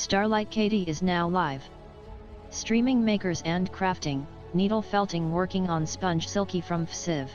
Starlight Katie is now live. Streaming makers and crafting, needle felting working on sponge Silkie from FFXIV.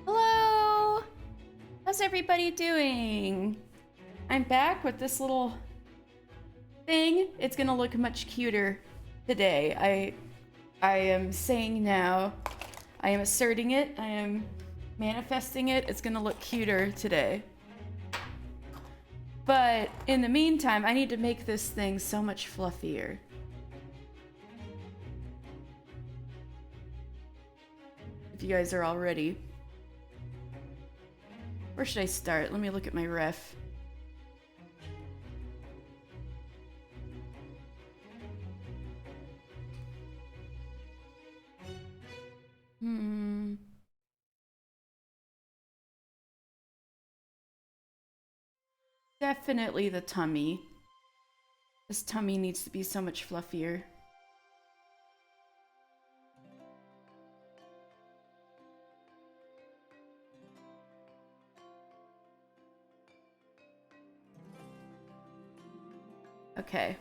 Hello! How's everybody doing? I'm back with this little thing. It's gonna look much cuter today. I am saying now, I am asserting it, I am manifesting it. It's gonna look cuter today. But in the meantime, I need to make this thing so much fluffier. If you guys are all ready. Where should I start? Let me look at my ref. Definitely the tummy. This tummy needs to be so much fluffier. Okay,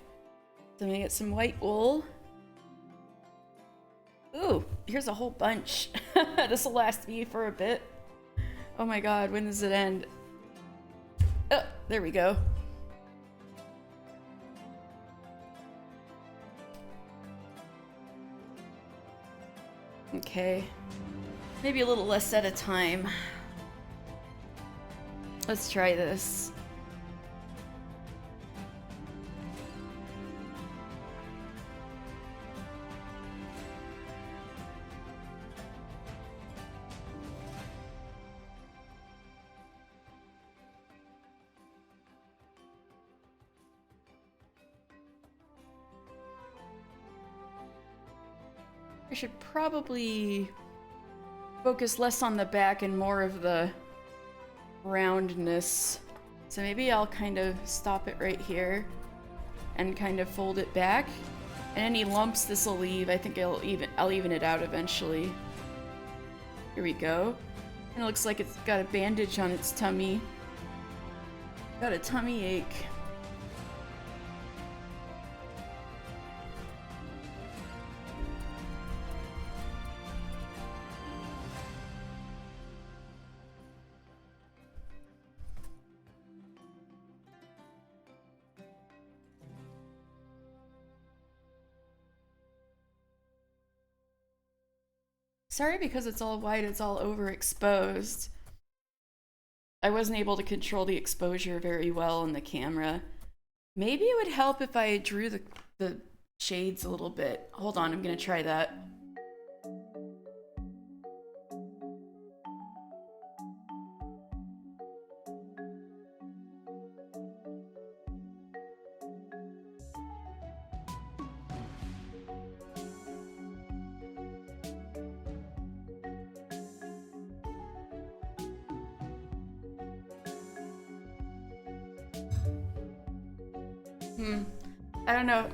so I'm gonna get some white wool. Ooh, here's a whole bunch. This will last me for a bit. Oh my god, when does it end? Oh, there we go. Okay, maybe a little less at a time. Let's try this. I should probably focus less on the back and more of the roundness. So maybe I'll kind of stop it right here and kind of fold it back. And any lumps this will leave, I think I'll even it out eventually. Here we go. And it looks like it's got a bandage on its tummy. Got a tummy ache. Sorry because it's all white, it's all overexposed. I wasn't able to control the exposure very well in the camera. Maybe it would help if I drew the shades a little bit. Hold on, I'm gonna try that.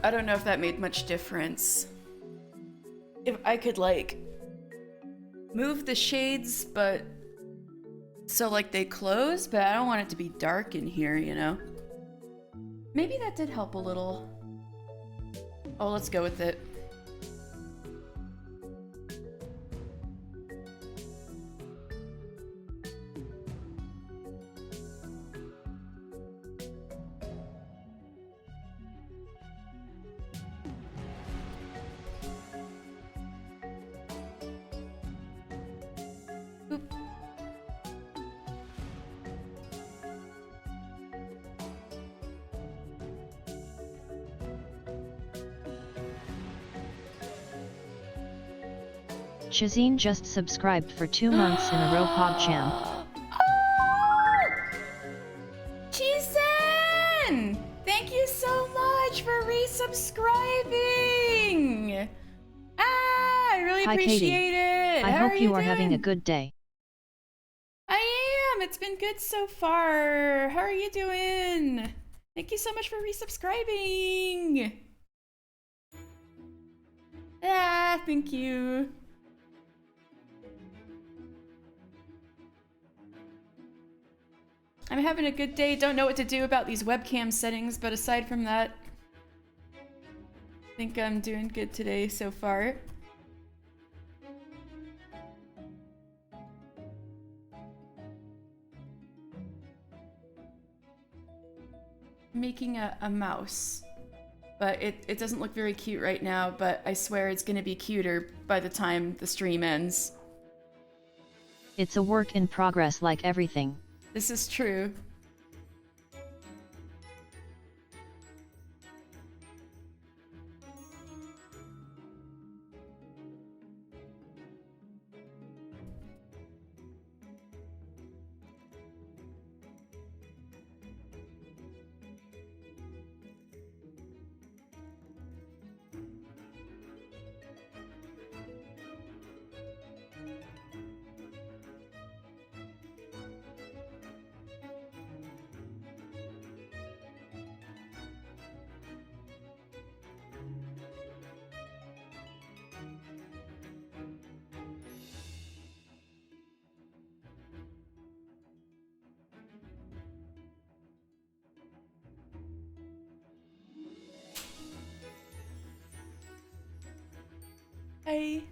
I don't know if that made much difference. If I could like move the shades, but so like they close, but I don't want it to be dark in here, you know? Maybe that did help a little. Oh, let's go with it. Oop. Shazine just subscribed for 2 months in a row, PogChamp. Chizen! Thank you so much for resubscribing! I really Hi, appreciate Katie. it! I How hope are you are doing? having a good day. I am! It's been good so far! How are you doing? Thank you so much for resubscribing! Thank you. I'm having a good day. Don't know what to do about these webcam settings, but aside from that, I think I'm doing good today so far. Making a mouse, but it doesn't look very cute right now, but I swear it's gonna be cuter by the time the stream ends. It's a work in progress like everything. This is true. Hey.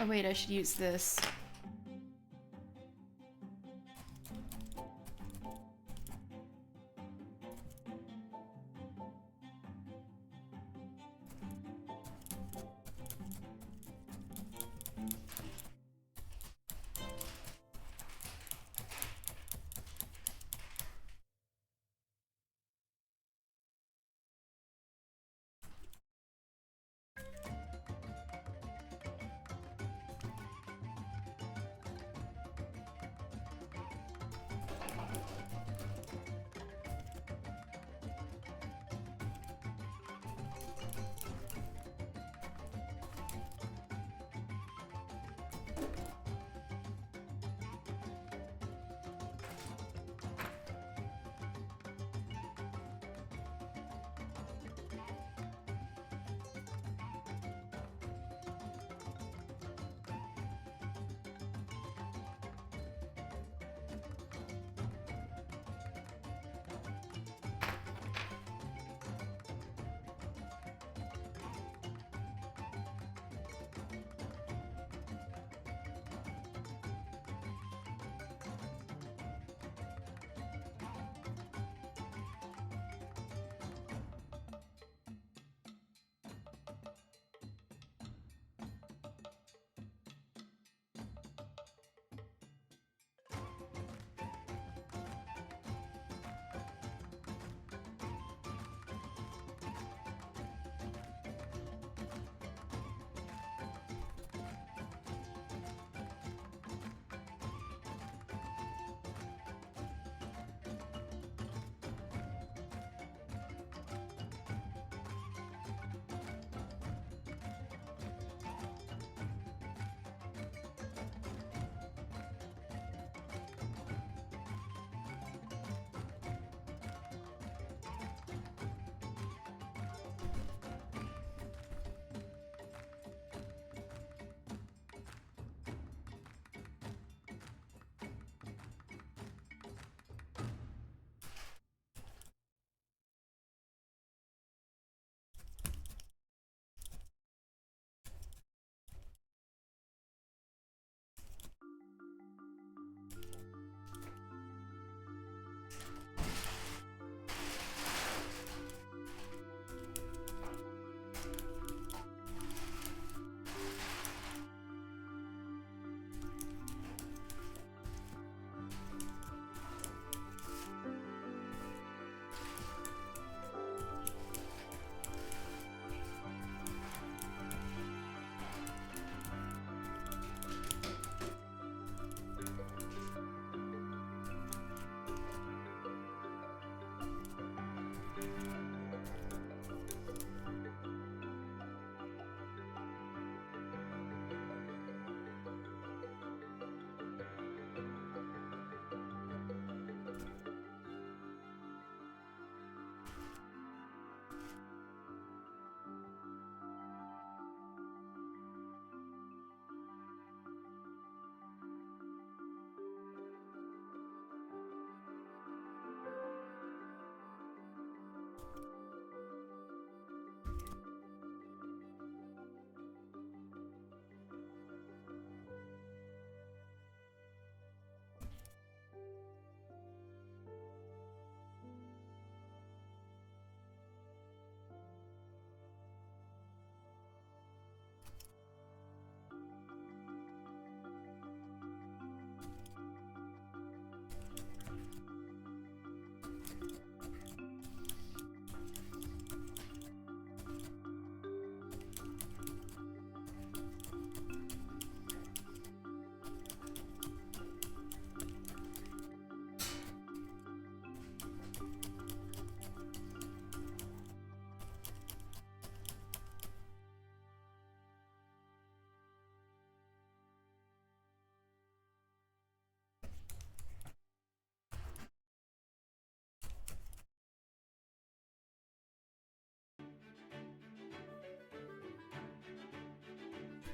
Oh wait, I should use this.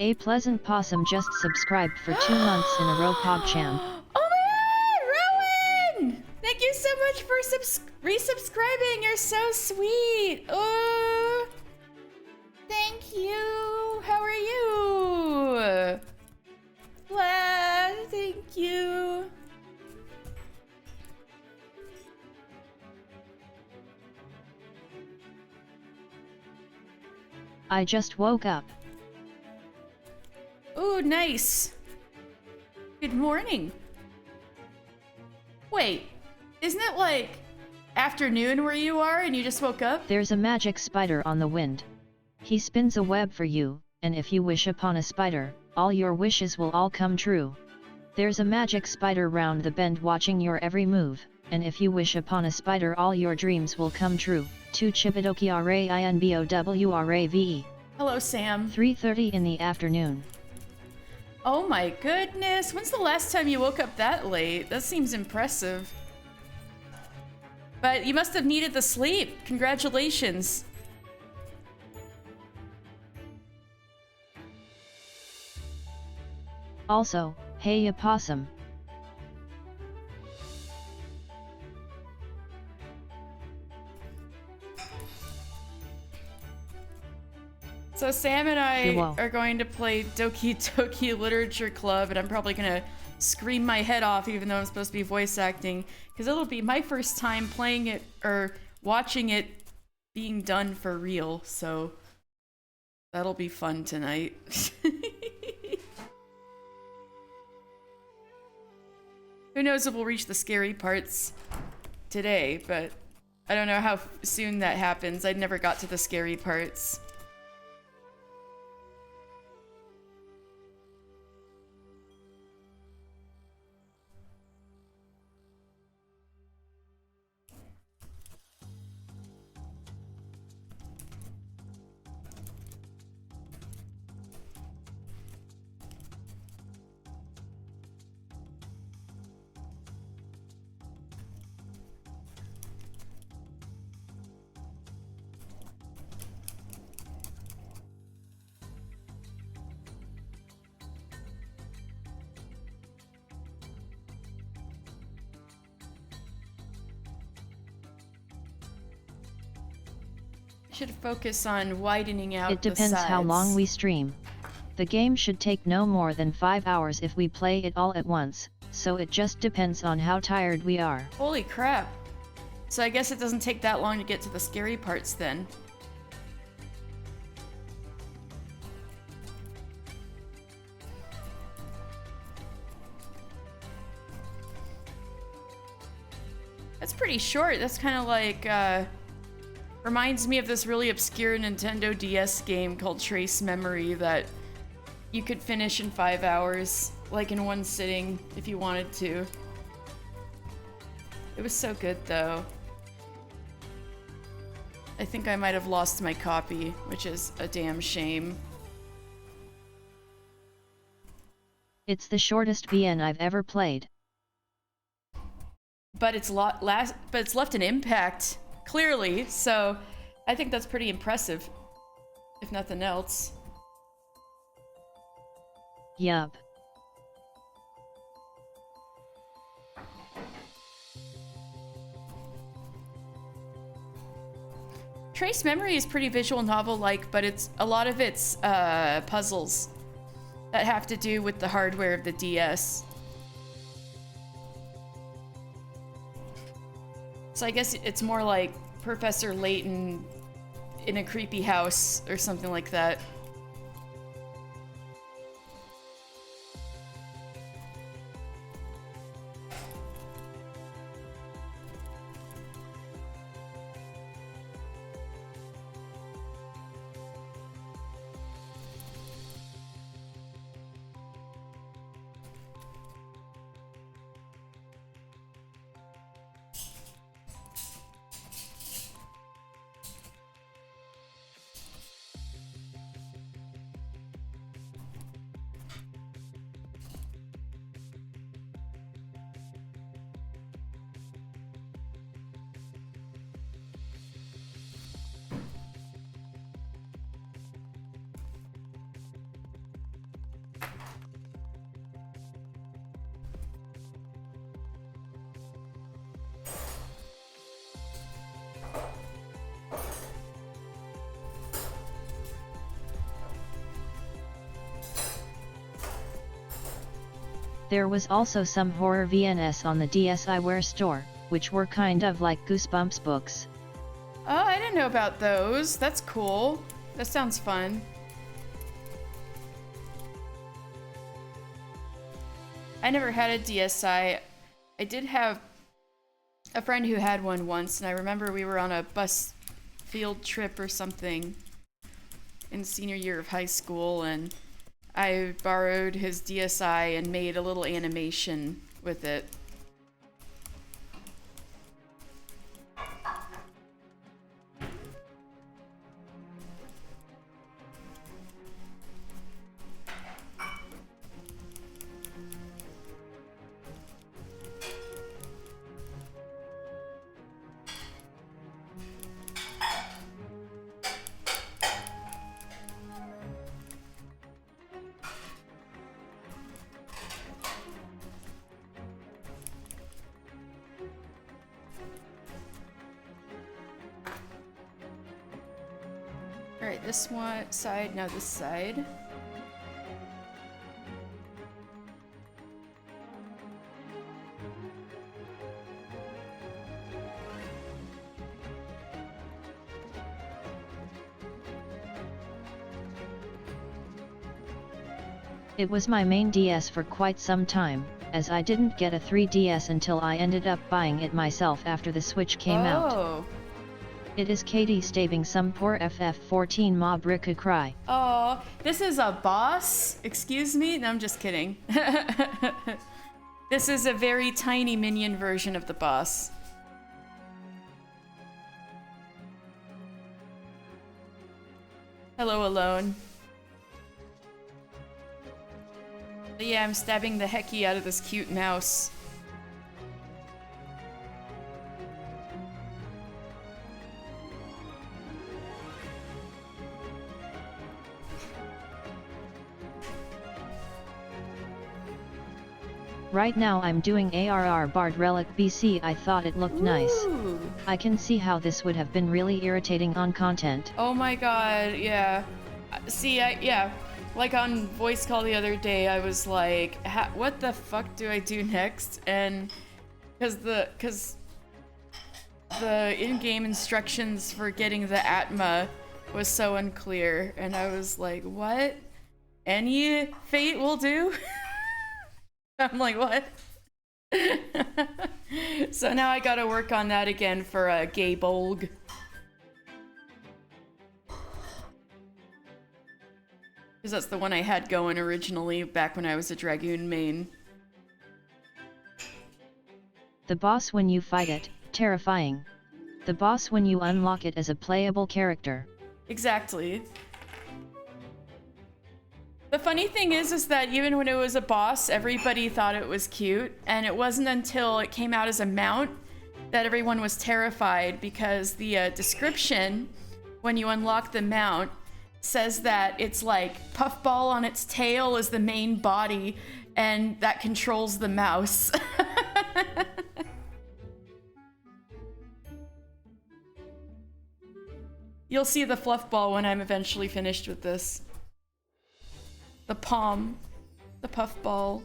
A Pleasant Possum just subscribed for 2 months in a row, PogChamp. Oh my god, Rowan! Thank you so much for resubscribing. You're so sweet. Oh, thank you. How are you? Wow, thank you. I just woke up. Ooh, nice. Good morning. Wait, isn't it like afternoon where you are and you just woke up? There's a magic spider on the wind. He spins a web for you, and if you wish upon a spider, all your wishes will all come true. There's a magic spider round the bend watching your every move, and if you wish upon a spider all your dreams will come true. 2 Chibidoki Rainbowrave. Hello, Sam. 3:30 in the afternoon. Oh my goodness, when's the last time you woke up that late? That seems impressive. But you must have needed the sleep. Congratulations. Also, hey opossum. So Sam and I are going to play Doki Doki Literature Club, and I'm probably gonna scream my head off even though I'm supposed to be voice acting, because it'll be my first time playing it or watching it being done for real, so that'll be fun tonight. Who knows if we'll reach the scary parts today, but I don't know how soon that happens. I never got to the scary parts. Should focus on widening out It depends how long we stream. The game should take no more than 5 hours if we play it all at once, so it just depends on how tired we are. Holy crap. So I guess it doesn't take that long to get to the scary parts then. That's pretty short. That's kind of like, reminds me of this really obscure Nintendo DS game called Trace Memory that you could finish in 5 hours, like in one sitting, if you wanted to. It was so good, though. I think I might have lost my copy, which is a damn shame. It's the shortest VN I've ever played. But it's left an impact, clearly, so I think that's pretty impressive, if nothing else. Yup. Trace Memory is pretty visual novel-like, but it's a lot of it's puzzles that have to do with the hardware of the DS. So I guess it's more like Professor Layton in a creepy house or something like that. There was also some horror VNS on the DSiWare store, which were kind of like Goosebumps books. Oh, I didn't know about those. That's cool. That sounds fun. I never had a DSi. I did have a friend who had one once, and I remember we were on a bus field trip or something in senior year of high school, and I borrowed his DSi and made a little animation with it. Alright, this one side, now this side. It was my main DS for quite some time, as I didn't get a 3DS until I ended up buying it myself after the Switch came out. It is Katie stabbing some poor FF14 mob Rika cry. Oh, this is a boss? Excuse me? No, I'm just kidding. This is a very tiny minion version of the boss. Hello, Alone. But yeah, I'm stabbing the hecky out of this cute mouse. Right now I'm doing ARR Bard Relic BC. I thought it looked nice. I can see how this would have been really irritating on content. Oh my god, yeah. See, yeah. Like on voice call the other day, I was like, what the fuck do I do next? And because the in-game instructions for getting the Atma was so unclear, and I was like, what? Any fate will do? I'm like, what? So now I gotta work on that again for a gay bolg. Because that's the one I had going originally back when I was a Dragoon main. The boss when you fight it, terrifying. The boss when you unlock it as a playable character. Exactly. The funny thing is that even when it was a boss, everybody thought it was cute, and it wasn't until it came out as a mount that everyone was terrified, because the description, when you unlock the mount, says that it's like Puffball on its tail is the main body, and that controls the mouse. You'll see the Fluffball when I'm eventually finished with this. The palm, the Puffball.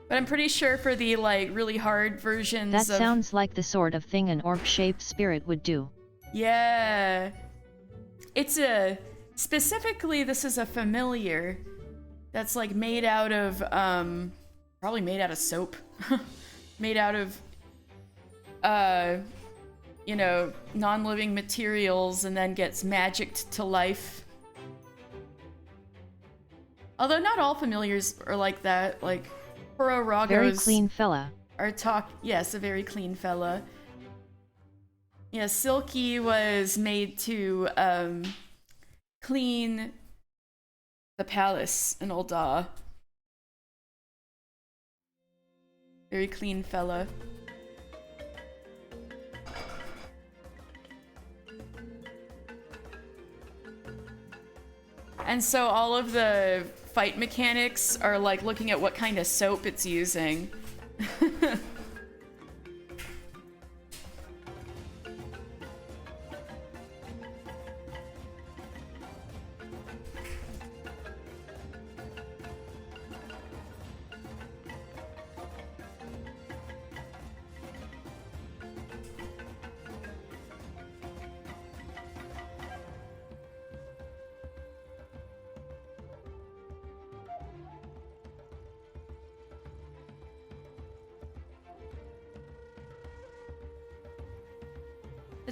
But I'm pretty sure for the like really hard versions that sounds like the sort of thing an orc-shaped spirit would do. Yeah. It's a specifically this is a familiar that's like made out of probably made out of soap. Made out of you know, non-living materials, and then gets magicked to life. Although not all familiars are like that, like Hororagos. Very clean fella. Yes, a very clean fella. Yeah, Silkie was made to clean the palace in Ul'dah. Very clean fella. And so all of the fight mechanics are like looking at what kind of soap it's using.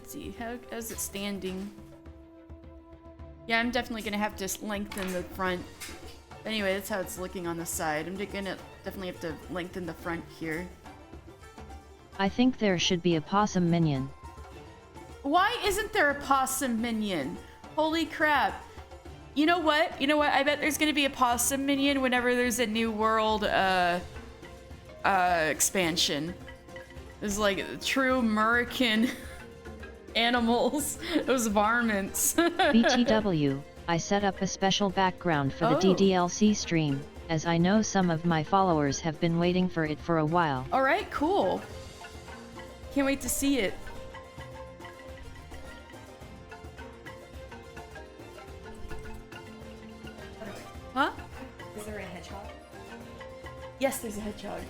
see. How's it standing? Yeah, I'm definitely gonna have to lengthen the front. Anyway, that's how it's looking on the side. I'm gonna definitely have to lengthen the front here. I think there should be a possum minion. Why isn't there a possum minion? Holy crap. You know what? You know what? I bet there's gonna be a possum minion whenever there's a New World expansion. There's like true American animals, those varmints. BTW, I set up a special background for the DDLC stream, as I know some of my followers have been waiting for it for a while. Alright, cool. Can't wait to see it. Huh? Is there a hedgehog? Yes, there's a hedgehog.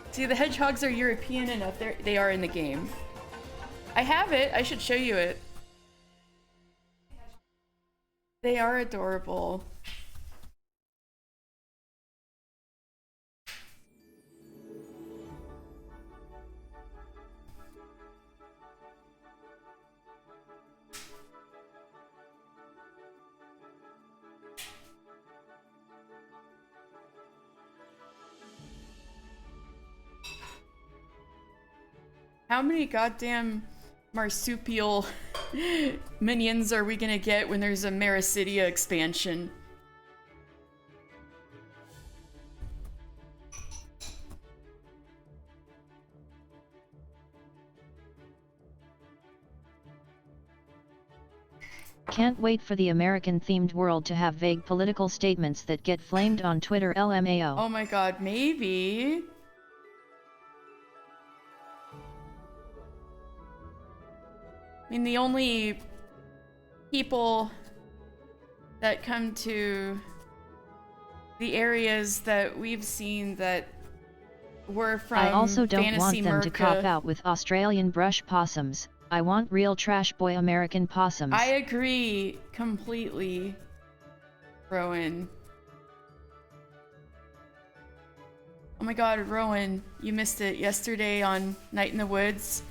See, the hedgehogs are European enough. They are in the game. I have it. I should show you it. They are adorable. How many goddamn marsupial minions are we gonna get when there's a Marasidia expansion? Can't wait for the American-themed world to have vague political statements that get flamed on Twitter LMAO. Oh my god, maybe. I mean, the only people that come to the areas that we've seen that were from I also don't Fantasy want them to Merca. cop out with Australian brush possums. I want real trash boy American possums. I agree completely, Rowan. Oh my god, Rowan, you missed it. Yesterday on Night in the Woods,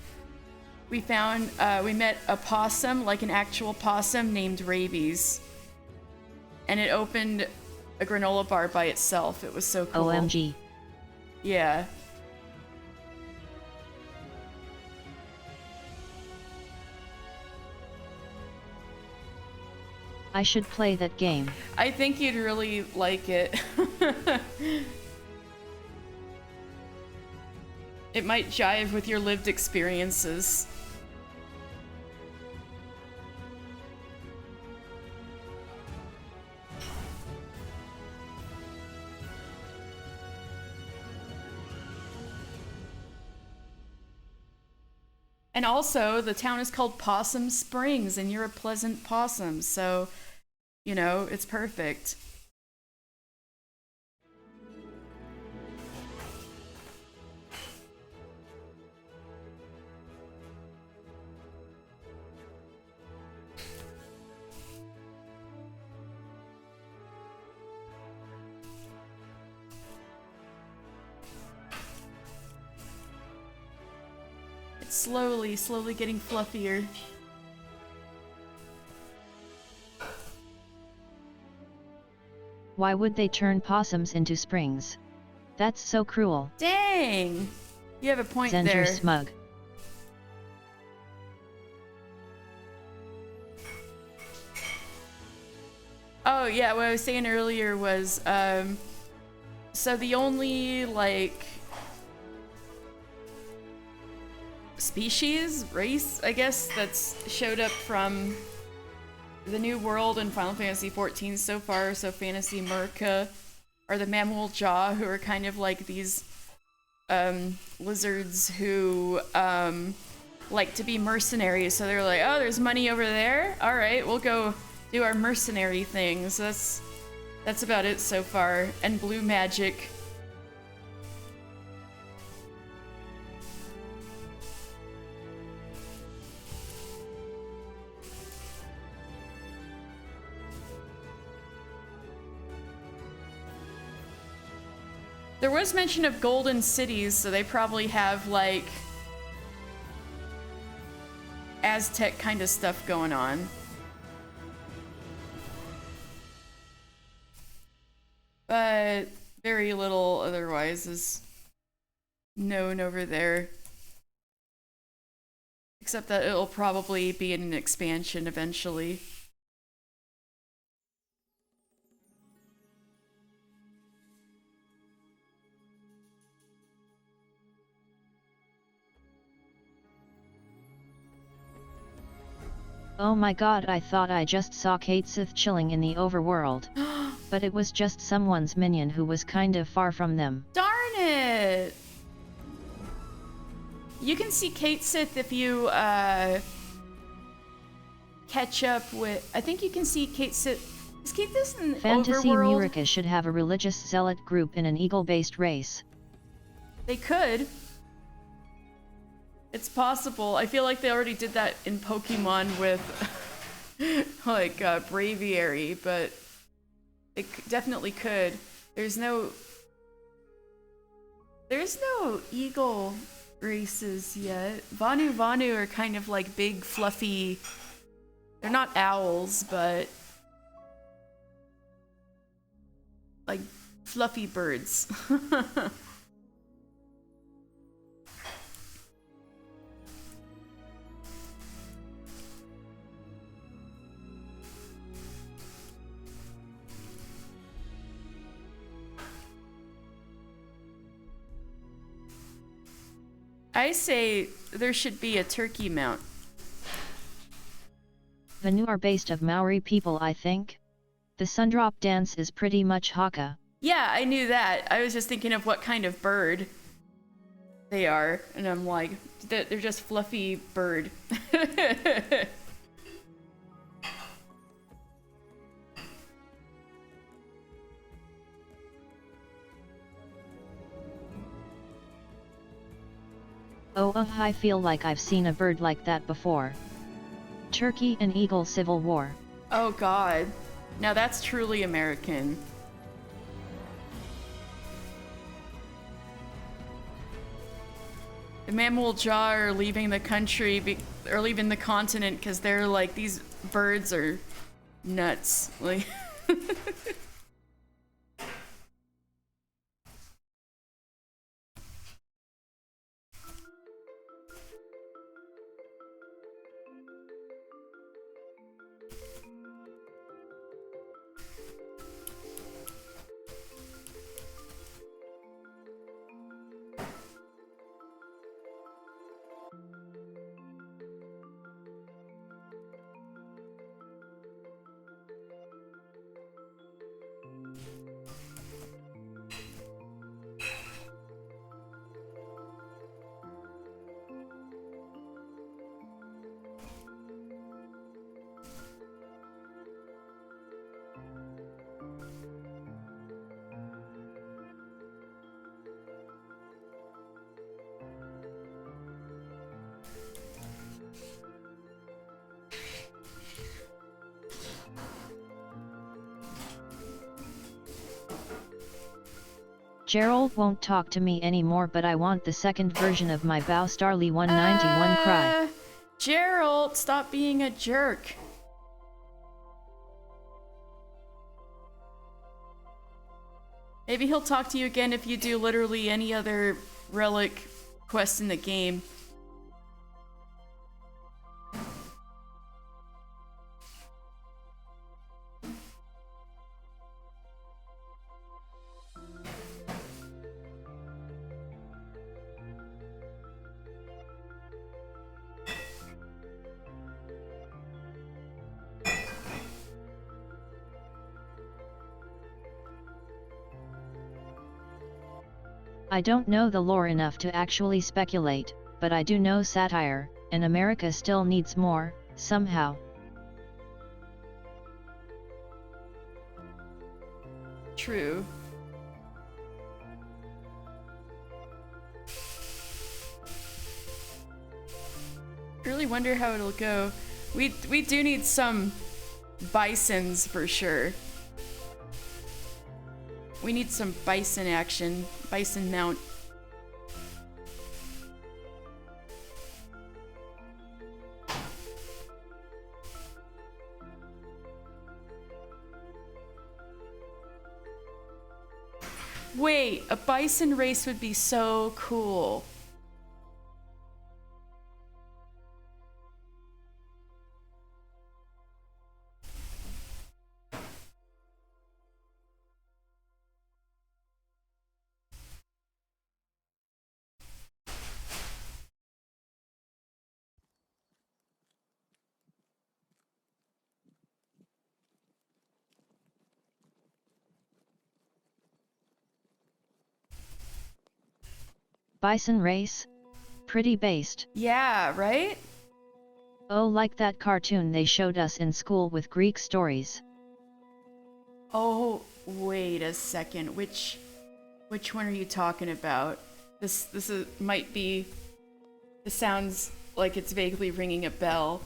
we met a possum, like an actual possum named Rabies. And it opened a granola bar by itself. It was so cool. OMG. Yeah. I should play that game. I think you'd really like it. It might jive with your lived experiences. And also, the town is called Possum Springs, and you're a pleasant possum, so, you know, it's perfect. It's slowly getting fluffier. Why would they turn possums into springs? That's so cruel. Dang! You have a point Xander there. smug. Oh yeah, what I was saying earlier was, so the only, like, species, race, I guess, that's showed up from the New World in Final Fantasy XIV so far, so Fantasy Merca, are the mammal jaw, who are kind of like these lizards who like to be mercenaries. So they're like, oh, there's money over there? Alright, we'll go do our mercenary things. That's about it so far. And blue magic. There was mention of golden cities, so they probably have, like, Aztec kind of stuff going on. But very little otherwise is known over there. Except that it'll probably be in an expansion eventually. Oh my god, I thought I just saw Kate Sith chilling in the overworld. But it was just someone's minion who was kind of far from them. Darn it! You can see Kate Sith if you catch up with... I think you can see Kate Sith... Is Kate Sith in Fantasy Overworld? Murica should have a religious zealot group in an eagle-based race. They could. It's possible. I feel like they already did that in Pokemon with like Braviary, but it definitely could. There's no eagle races yet. Vanu are kind of like big fluffy, they're not owls, but like fluffy birds. I say there should be a turkey mount. Vanu are based of Maori people, I think. The Sundrop dance is pretty much Haka. Yeah, I knew that. I was just thinking of what kind of bird they are, and I'm like, they're just fluffy bird. Oh, I feel like I've seen a bird like that before. Turkey and eagle civil war. Oh god. Now that's truly American. The mammal jaw are leaving the country, or leaving the continent, because they're like, these birds are nuts. Like... Gerald won't talk to me anymore, but I want the second version of my Bow Starly 191 cry. Gerald, stop being a jerk. Maybe he'll talk to you again if you do literally any other relic quest in the game. I don't know the lore enough to actually speculate, but I do know satire, and America still needs more, somehow. True. I really wonder how it'll go. We do need some bisons for sure. We need some bison action, bison mount. Wait, a bison race would be so cool. Bison race? Pretty based. Yeah, right? Oh, like that cartoon they showed us in school with Greek stories. Oh, wait a second. Which one are you talking about? This might be. This sounds like it's vaguely ringing a bell.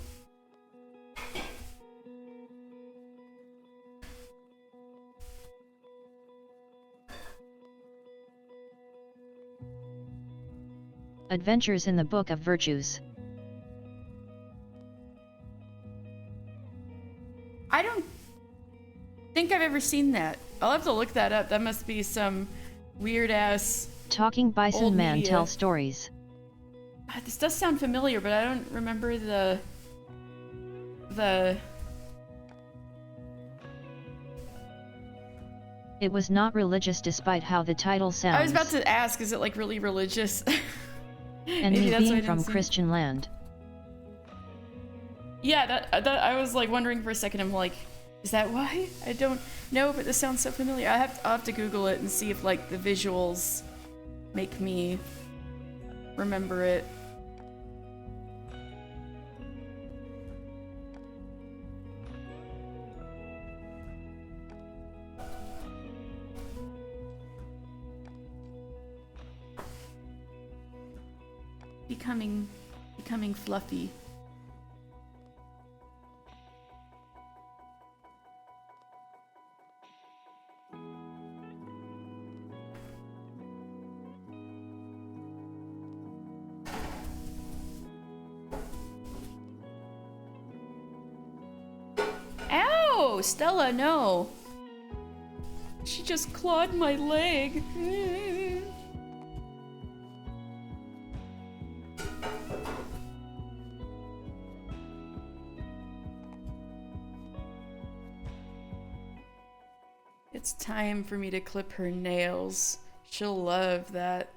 Adventures in the Book of Virtues. I don't think I've ever seen that. I'll have to look that up. That must be some weird ass Talking Bison old Man media. Tell Stories. This does sound familiar, but I don't remember the It was not religious despite how the title sounds. I was about to ask, is it like really religious? And Maybe me that's why I being didn't from see it. Christian land. Yeah, that I was like wondering for a second. I'm like, is that why? I don't know, but this sounds so familiar. I'll have to Google it and see if like the visuals make me remember it. Becoming fluffy. Ow! Stella, no! She just clawed my leg. It's time for me to clip her nails. She'll love that.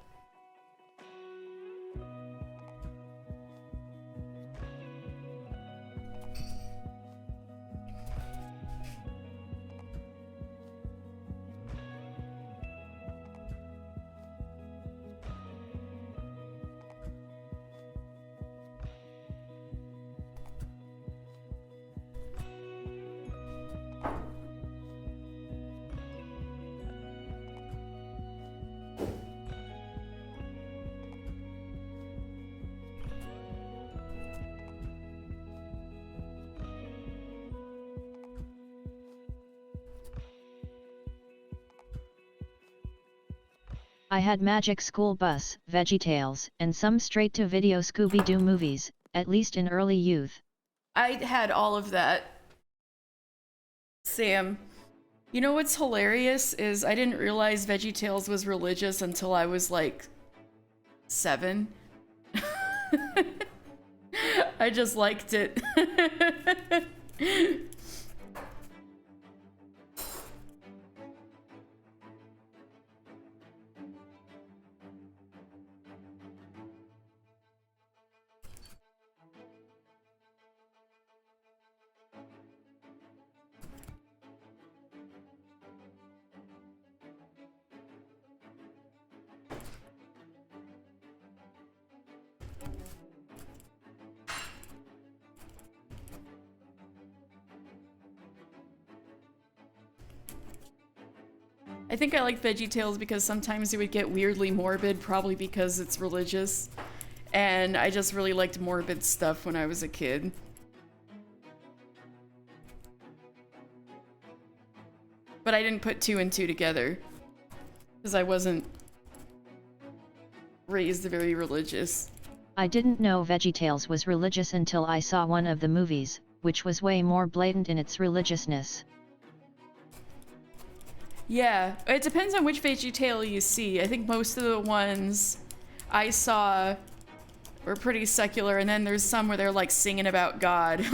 I had Magic School Bus, VeggieTales, and some straight-to-video Scooby-Doo movies, at least in early youth. I had all of that. Sam, you know what's hilarious is I didn't realize VeggieTales was religious until I was like 7. I just liked it. I think I liked VeggieTales because sometimes it would get weirdly morbid, probably because it's religious. And I just really liked morbid stuff when I was a kid. But I didn't put 2 and 2 together. Because I wasn't raised very religious. I didn't know VeggieTales was religious until I saw one of the movies, which was way more blatant in its religiousness. Yeah, it depends on which VeggieTale you see. I think most of the ones I saw were pretty secular, and then there's some where they're like singing about God.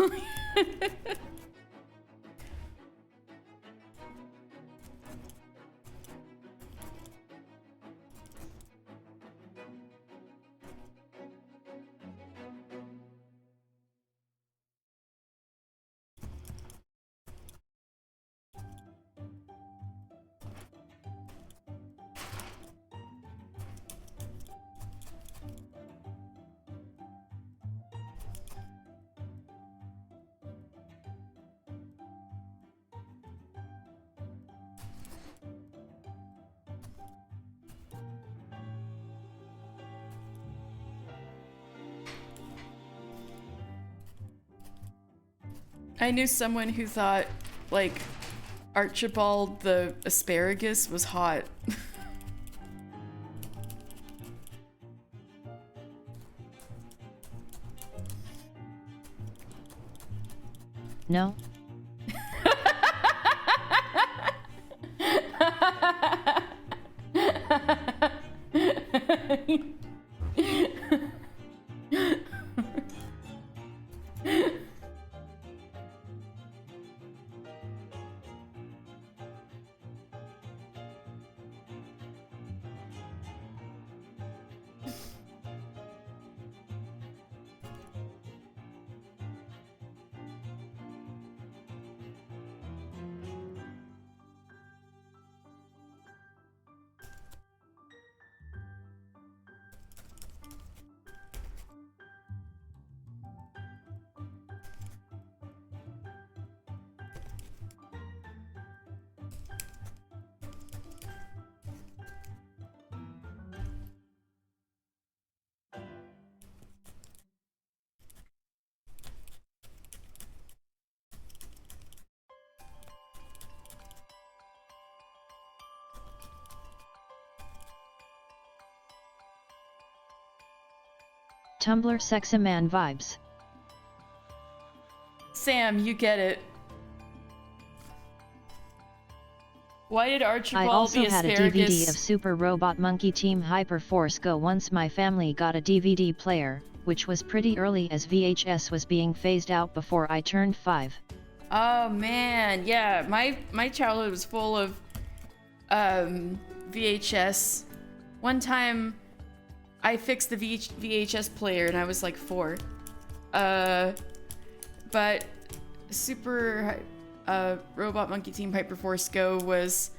I knew someone who thought, like, Archibald the asparagus was hot. No? Tumblr Seximan vibes. Sam, you get it. Why did Archibald I also the had a asparagus... DVD of Super Robot Monkey Team Hyperforce Go once my family got a DVD player, which was pretty early as VHS was being phased out before I turned 5. Oh man, yeah, my childhood was full of VHS. One time I fixed the VHS player and I was like 4. But Super Robot Monkey Team Hyperforce Go was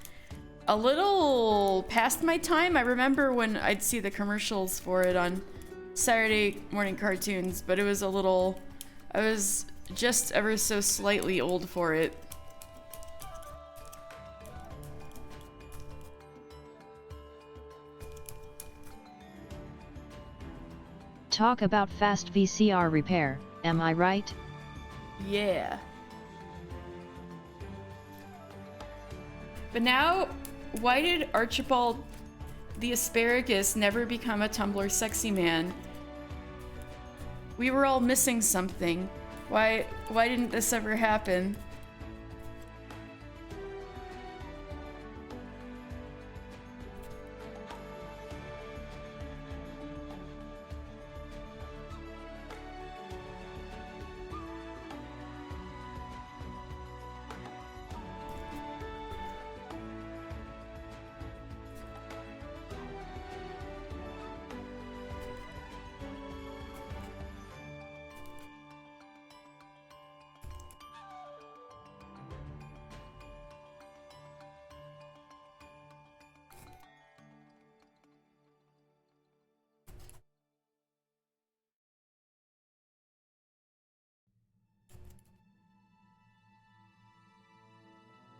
a little past my time. I remember when I'd see the commercials for it on Saturday morning cartoons, but it was a little... I was just ever so slightly old for it. Talk about fast VCR repair, am I right? Yeah. But now, why did Archibald the asparagus never become a Tumblr sexy man? We were all missing something. Why didn't this ever happen?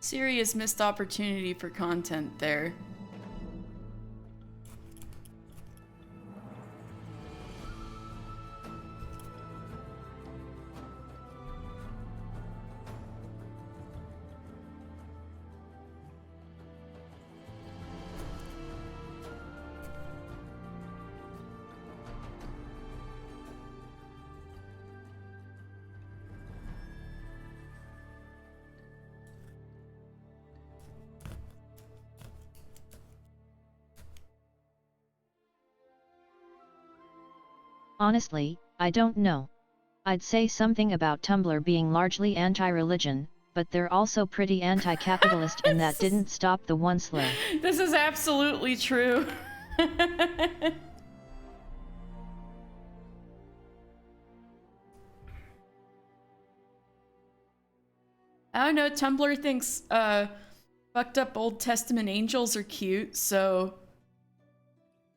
Serious missed opportunity for content there. Honestly, I don't know. I'd say something about Tumblr being largely anti-religion, but they're also pretty anti-capitalist and that didn't stop the one slur. This is absolutely true. I don't know, Tumblr thinks fucked up Old Testament angels are cute, so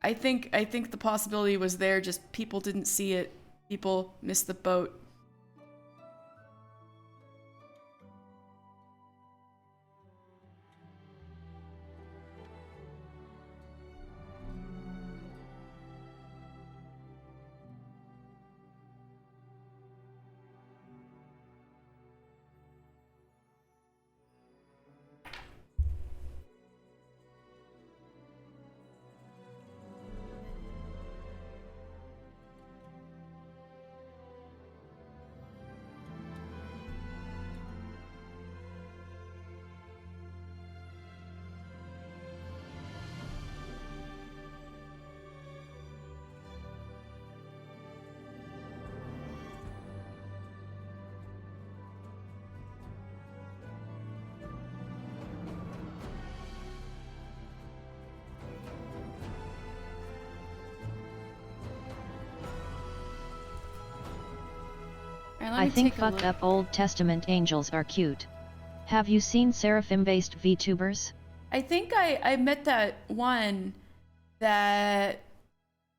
I think the possibility was there, just people didn't see it. People missed the boat. I think fucked up Old Testament angels are cute. Have you seen seraphim-based VTubers? I think I met that one that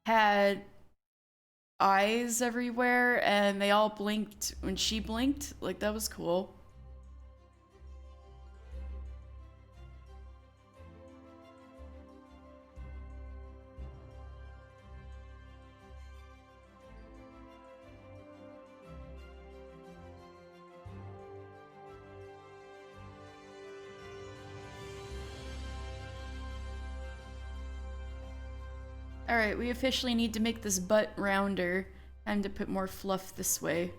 had eyes everywhere and they all blinked when she blinked. Like, that was cool. Alright, we officially need to make this butt rounder. Time to put more fluff this way.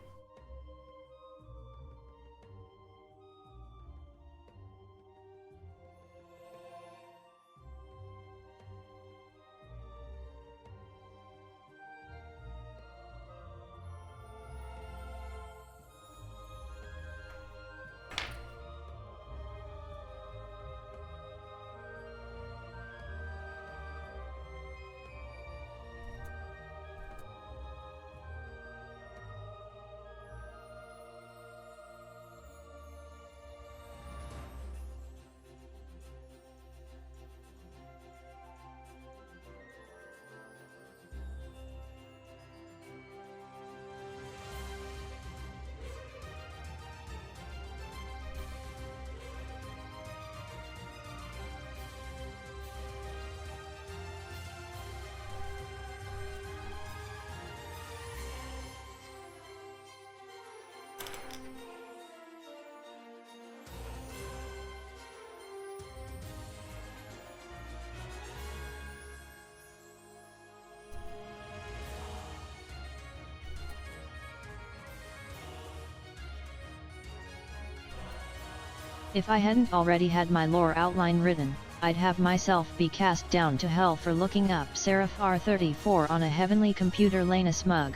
If I hadn't already had my lore outline written, I'd have myself be cast down to hell for looking up Seraph R34 on a heavenly computer lane a smug.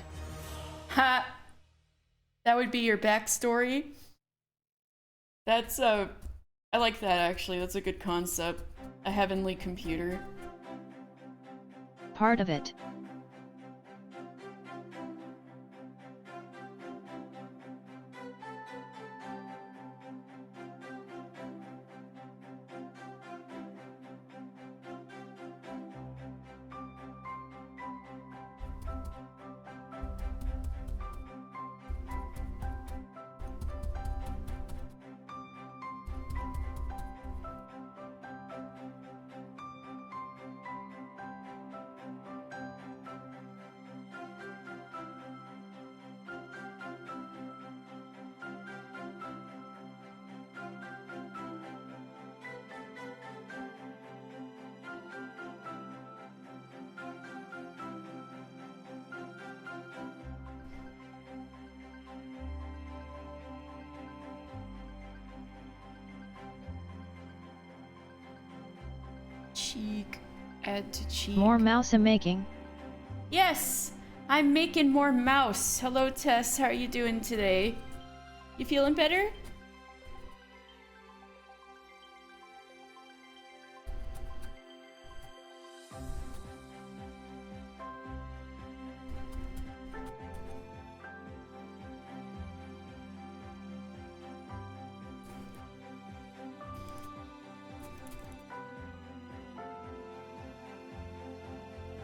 Ha! That would be your backstory? That's, I like that actually, that's a good concept. A heavenly computer. Part of it. Cheek. Add to cheek. More mouse making? Yes! I'm making more mouse. Hello, Tess. How are you doing today? You feeling better?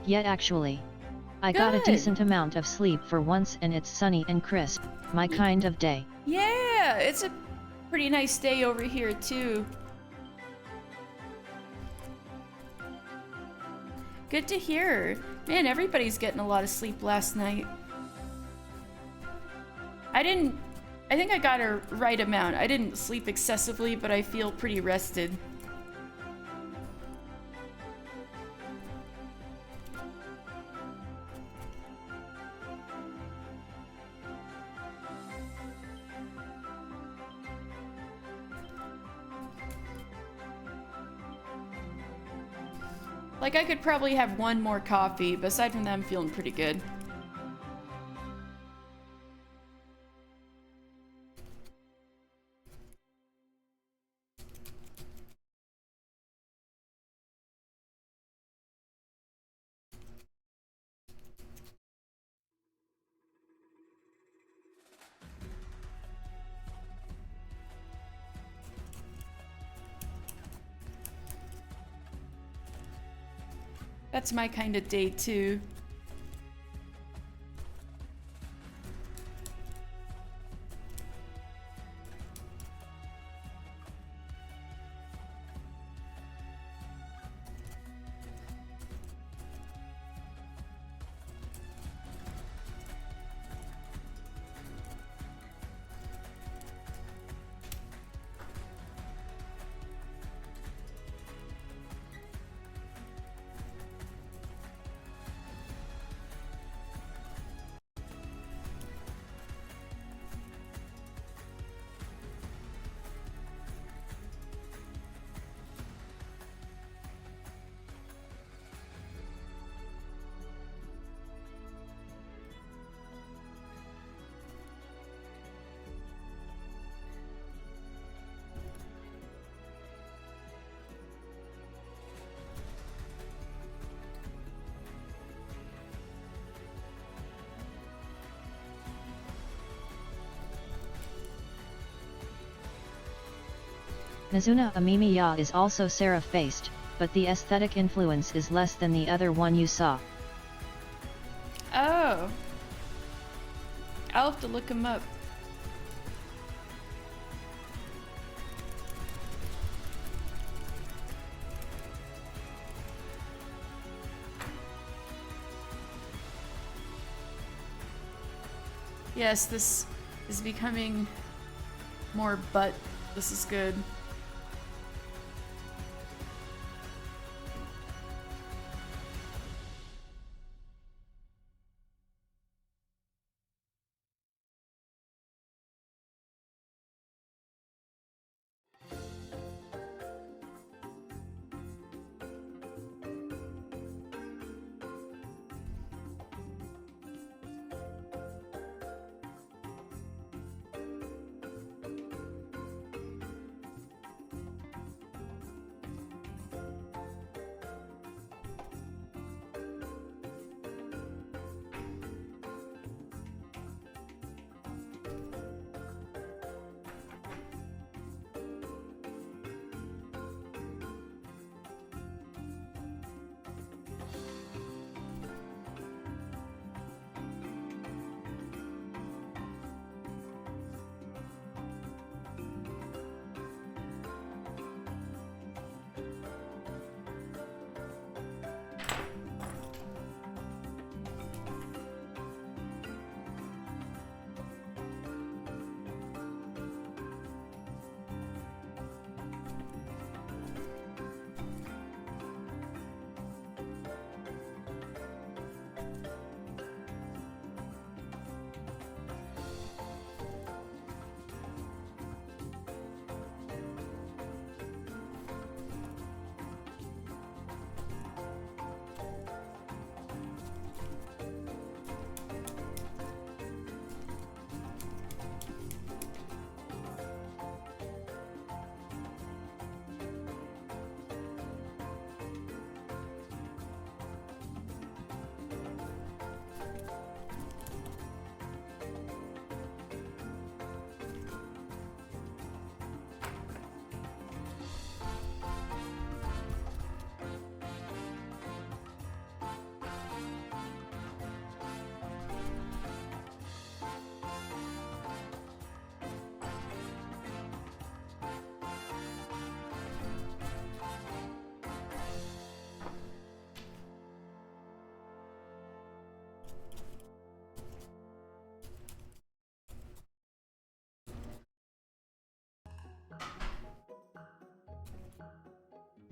Yet actually. I got a decent amount of sleep for once and it's sunny and crisp, my kind of day. Yeah, it's a pretty nice day over here too. Good to hear. Man, everybody's getting a lot of sleep last night. I think I got a right amount. I didn't sleep excessively, but I feel pretty rested. Like, I could probably have one more coffee, but aside from that, I'm feeling pretty good. That's my kind of day, too. Mizuna Amimiya is also serif-faced, but the aesthetic influence is less than the other one you saw. Oh. I'll have to look him up. Yes, this is becoming more butt. This is good.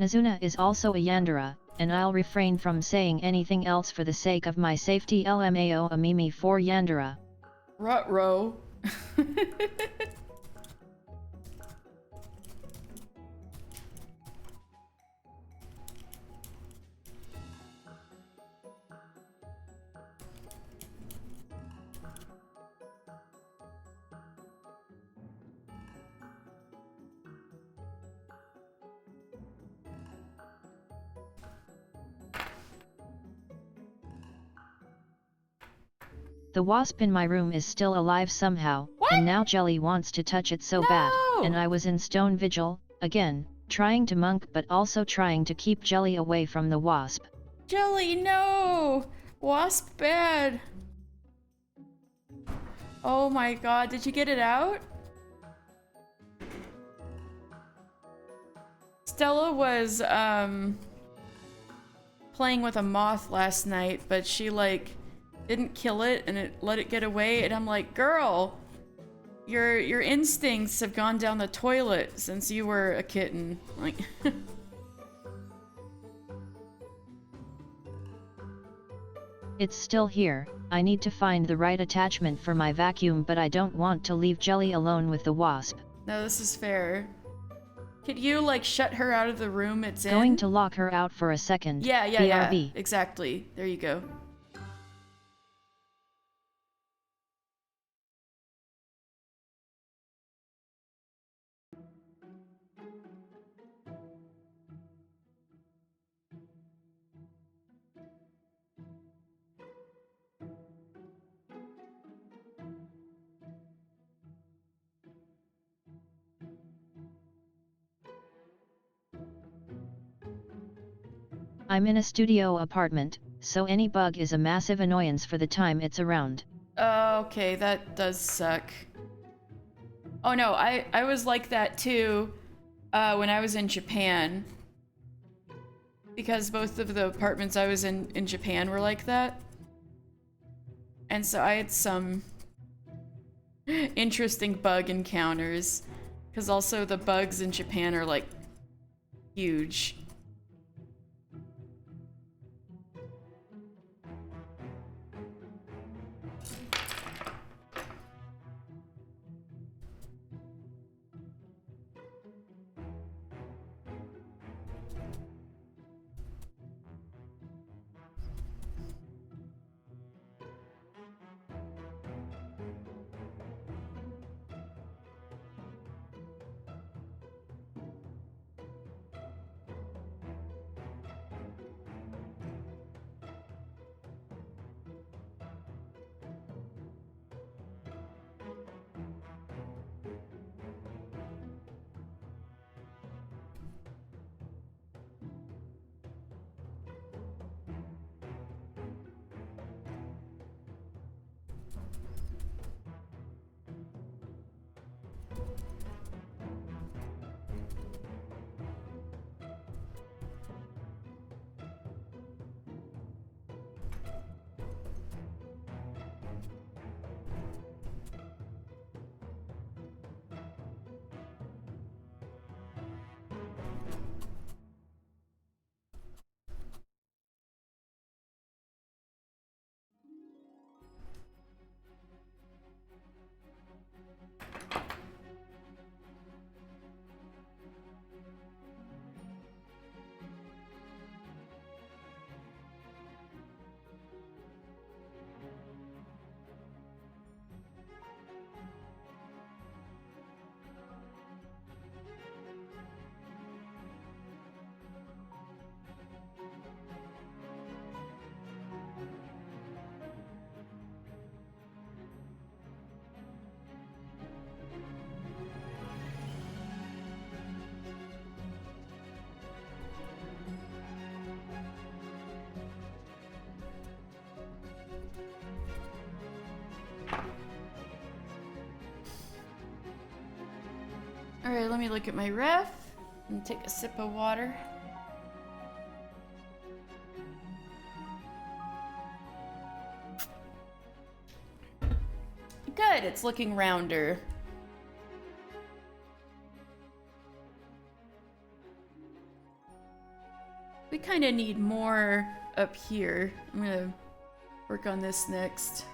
Mizuna is also a Yandere, and I'll refrain from saying anything else for the sake of my safety. LMAO Amimi for Yandere. Ruh-roh. The wasp in my room is still alive somehow, What? and now Jelly wants to touch it so bad, and I was in stone vigil, again, trying to monk but also trying to keep Jelly away from the wasp. Jelly, no! Wasp bad. Oh my god, did you get it out? Stella was, playing with a moth last night, but she, like, didn't kill it and it let it get away, and I'm like, girl, your instincts have gone down the toilet since you were a kitten. Like, It's still here. I need to find the right attachment for my vacuum, but I don't want to leave Jelly alone with the wasp. no, this is fair. Could you, like, shut her out of the room it's in? Going to lock her out for a second. Yeah, BRB. exactly. There you go. I'm in a studio apartment, so any bug is a massive annoyance for the time it's around. Okay, that does suck. Oh no, I was like that too when I was in Japan. Because both of the apartments I was in Japan were like that. And so I had some interesting bug encounters. Because also the bugs in Japan are like huge. Alright, let me look at my ref and take a sip of water. Good, it's looking rounder. kind of need more up here. I'm gonna work on this next.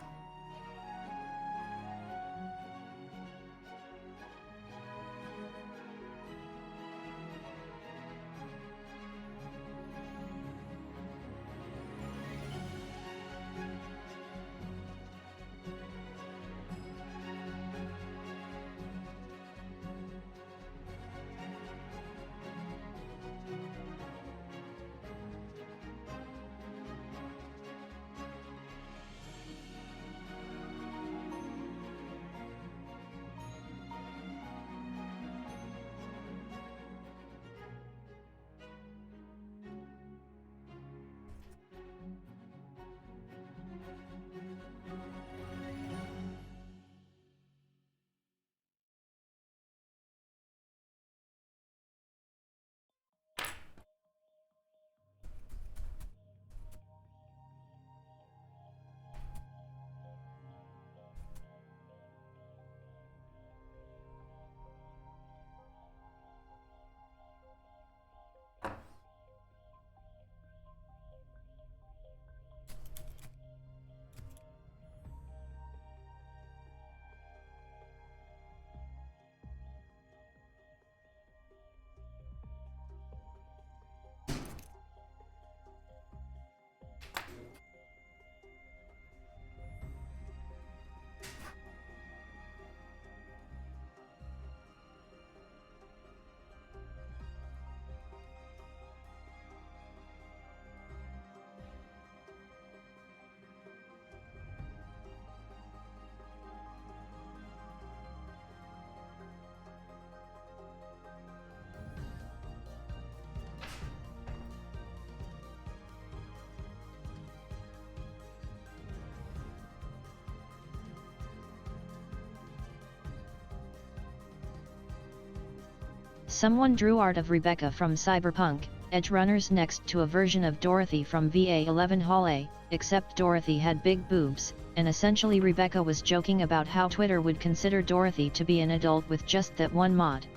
Someone drew art of Rebecca from Cyberpunk, Edgerunners next to a version of Dorothy from VA11 Hall A, except Dorothy had big boobs, and essentially Rebecca was joking about how Twitter would consider Dorothy to be an adult with just that one mod.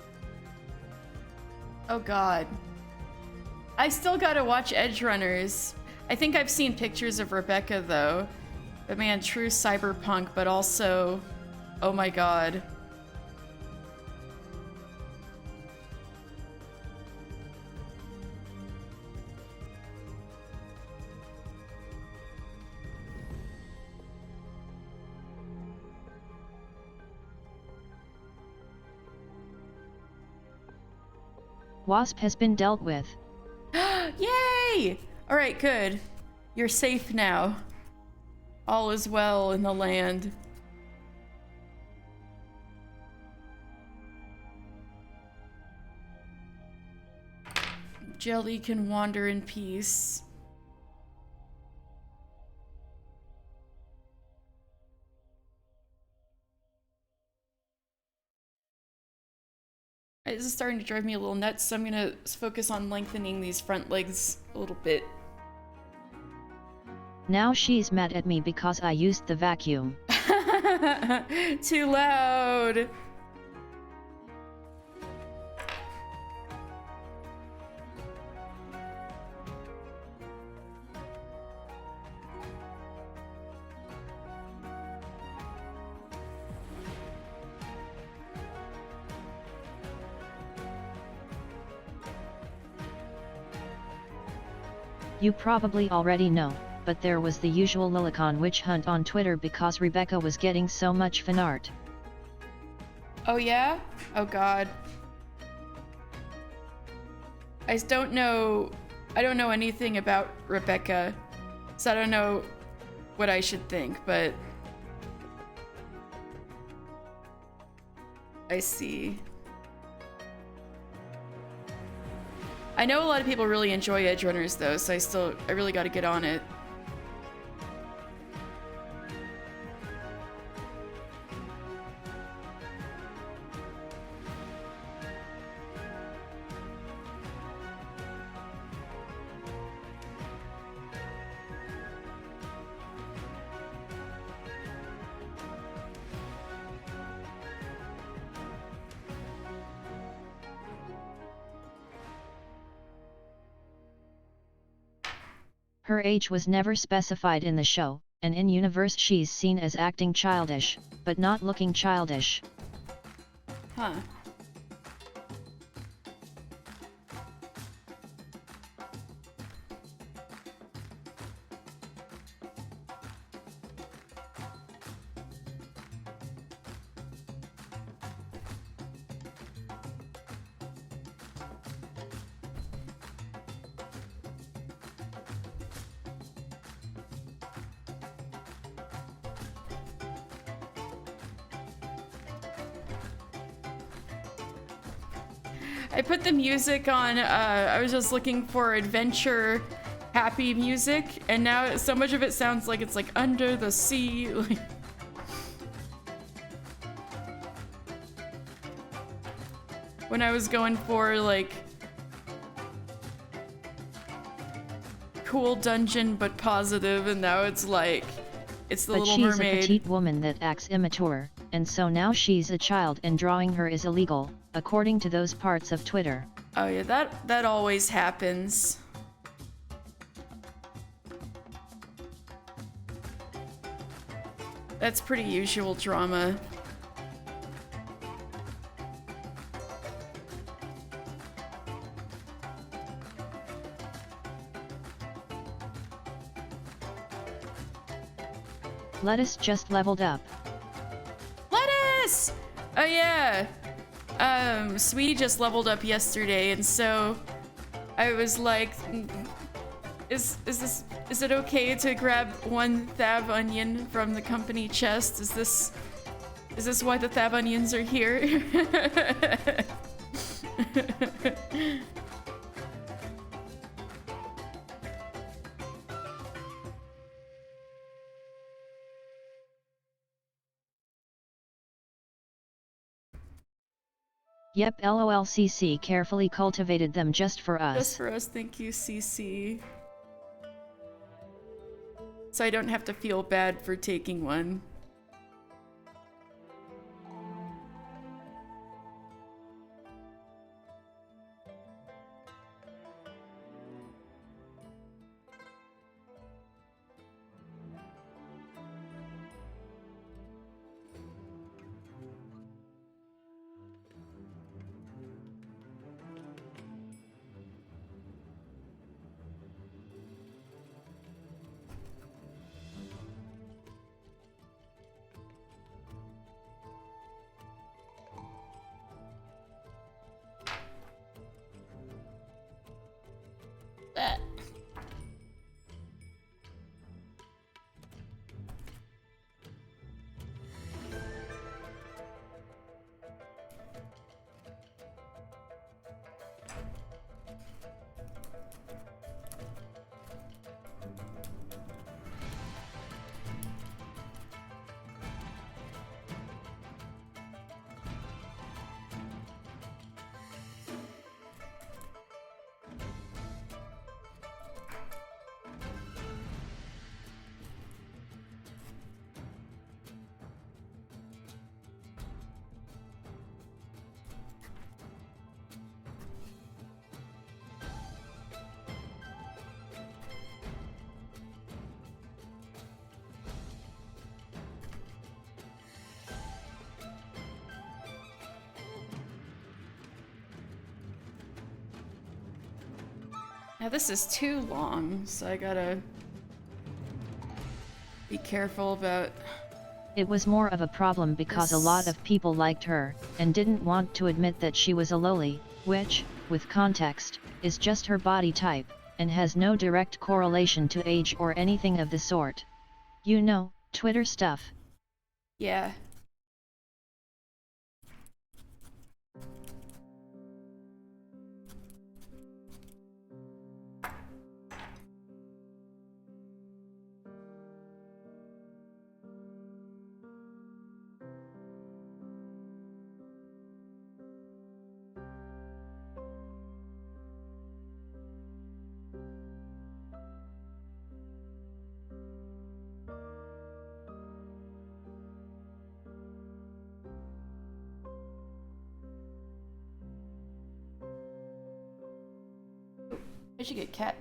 Oh god. I still gotta watch Edgerunners. I think I've seen pictures of Rebecca though. But man, true cyberpunk, but also, oh my god. Wasp has been dealt with. Yay! Alright, good. You're safe now. All is well in the land. Jelly can wander in peace. This is starting to drive me a little nuts, so I'm gonna focus on lengthening these front legs a little bit. Now she's mad at me because I used the vacuum. Too loud! You probably already know, but there was the usual Lilicon witch hunt on Twitter because Rebecca was getting so much fan art. Oh yeah? Oh god. I don't know anything about Rebecca, so I don't know what I should think, but I see. I know a lot of people really enjoy Edgerunners though, so I really gotta get on it. Her age was never specified in the show, and in universe she's seen as acting childish, but not looking childish. Huh. I put the music on, I was just looking for adventure, happy music, and now so much of it sounds like it's like under the sea. Like... when I was going for like cool dungeon but positive, and now it's like it's the Little Mermaid. But she's a petite woman that acts immature, and so now she's a child and drawing her is illegal, according to those parts of Twitter. Oh yeah, that always happens. That's pretty usual drama. Lettuce just leveled up. Lettuce! Oh yeah. Sweetie just leveled up yesterday, and so I was like, is it okay to grab one Thab onion from the company chest? Is this why the Thab onions are here? Yep, LOL. CC carefully cultivated them just for us. Just for us, thank you, CC. So I don't have to feel bad for taking one. Now this is too long, so I gotta be careful about... It was more of a problem because a lot of people liked her, and didn't want to admit that she was a loli, which, with context, is just her body type, and has no direct correlation to age or anything of the sort. You know, Twitter stuff. Yeah. I should get cat.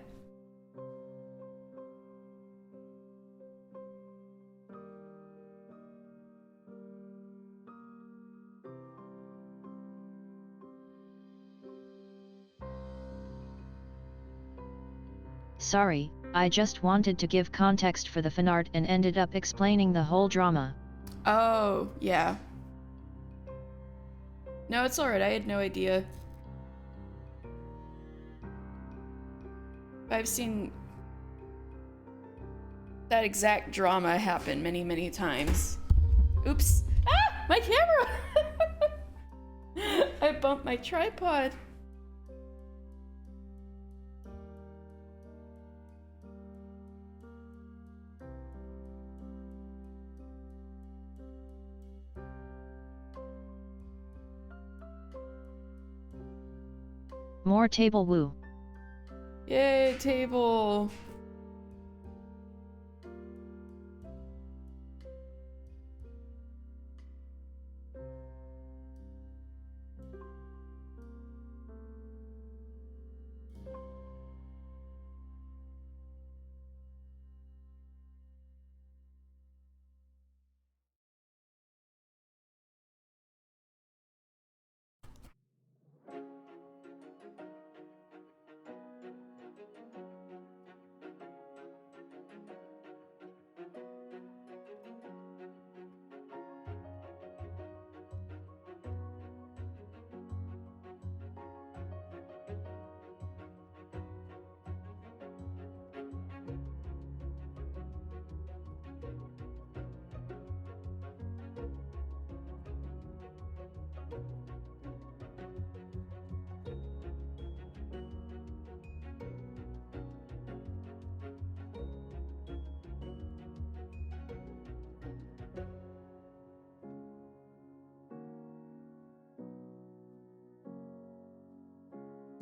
Sorry, I just wanted to give context for the fanart and ended up explaining the whole drama. Oh, yeah. No, it's alright, I had no idea. I've seen that exact drama happen many, many times. Oops. Ah! My camera! I bumped my tripod. More table woo. Yay, table.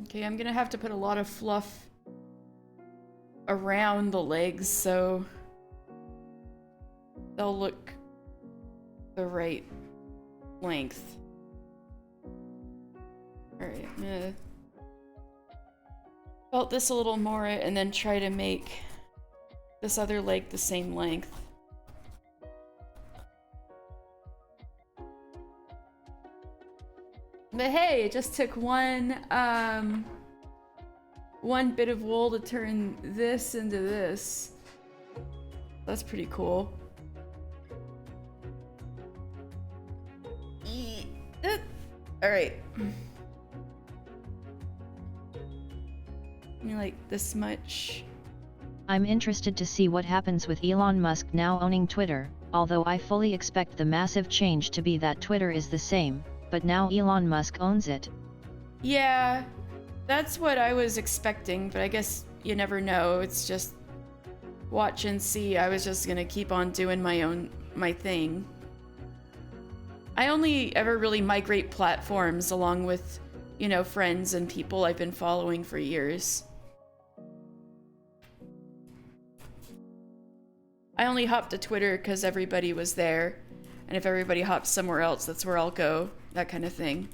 Okay, I'm gonna have to put a lot of fluff around the legs so they'll look the right length. Alright, I'm gonna felt this a little more and then try to make this other leg the same length. But hey, it just took one bit of wool to turn this into this. That's pretty cool. Alright. Like this much. I'm interested to see what happens with Elon Musk now owning Twitter, although I fully expect the massive change to be that Twitter is the same, but now Elon Musk owns it. Yeah, that's what I was expecting, but I guess you never know. It's just watch and see. I was just gonna keep on doing my thing. I only ever really migrate platforms along with, you know, friends and people I've been following for years. I only hopped to Twitter because everybody was there, and if everybody hops somewhere else, that's where I'll go, that kind of thing.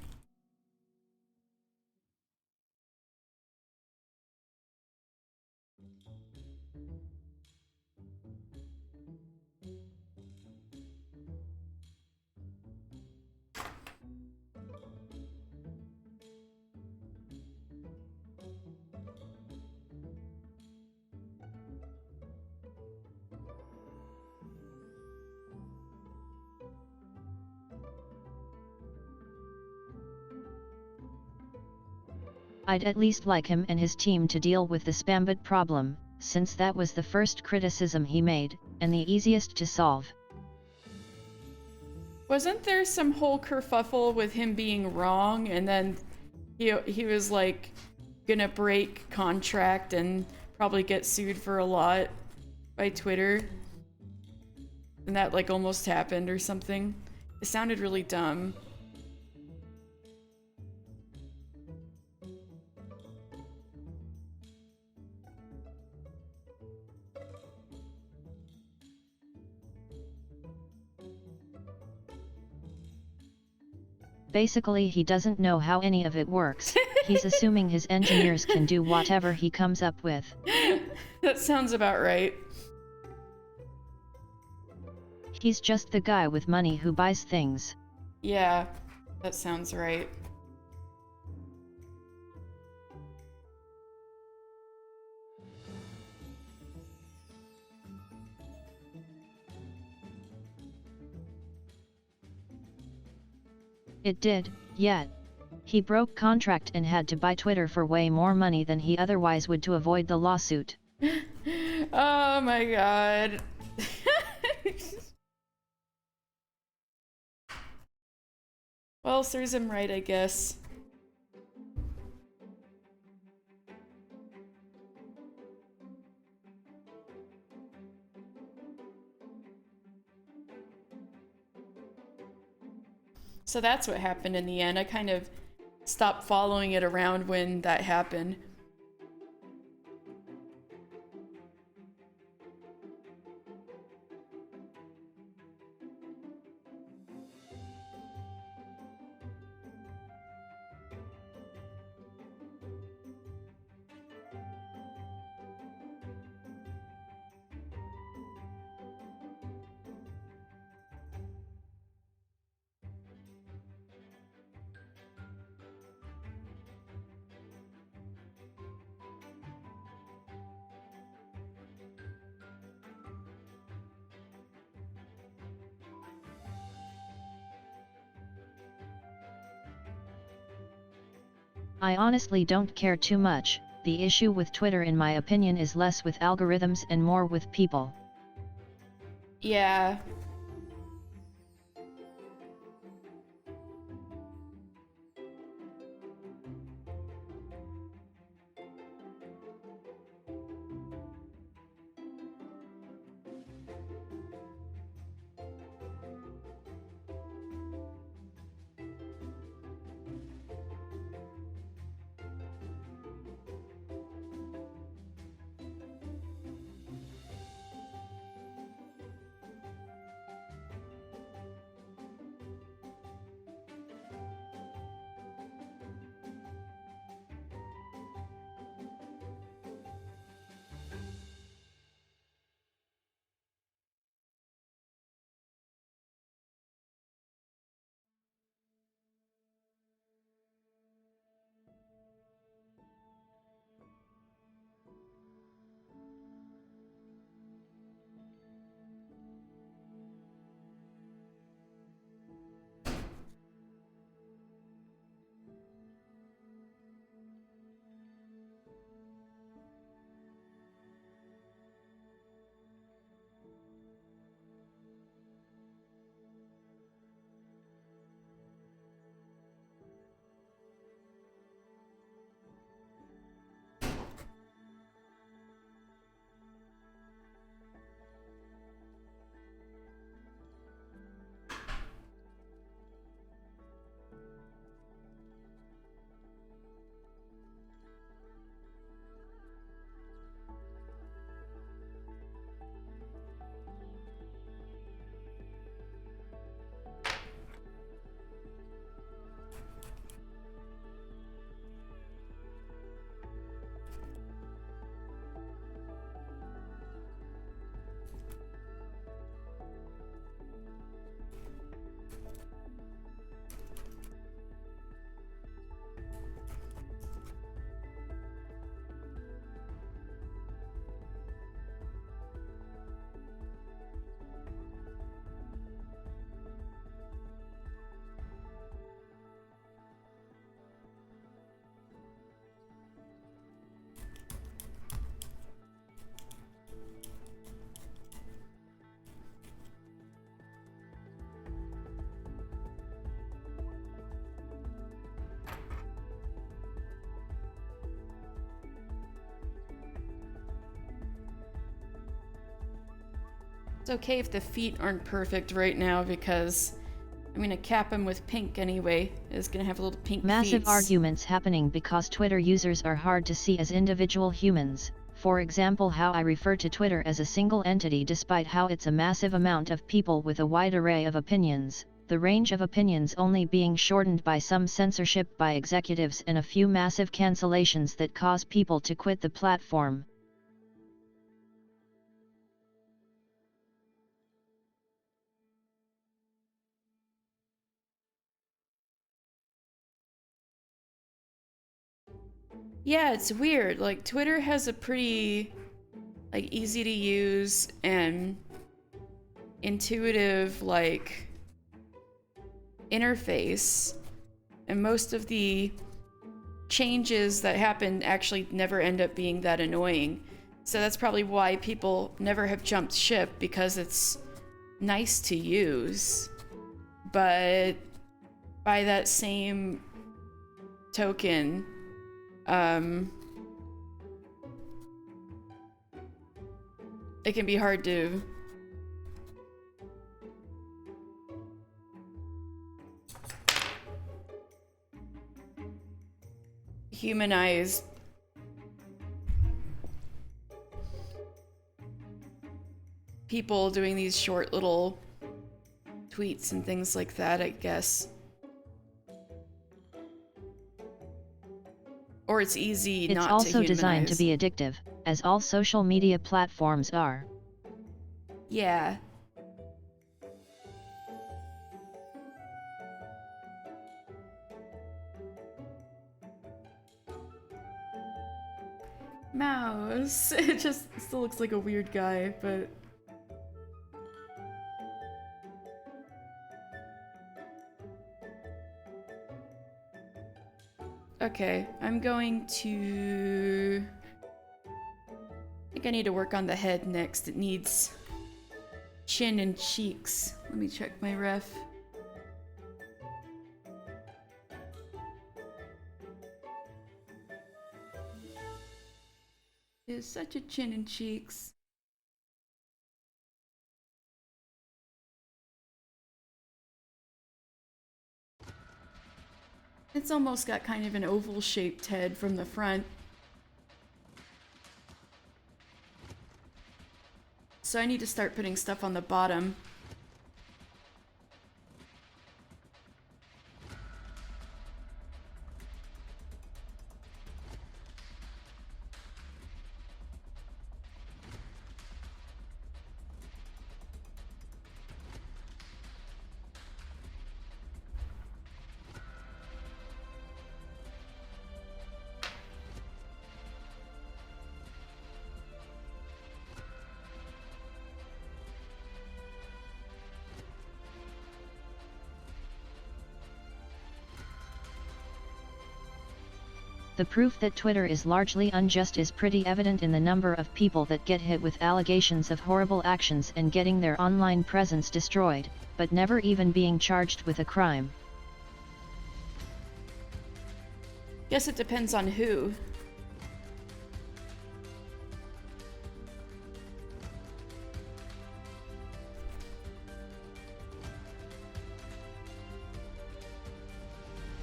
I'd at least like him and his team to deal with the spambot problem, since that was the first criticism he made, and the easiest to solve. Wasn't there some whole kerfuffle with him being wrong, and then he was like gonna break contract and probably get sued for a lot by Twitter? And that like almost happened or something? It sounded really dumb. Basically, he doesn't know how any of it works. He's assuming his engineers can do whatever he comes up with. That sounds about right. He's just the guy with money who buys things. Yeah, that sounds right. It did, yet. He broke contract and had to buy Twitter for way more money than he otherwise would to avoid the lawsuit. Oh my god. Well, serves him right, I guess. So that's what happened in the end. I kind of stopped following it around when that happened. I honestly don't care too much. The issue with Twitter in my opinion is less with algorithms and more with people. Yeah. It's okay if the feet aren't perfect right now because I'm gonna cap him with pink anyway. It's gonna have little pink Massive feet. arguments happening because Twitter users are hard to see as individual humans. For example, how I refer to Twitter as a single entity despite how it's a massive amount of people with a wide array of opinions, the range of opinions only being shortened by some censorship by executives and a few massive cancellations that cause people to quit the platform. Yeah, it's weird. Like, Twitter has a pretty, like, easy to use and intuitive, like, interface, and most of the changes that happen actually never end up being that annoying. So that's probably why people never have jumped ship, because it's nice to use. But by that same token, it can be hard to humanize people doing these short little tweets and things like that, I guess. Or it's easy not to humanize. It's also designed to be addictive, as all social media platforms are. Yeah. Mouse. It just still looks like a weird guy, but... Okay, I'm going to... I think I need to work on the head next. It needs chin and cheeks. Let me check my ref. There's such a chin and cheeks. It's almost got kind of an oval-shaped head from the front. So I need to start putting stuff on the bottom. The proof that Twitter is largely unjust is pretty evident in the number of people that get hit with allegations of horrible actions and getting their online presence destroyed, but never even being charged with a crime. Guess it depends on who.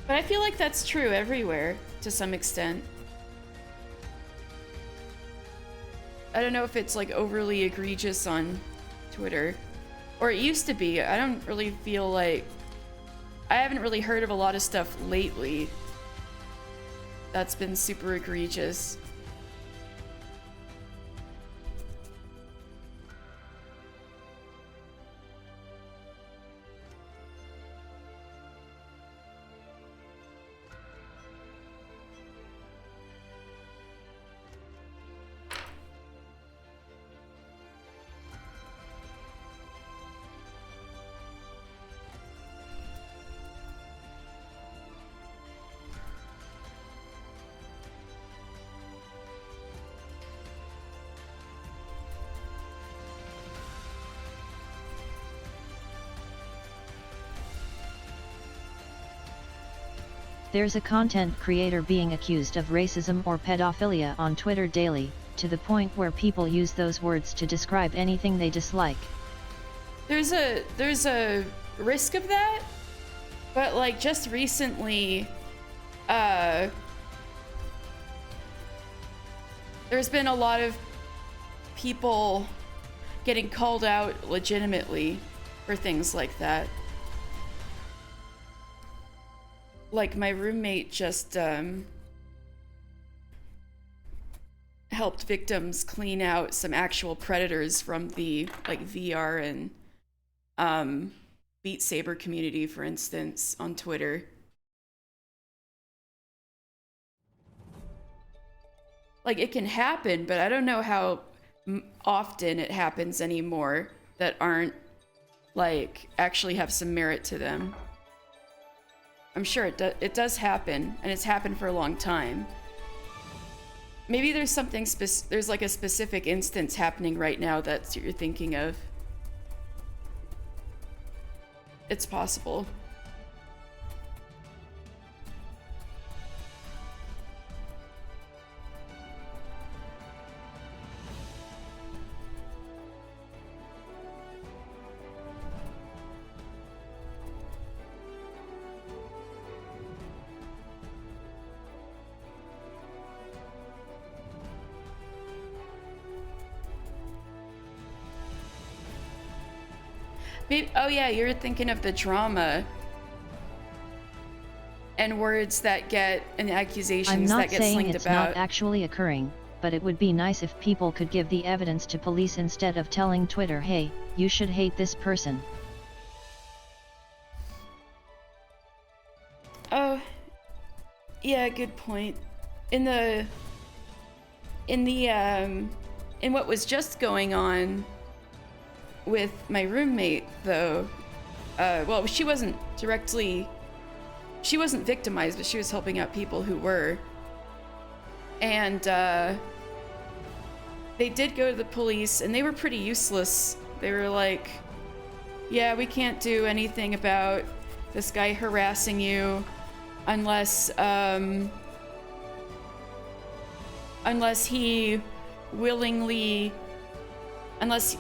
But I feel like that's true everywhere, to some extent. I don't know if it's like overly egregious on Twitter. Or it used to be. I don't really feel like... I haven't really heard of a lot of stuff lately that's been super egregious. There's a content creator being accused of racism or pedophilia on Twitter daily, to the point where people use those words to describe anything they dislike. There's a risk of that, but like just recently, there's been a lot of people getting called out legitimately for things like that. Like my roommate just helped victims clean out some actual predators from the like VR and Beat Saber community, for instance, on Twitter. Like it can happen, but I don't know how often it happens anymore that aren't like actually have some merit to them. I'm sure it does happen, and it's happened for a long time. Maybe there's something there's like a specific instance happening right now that you're thinking of. It's possible. Maybe, oh yeah, you're thinking of the drama and words that get and accusations that get slinged about. I'm not saying it's not actually occurring, but it would be nice if people could give the evidence to police instead of telling Twitter, hey, you should hate this person. Oh, yeah, good point. In what was just going on with my roommate, though, well, she wasn't victimized, but she was helping out people who were. And they did go to the police, and they were pretty useless. They were like, yeah, we can't do anything about this guy harassing you unless he willingly, unless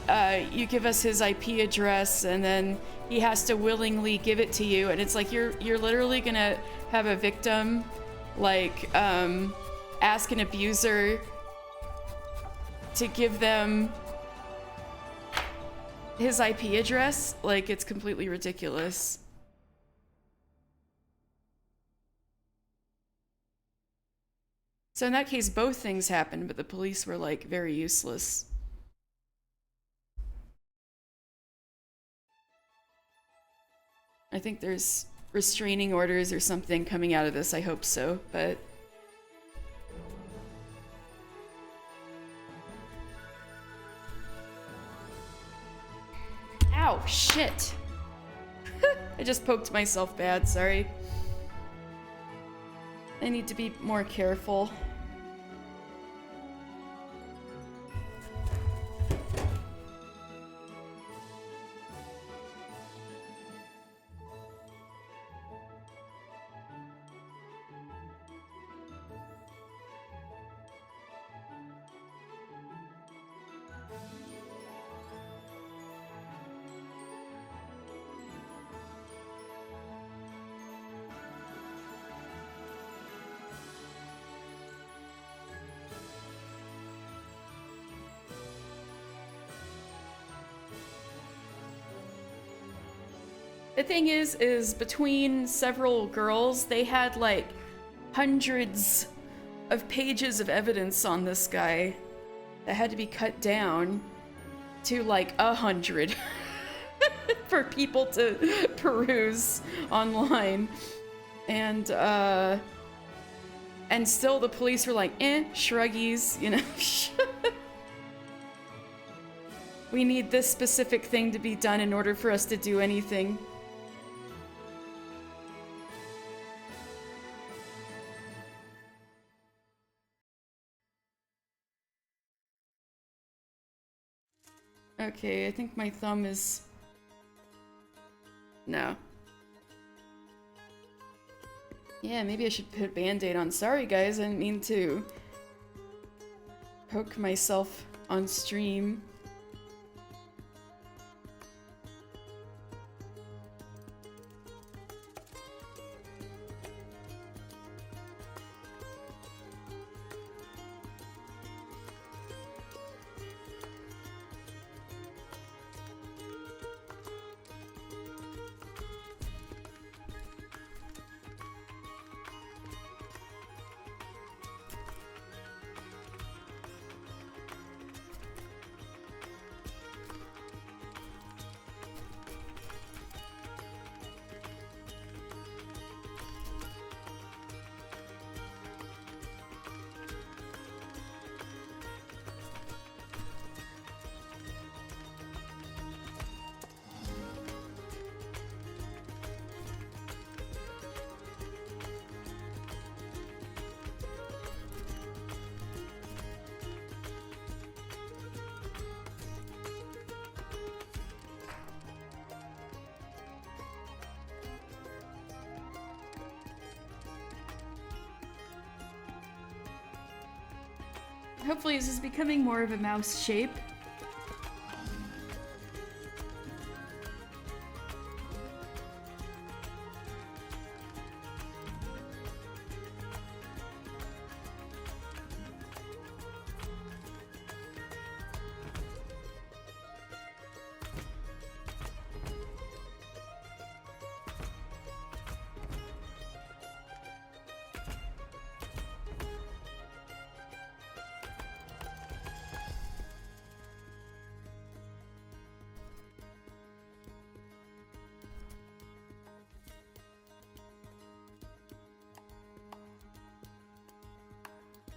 you give us his IP address, and then he has to willingly give it to you. And it's like you're literally gonna have a victim like ask an abuser to give them his IP address. Like, it's completely ridiculous. So in that case, both things happened, but the police were like very useless. I think there's restraining orders or something coming out of this. I hope so, but... Ow, shit. I just poked myself bad, sorry. I need to be more careful. The thing is between several girls, they had like hundreds of pages of evidence on this guy that had to be cut down to like 100 for people to peruse online. And still the police were like, shruggies, you know. We need this specific thing to be done in order for us to do anything. Okay, I think my thumb is... No. Yeah, maybe I should put a band-aid on. Sorry guys, I didn't mean to poke myself on stream. hopefully this is becoming more of a mouse shape.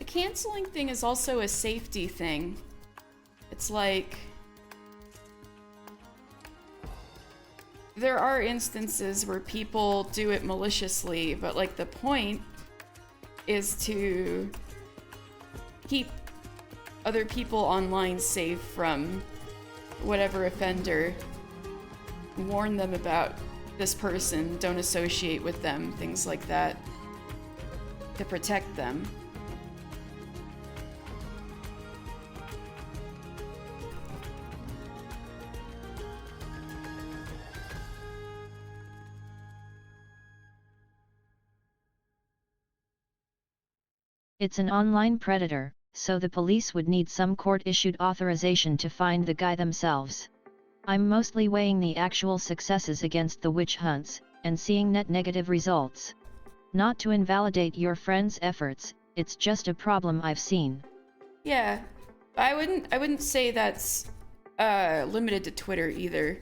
Canceling thing is also a safety thing. It's like there are instances where people do it maliciously, but like the point is to keep other people online safe from whatever offender. Warn them about this person, don't associate with them, things like that, to protect them. It's an online predator, so the police would need some court-issued authorization to find the guy themselves. I'm mostly weighing the actual successes against the witch hunts, and seeing net negative results. Not to invalidate your friend's efforts, it's just a problem I've seen. Yeah, I wouldn't say that's limited to Twitter either.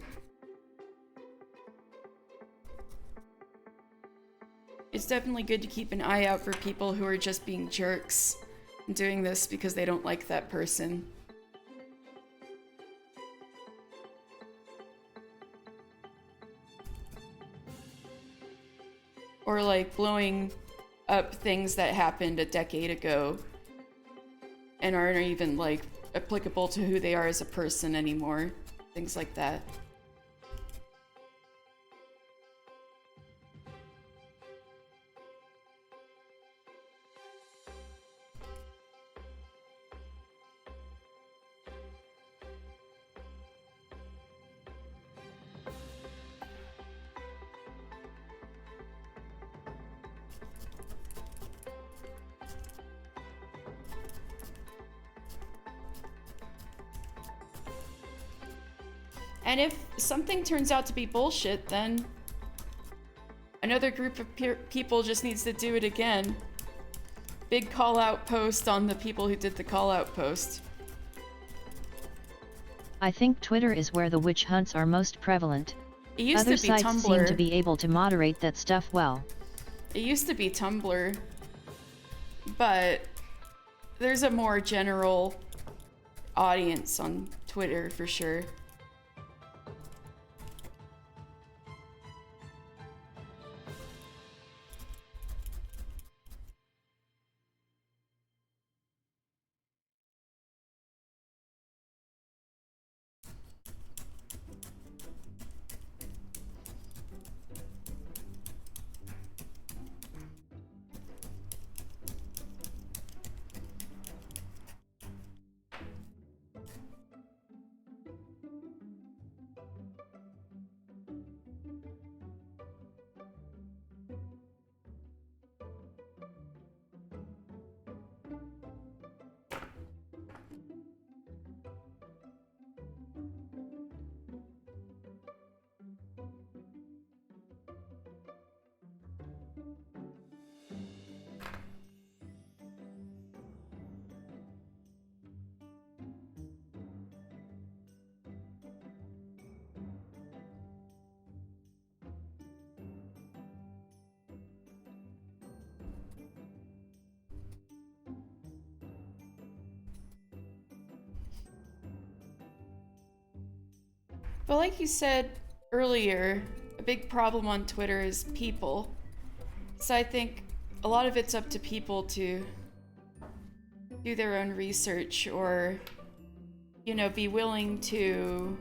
It's definitely good to keep an eye out for people who are just being jerks and doing this because they don't like that person. Or like blowing up things that happened a decade ago and aren't even like applicable to who they are as a person anymore. Things like that. And if something turns out to be bullshit, then another group of people just needs to do it again. Big call out post on the people who did the call out post. I think Twitter is where the witch hunts are most prevalent. It used Other to be sites Tumblr. seem to be able to moderate that stuff well. It used to be Tumblr, but there's a more general audience on Twitter for sure. But like you said earlier, a big problem on Twitter is people. So I think a lot of it's up to people to do their own research or, you know, be willing to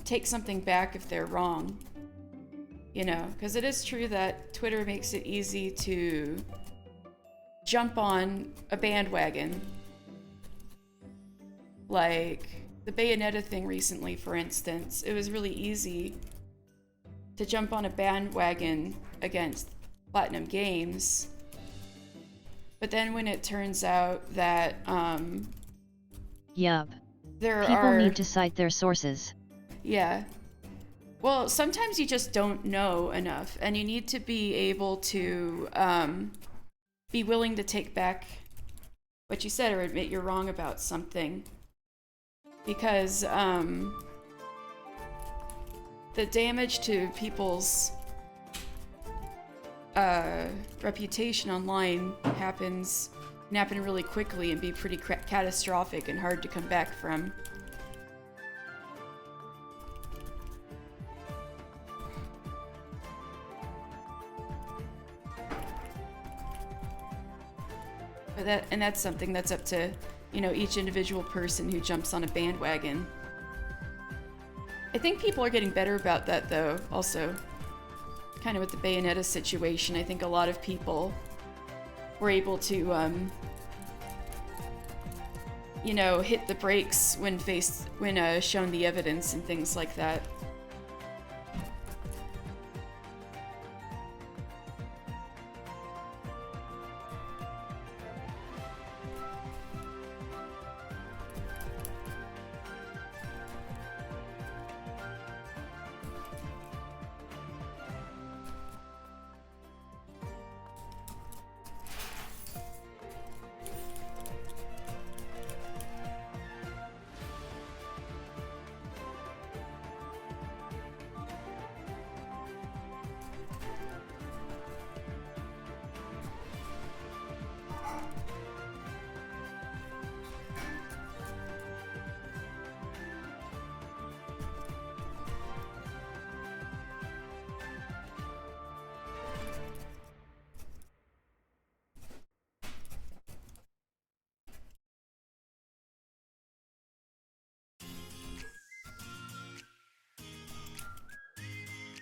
take something back if they're wrong. You know, because it is true that Twitter makes it easy to jump on a bandwagon. Like the Bayonetta thing recently, for instance, it was really easy to jump on a bandwagon against Platinum Games. But then when it turns out that, Yup. People need to cite their sources. Yeah. Well, sometimes you just don't know enough, and you need to be able to be willing to take back what you said or admit you're wrong about something. Because the damage to people's reputation online can happen really quickly and be pretty catastrophic and hard to come back from. But that's something that's up to, you know, each individual person who jumps on a bandwagon. I think people are getting better about that, though, also. Kind of with the Bayonetta situation, I think a lot of people were able to, you know, hit the brakes when shown the evidence and things like that.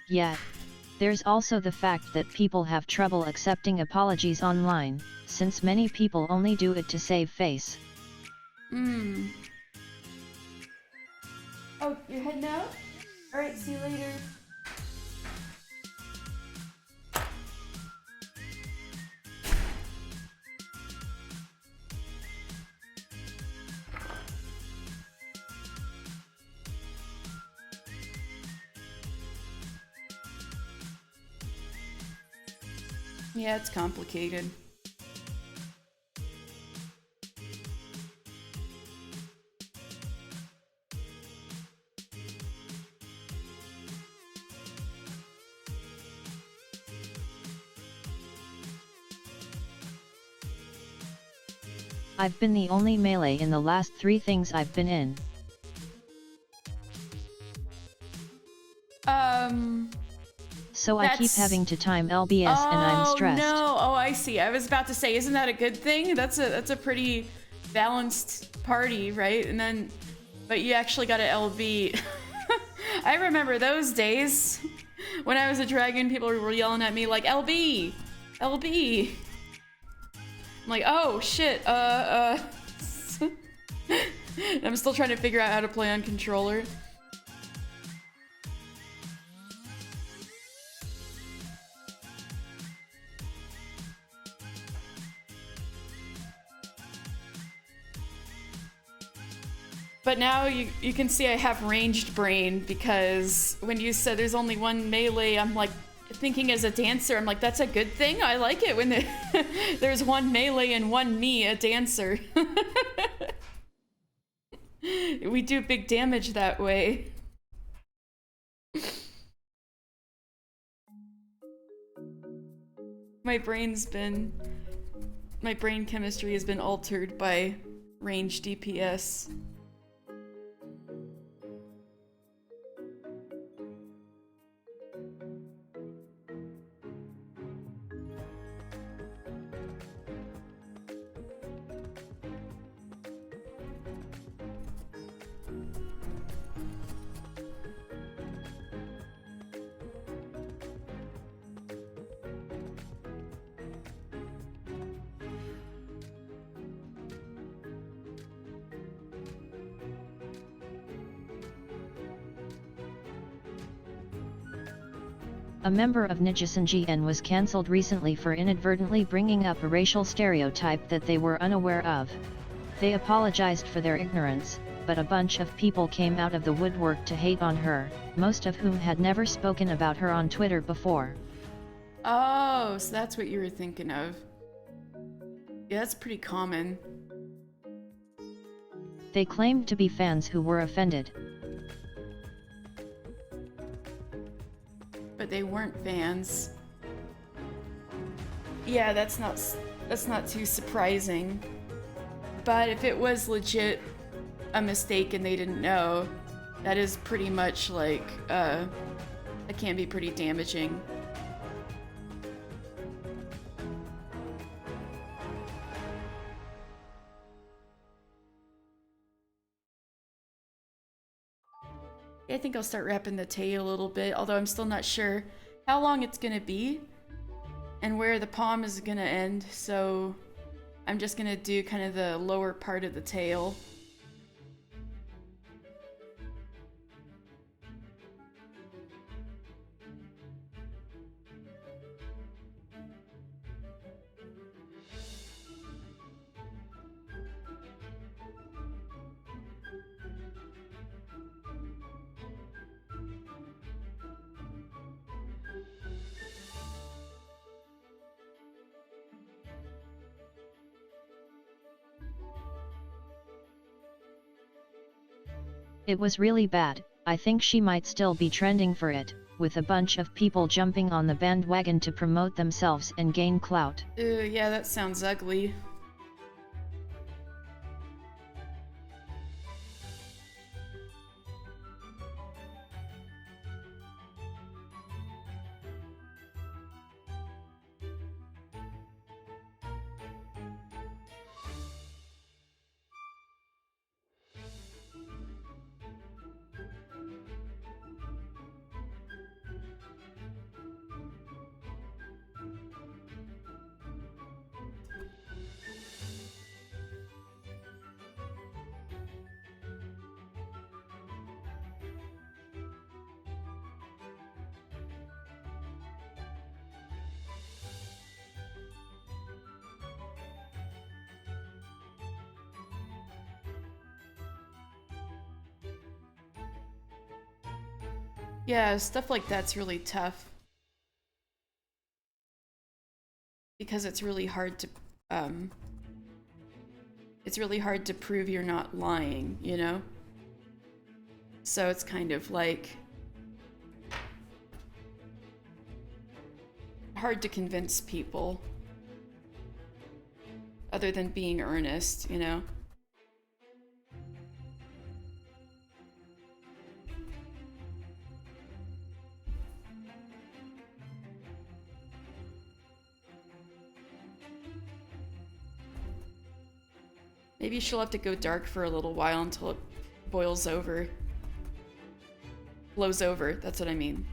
Yet, there's also the fact that people have trouble accepting apologies online, since many people only do it to save face. Oh, you're heading out? Alright, see you later. Yeah, it's complicated. I've been the only melee in the last 3 things I've been in. So I keep having to time LBS and I'm stressed. Oh no, oh I see. I was about to say, isn't that a good thing? That's a pretty balanced party, right? And then, but you actually got an LB. I remember those days when I was a dragon, people were yelling at me like, LB! LB! I'm like, oh shit, I'm still trying to figure out how to play on controller. But now you can see I have ranged brain, because when you said there's only one melee, I'm like thinking as a dancer, I'm like, that's a good thing? I like it when there's one melee and one me, a dancer. We do big damage that way. My brain chemistry has been altered by range DPS. A member of Nijisanjian was cancelled recently for inadvertently bringing up a racial stereotype that they were unaware of. They apologized for their ignorance, but a bunch of people came out of the woodwork to hate on her, most of whom had never spoken about her on Twitter before. Oh, so that's what you were thinking of. Yeah, that's pretty common. They claimed to be fans who were offended. But they weren't fans. Yeah, that's not too surprising. But if it was legit a mistake and they didn't know, that is pretty much like, that can be pretty damaging. I think I'll start wrapping the tail a little bit, although I'm still not sure how long it's gonna be and where the palm is gonna end, so I'm just gonna do kind of the lower part of the tail. It was really bad. I think she might still be trending for it, with a bunch of people jumping on the bandwagon to promote themselves and gain clout. Yeah, that sounds ugly. Yeah, stuff like that's really tough. Because it's really hard to prove you're not lying, you know? So it's kind of like hard to convince people other than being earnest, you know? Maybe she'll have to go dark for a little while until it boils over. Blows over, that's what I mean.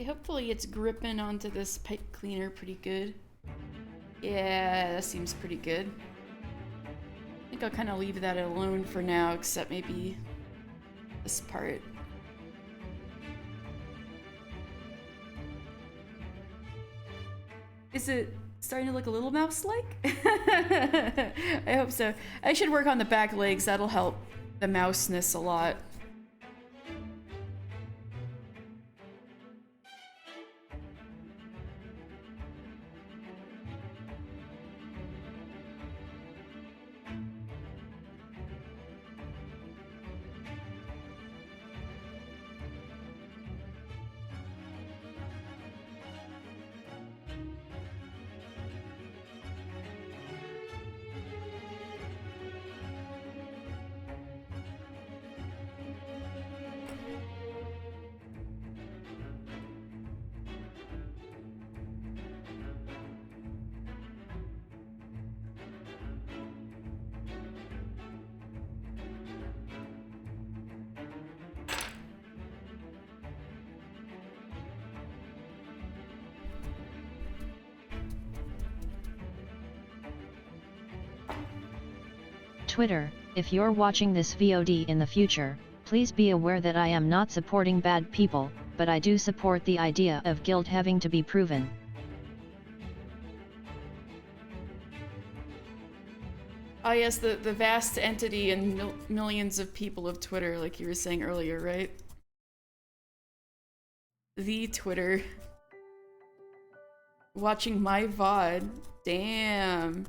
Hopefully it's gripping onto this pipe cleaner pretty good. Yeah, that seems pretty good. I think I'll kind of leave that alone for now, except maybe this part. Is it starting to look a little mouse-like? I hope so. I should work on the back legs, that'll help the mouseness a lot. Twitter, if you're watching this VOD in the future, please be aware that I am not supporting bad people, but I do support the idea of guilt having to be proven. Oh yes, the vast entity and millions of people of Twitter, like you were saying earlier, right? The Twitter. Watching my VOD. Damn.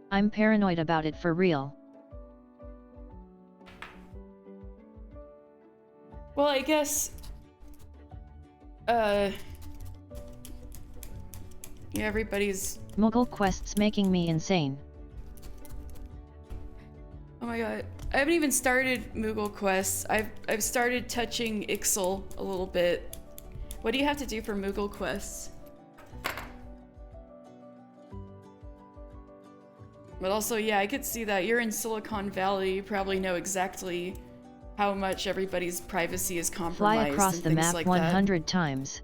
I'm paranoid about it for real. Well, I guess, yeah, everybody's... Moogle Quest's making me insane. Oh my god. I haven't even started Moogle Quests. I've started touching Ixal a little bit. What do you have to do for Moogle Quests? But also, yeah, I could see that. You're in Silicon Valley, you probably know exactly how much everybody's privacy is compromised. Fly across and the things map like 100 that. times.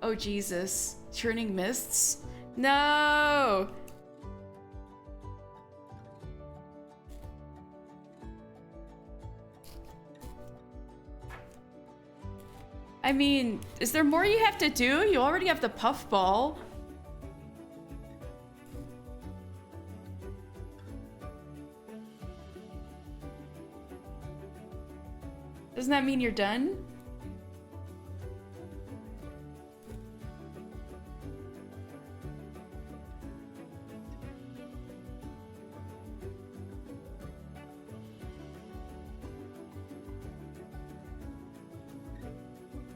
Oh Jesus. Churning mists? No! I mean, is there more you have to do? You already have the puffball. Doesn't that mean you're done?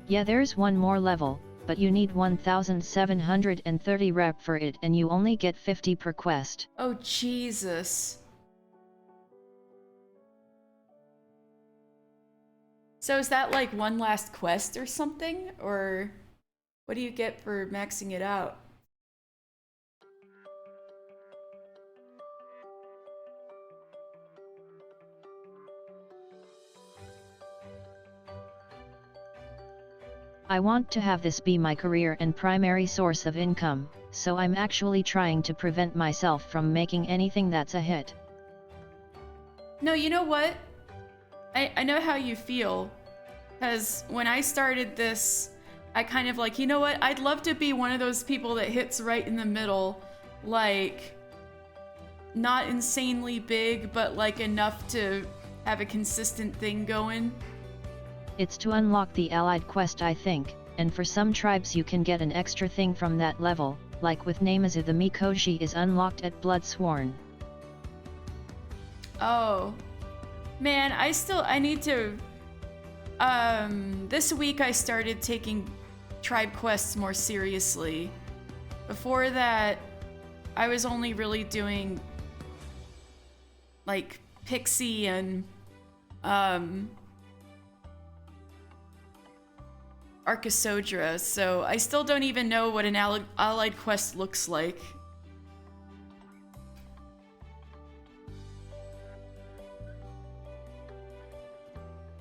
Yeah, there's one more level, but you need 1730 rep for it and you only get 50 per quest. Oh Jesus. So is that like one last quest or something? Or what do you get for maxing it out? I want to have this be my career and primary source of income, so I'm actually trying to prevent myself from making anything that's a hit. No, you know what? I know how you feel, because when I started this, I kind of like, you know what? I'd love to be one of those people that hits right in the middle, like, not insanely big, but like enough to have a consistent thing going. It's to unlock the allied quest, I think, and for some tribes you can get an extra thing from that level, like with Namazu the Mikoshi is unlocked at Bloodsworn. Oh. Man, I need to... this week I started taking tribe quests more seriously. Before that, I was only really doing, like, Pixie and, Archisodra, so I still don't even know what an allied quest looks like.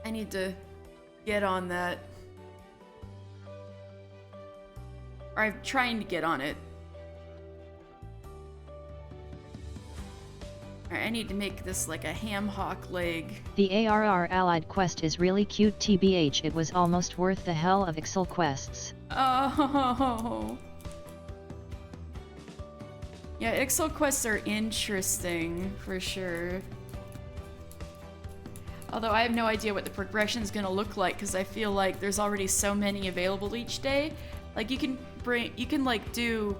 I need to get on that. Or I'm trying to get on it. Alright, I need to make this like a ham hock leg. The ARR allied quest is really cute, TBH. It was almost worth the hell of Ixal quests. Oh. Yeah, Ixal quests are interesting, for sure. Although I have no idea what the progression is gonna look like, because I feel like there's already so many available each day. Like you can like do,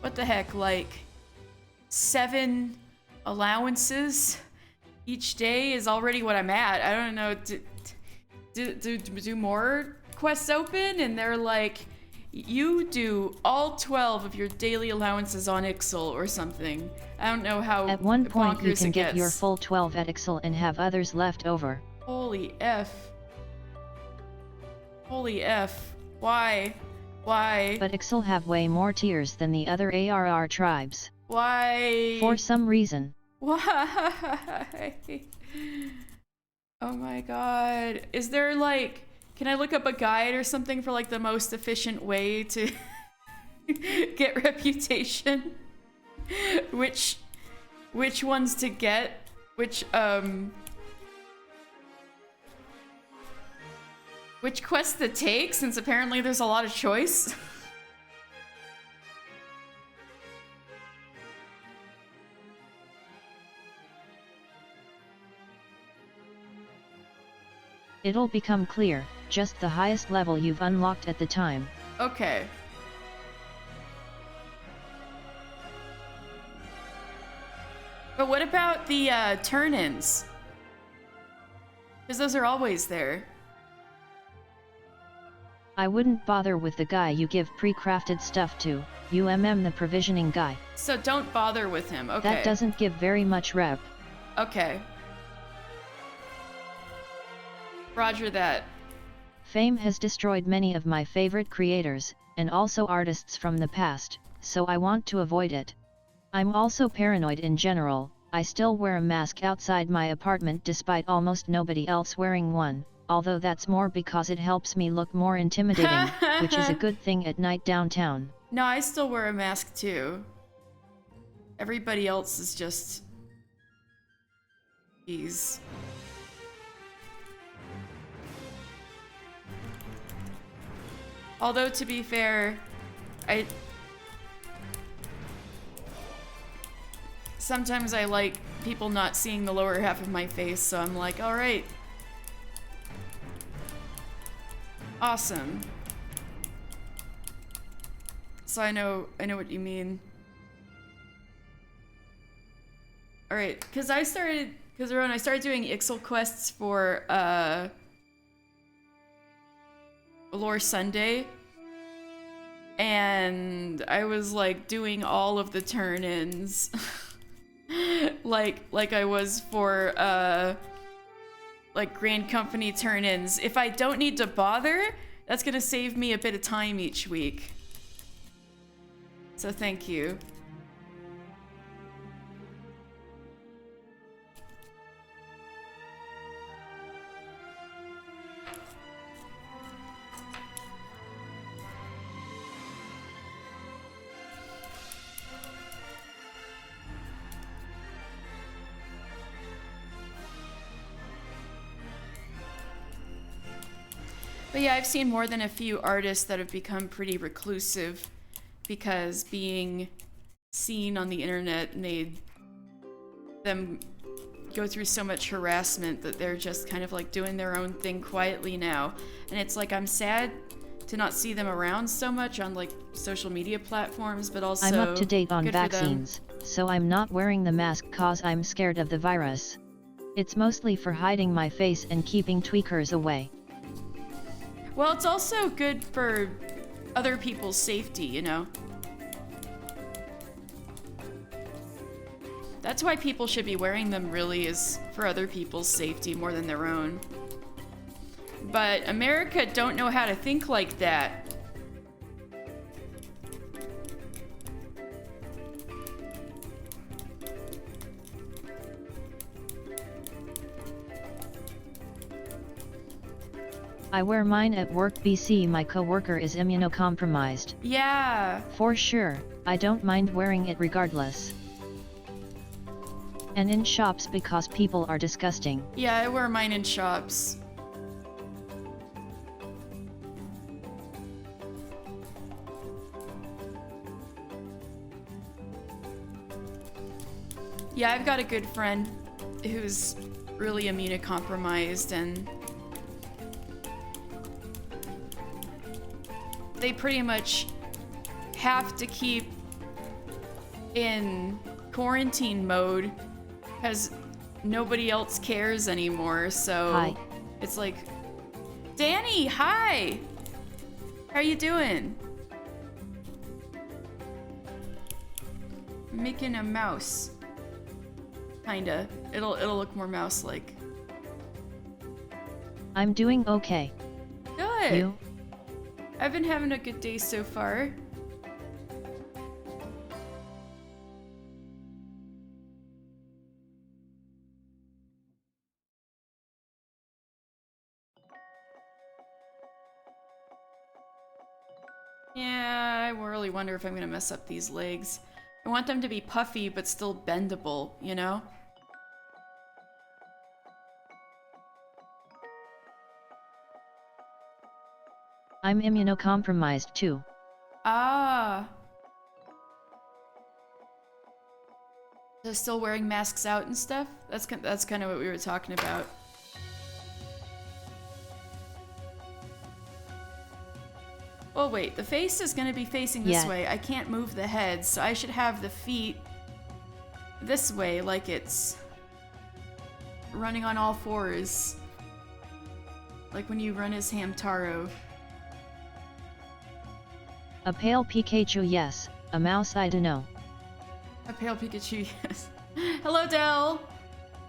what the heck, like 7 allowances each day is already what I'm at. I don't know, do more quests open? And they're like, you do all 12 of your daily allowances on Ixal or something. I don't know how at one point you can get gets. your full 12 at Ixal and have others left over. Holy F. Holy F. Why? Why? But Ixal have way more tiers than the other ARR tribes. Why? For some reason. Why? Oh my god. Is there like, can I look up a guide or something for like the most efficient way to get reputation? Which ones to get? Which quest to take, since apparently there's a lot of choice? It'll become clear, just the highest level you've unlocked at the time. Okay. But what about the turn-ins? Because those are always there. I wouldn't bother with the guy you give pre-crafted stuff to, the provisioning guy. So don't bother with him, okay. That doesn't give very much rep. Okay. Roger that. Fame has destroyed many of my favorite creators, and also artists from the past, so I want to avoid it. I'm also paranoid in general. I still wear a mask outside my apartment despite almost nobody else wearing one, although that's more because it helps me look more intimidating, which is a good thing at night downtown. No, I still wear a mask too. Everybody else is just... Jeez. Although, to be fair, sometimes I like people not seeing the lower half of my face, so I'm like, alright. Awesome. So I know what you mean. Alright, because I started doing Ixal quests for, Lore Sunday, and I was like doing all of the turn-ins like I was for like Grand Company turn-ins. If I don't need to bother, that's gonna save me a bit of time each week, so thank you. But yeah, I've seen more than a few artists that have become pretty reclusive because being seen on the internet made them go through so much harassment that they're just kind of like doing their own thing quietly now. And it's like, I'm sad to not see them around so much on like social media platforms, but also I'm up to date on good for them. vaccines, so I'm not wearing the mask cause I'm scared of the virus. It's mostly for hiding my face and keeping tweakers away. Well, it's also good for other people's safety, you know? That's why people should be wearing them, really, is for other people's safety more than their own. But America don't know how to think like that. I wear mine at work BC. My coworker is immunocompromised. Yeah. For sure, I don't mind wearing it regardless. And in shops because people are disgusting. Yeah, I wear mine in shops. Yeah, I've got a good friend who's really immunocompromised, and they pretty much have to keep in quarantine mode because nobody else cares anymore, so Hi. It's like, Danny, hi! How you doing? I'm making a mouse. Kinda. It'll look more mouse-like. I'm doing okay. Good. You? I've been having a good day so far. Yeah, I really wonder if I'm gonna mess up these legs. I want them to be puffy but still bendable, you know? I'm immunocompromised too. Ah. They're still wearing masks out and stuff? That's kind of what we were talking about. Oh wait, the face is gonna be facing this way. I can't move the head, so I should have the feet this way, like it's running on all fours. Like when you run as Hamtaro. A pale Pikachu, yes. A mouse, I dunno. A pale Pikachu, yes. Hello, Del!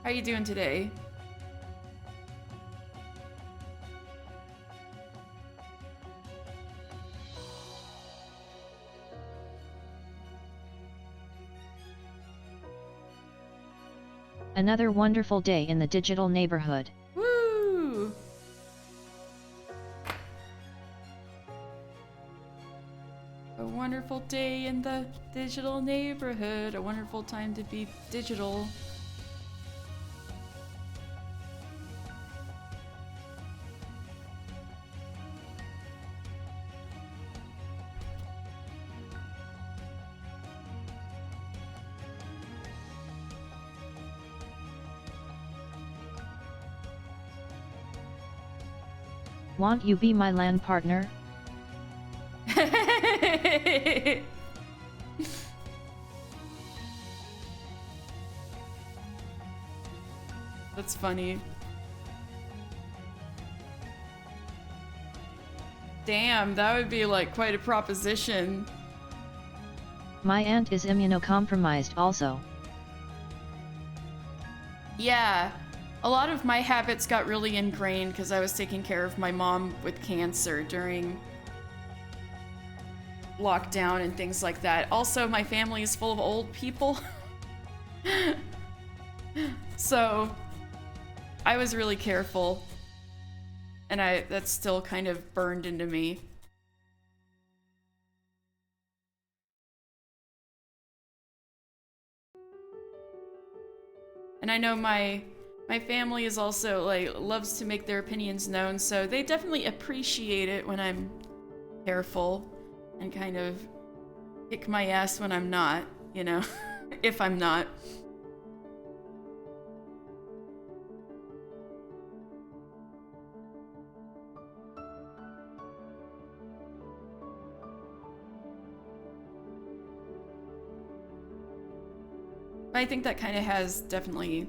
How you doing today? Another wonderful day in the digital neighborhood. Woo! A wonderful day in the digital neighborhood. A wonderful time to be digital. Want you be my LAN partner? That's funny. Damn, that would be like quite a proposition. My aunt is immunocompromised also. Yeah. A lot of my habits got really ingrained because I was taking care of my mom with cancer during lockdown and things like that. Also, my family is full of old people. So, I was really careful. And that's still kind of burned into me. And I know my family is also, like, loves to make their opinions known, so they definitely appreciate it when I'm careful and kind of kick my ass when I'm not, you know, if I'm not. But I think that kind of has definitely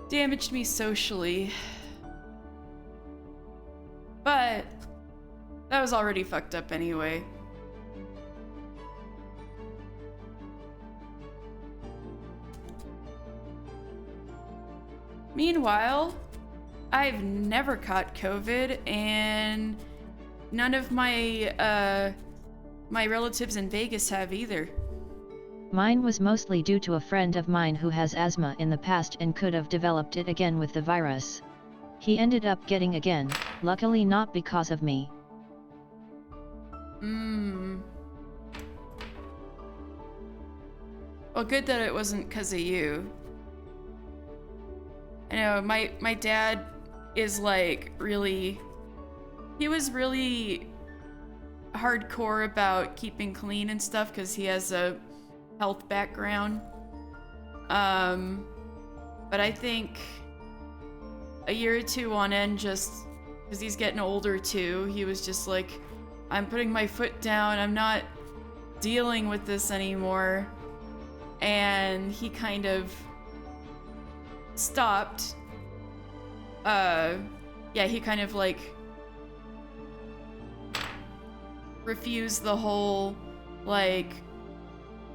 damaged me socially. But that was already fucked up anyway. Meanwhile, I've never caught COVID, and none of my my relatives in Vegas have either. Mine was mostly due to a friend of mine who has asthma in the past and could have developed it again with the virus. He ended up getting again, luckily not because of me. Well, good that it wasn't because of you. I know, my dad is like really... He was really hardcore about keeping clean and stuff because he has a health background. But I think a year or two on end, just because he's getting older too, he was just like, I'm putting my foot down, I'm not dealing with this anymore. And he kind of stopped. Yeah, he kind of like refused the whole, like,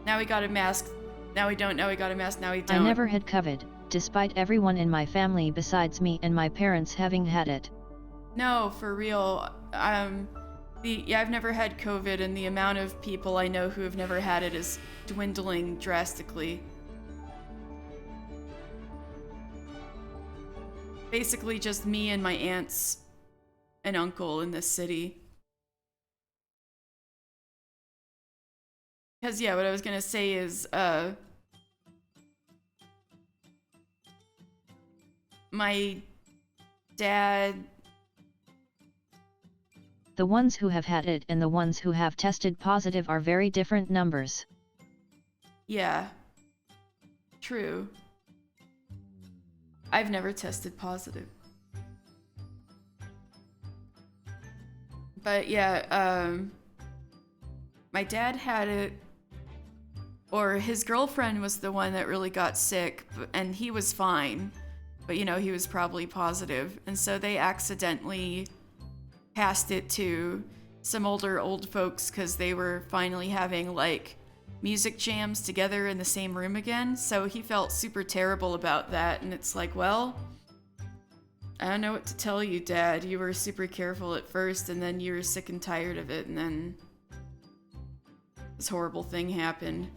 now we got a mask, now we don't, now we got a mask, now we don't. I never had COVID, despite everyone in my family besides me and my parents having had it. No, for real. I've never had COVID, and the amount of people I know who have never had it is dwindling drastically. Basically just me and my aunts and uncle in this city. Because, yeah, what I was gonna say is, my dad... The ones who have had it and the ones who have tested positive are very different numbers. Yeah. True. I've never tested positive. But yeah, my dad had it, or his girlfriend was the one that really got sick, and he was fine. But, you know, he was probably positive. And so they accidentally passed it to some older old folks because they were finally having, like, music jams together in the same room again. So he felt super terrible about that. And it's like, well, I don't know what to tell you, Dad. You were super careful at first, and then you were sick and tired of it, and then this horrible thing happened.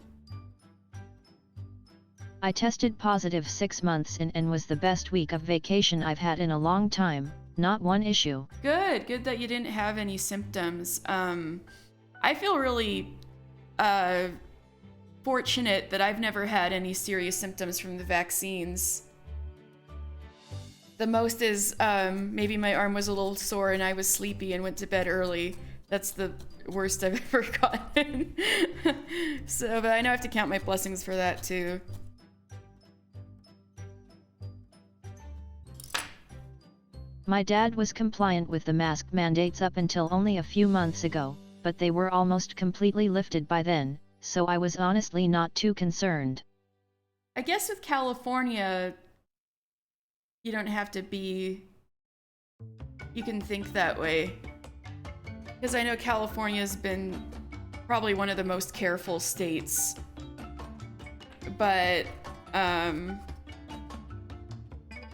I tested positive 6 months in and was the best week of vacation I've had in a long time, not one issue. Good that you didn't have any symptoms. I feel really fortunate that I've never had any serious symptoms from the vaccines. The most is maybe my arm was a little sore and I was sleepy and went to bed early. That's the worst I've ever gotten. So, but I know I have to count my blessings for that too. My dad was compliant with the mask mandates up until only a few months ago, but they were almost completely lifted by then, so I was honestly not too concerned. I guess with California, you don't have to be... You can think that way. Because I know California's been probably one of the most careful states. But,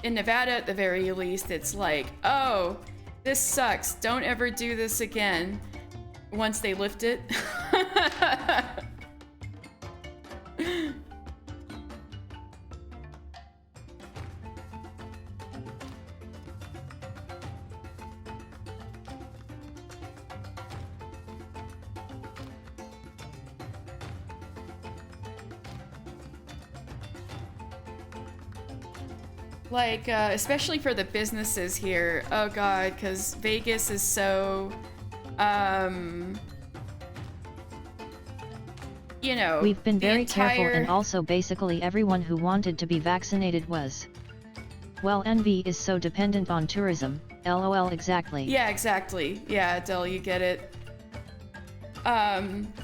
in Nevada, at the very least, it's like, oh, this sucks. Don't ever do this again. Once they lift it. Like, especially for the businesses here. Oh god, because Vegas is so, you know, we've been very careful, and also basically everyone who wanted to be vaccinated was. Well, NV is so dependent on tourism, lol exactly. Yeah, exactly. Yeah, Adele, you get it.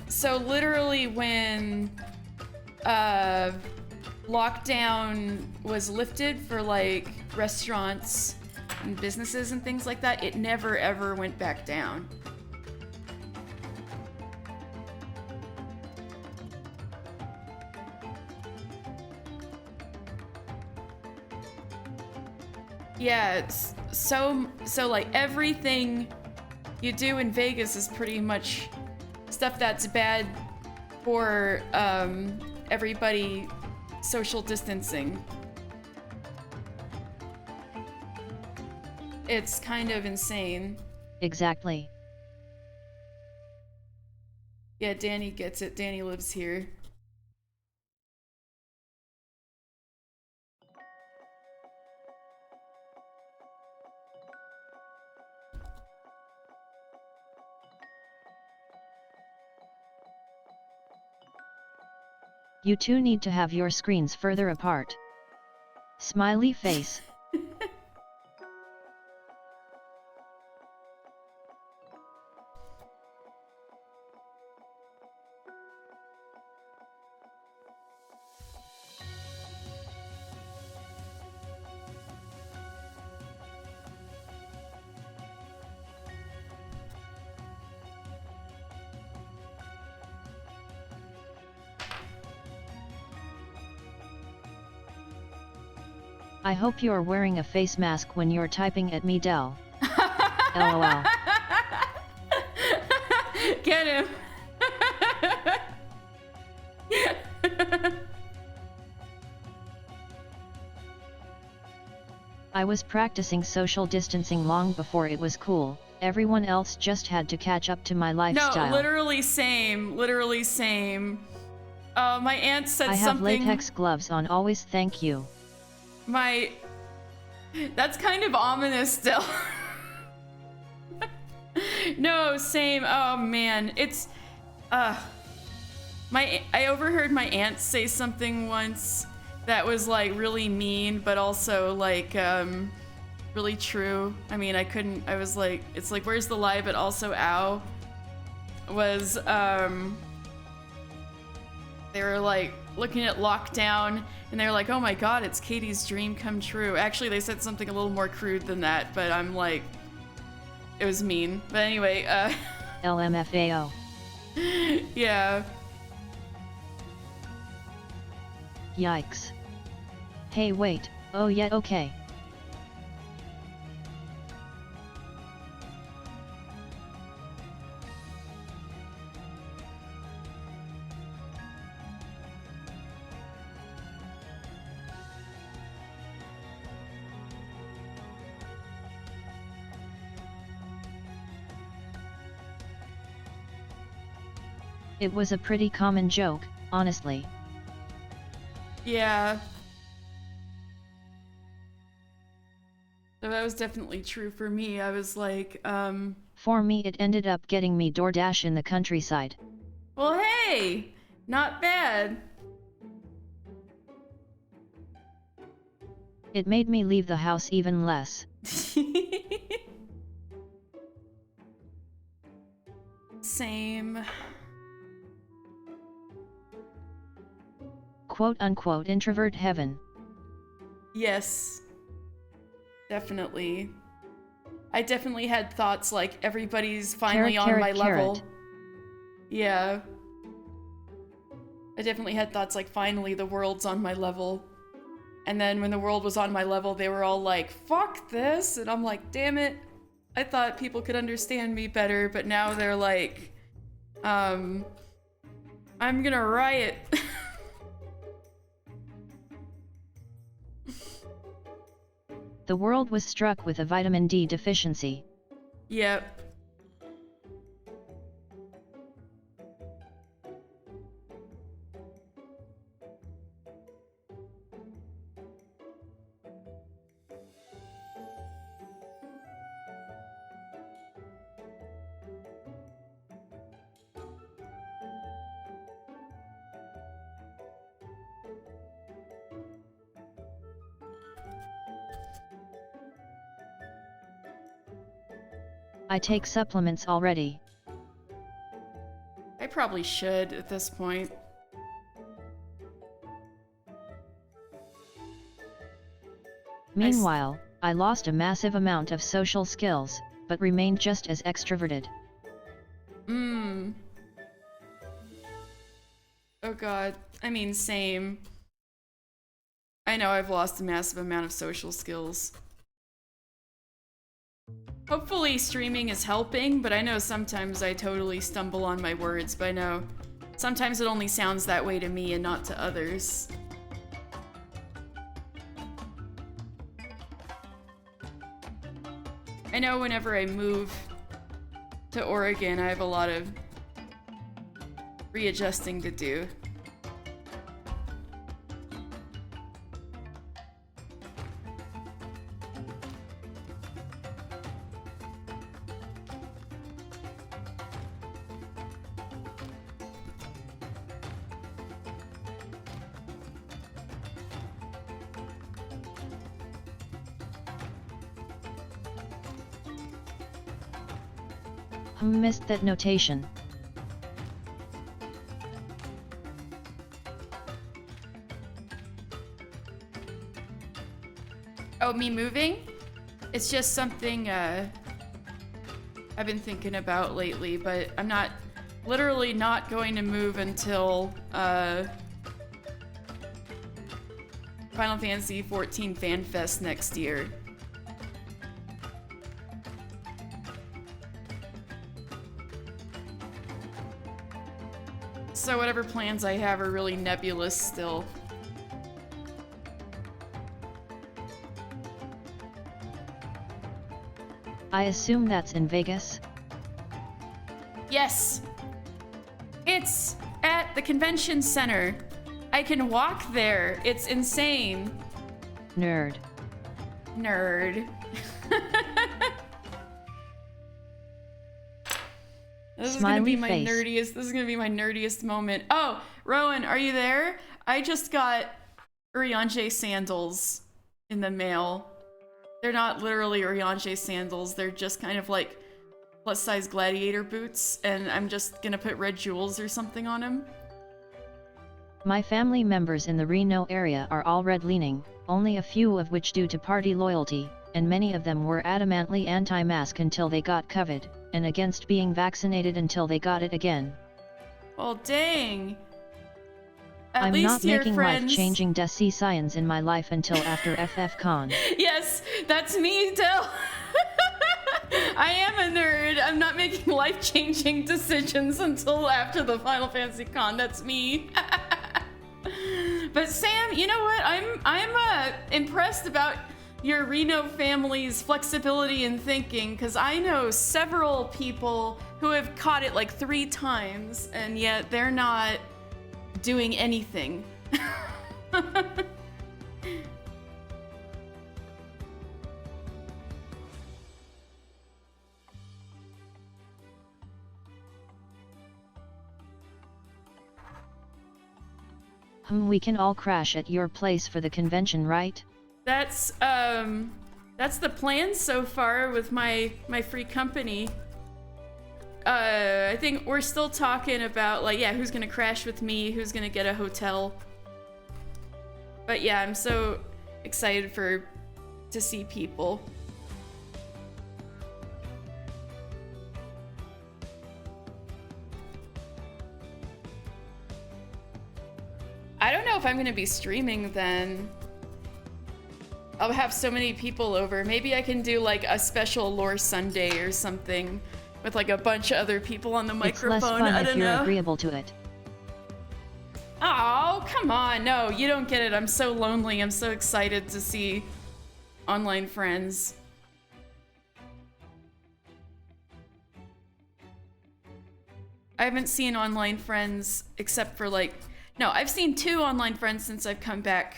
So literally when, lockdown was lifted for like restaurants and businesses and things like that, it never ever went back down. Yeah, it's so like everything you do in Vegas is pretty much stuff that's bad for everybody social distancing. It's kind of insane. Exactly. Yeah, Danny gets it. Danny lives here. You two need to have your screens further apart. Smiley face. I hope you're wearing a face mask when you're typing at me, Del. LOL. Get him. I was practicing social distancing long before it was cool. Everyone else just had to catch up to my lifestyle. No, literally same. Literally same. My aunt said I have something. latex gloves on always, thank you. That's kind of ominous still. No, same. Oh man, it's I overheard my aunt say something once that was like really mean, but also like really true. I mean, I was like, it's like, where's the lie, but also ow. Was they were like looking at lockdown and they were like, oh my god, it's Katie's dream come true. Actually, they said something a little more crude than that, but I'm like, it was mean. But anyway, LMFAO. Yeah. Yikes. Hey wait, oh yeah, okay. It was a pretty common joke, honestly. Yeah. So that was definitely true for me. I was like, For me it ended up getting me DoorDash in the countryside. well, hey, not bad. It made me leave the house even less. Same. Quote-unquote introvert heaven. Yes. Definitely. I definitely had thoughts like everybody's finally on my level. Yeah. I definitely had thoughts like finally the world's on my level. And then when the world was on my level, they were all like, fuck this. And I'm like, damn it. I thought people could understand me better, but now they're like, I'm gonna riot. The world was struck with a vitamin D deficiency. Yep. I take supplements already. I probably should at this point. Meanwhile, I lost a massive amount of social skills, but remained just as extroverted. Oh god. I mean, same. I know I've lost a massive amount of social skills. Hopefully streaming is helping, but I know sometimes I totally stumble on my words, but I know sometimes it only sounds that way to me and not to others. I know whenever I move to Oregon, I have a lot of readjusting to do. Missed that notation. Oh, me moving? It's just something I've been thinking about lately, but I'm literally not going to move until Final Fantasy XIV Fan Fest next year. So whatever plans I have are really nebulous still. I assume that's in Vegas? Yes! It's at the convention center. I can walk there. It's insane. Nerd. Nerd. This is gonna be my nerdiest. This is gonna be my nerdiest moment. Oh, Rowan, are you there? I just got Urianger sandals in the mail. They're not literally Urianger sandals. They're just kind of like plus-size gladiator boots, and I'm just gonna put red jewels or something on them. My family members in the Reno area are all red-leaning, only a few of which due to party loyalty, and many of them were adamantly anti-mask until they got COVID, and against being vaccinated until they got it again. Well, dang. I'm not making life-changing DESC science in my life until after FFCon. Yes, that's me, Del. I am a nerd. I'm not making life-changing decisions until after the Final Fantasy Con. That's me. But Sam, you know what? I'm impressed about your Reno family's flexibility in thinking, because I know several people who have caught it like 3 times, and yet they're not doing anything. We can all crash at your place for the convention, right? That's the plan so far with my free company. I think we're still talking about, like, yeah, who's gonna crash with me, who's gonna get a hotel. But yeah, I'm so excited to see people. I don't know if I'm gonna be streaming then. I'll have so many people over. Maybe I can do like a special Lore Sunday or something with like a bunch of other people on the microphone. It's less fun if you're agreeable to it. Oh, come on. No, you don't get it. I'm so lonely. I'm so excited to see online friends. I haven't seen online friends except for like... No, I've seen 2 online friends since I've come back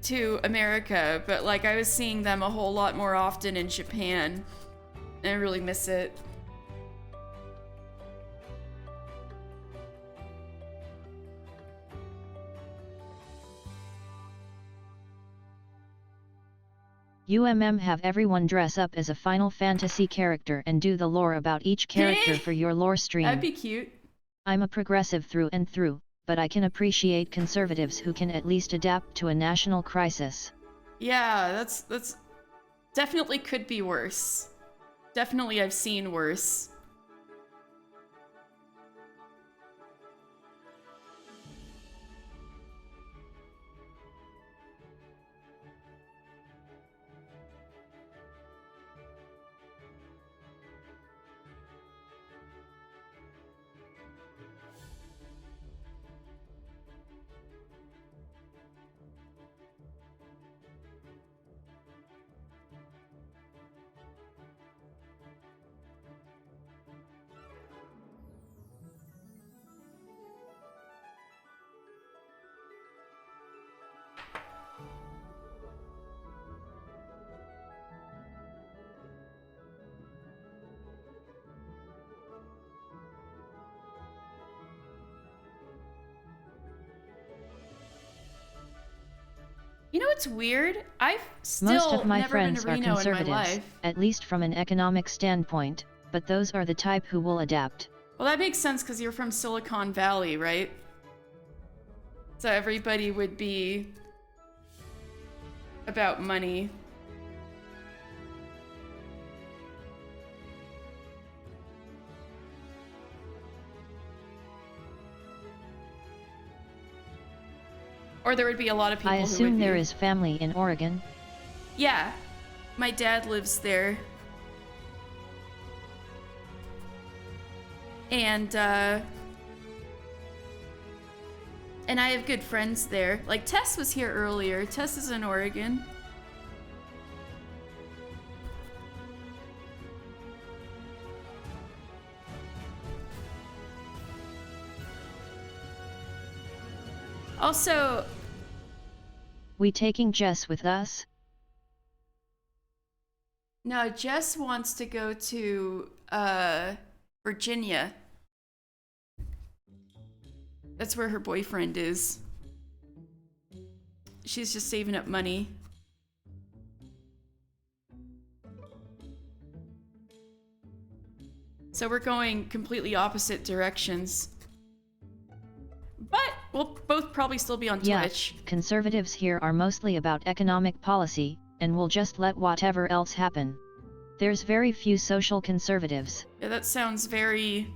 to America, but like I was seeing them a whole lot more often in Japan, and I really miss it. Have everyone dress up as a Final Fantasy character and do the lore about each character for your lore stream. That'd be cute. I'm a progressive through and through, but I can appreciate conservatives who can at least adapt to a national crisis. Yeah, that's definitely could be worse. Definitely I've seen worse. You know what's weird? I've still Most of my never friends been to are Reno in my conservatives, life. at least from an economic standpoint, but those are the type who will adapt. Well, that makes sense because you're from Silicon Valley, right? So everybody would be about money. Or there would be a lot of people who would be... I assume there is family in Oregon? Yeah. My dad lives there. And, And I have good friends there. Like, Tess was here earlier. Tess is in Oregon. Also... We taking Jess with us? No, Jess wants to go to, Virginia. That's where her boyfriend is. She's just saving up money. So we're going completely opposite directions. But we'll both probably still be on Twitch. Conservatives here are mostly about economic policy, and will just let whatever else happen. There's very few social conservatives. Yeah, that sounds very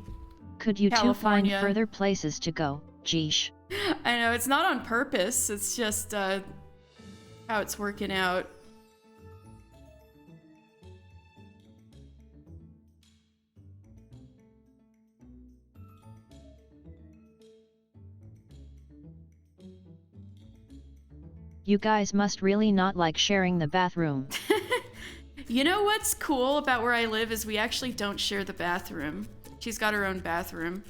Could you California. two find further places to go, Jeesh? I know, it's not on purpose. It's just how it's working out. You guys must really not like sharing the bathroom. You know what's cool about where I live is we actually don't share the bathroom. She's got her own bathroom.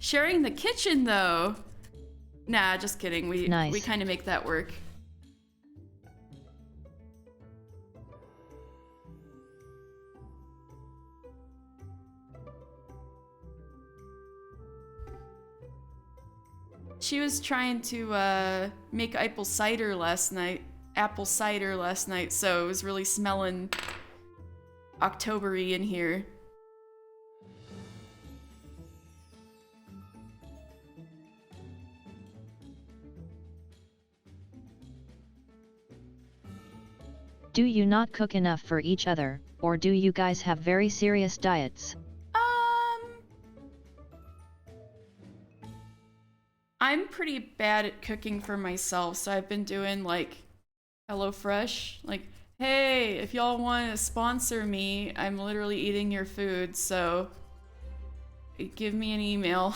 Sharing the kitchen, though. Nah, just kidding. We kind of make that work. She was trying to make apple cider last night, so it was really smelling October-y in here. Do you not cook enough for each other, or do you guys have very serious diets? I'm pretty bad at cooking for myself, so I've been doing like HelloFresh. Like, hey, if y'all want to sponsor me, I'm literally eating your food, so give me an email.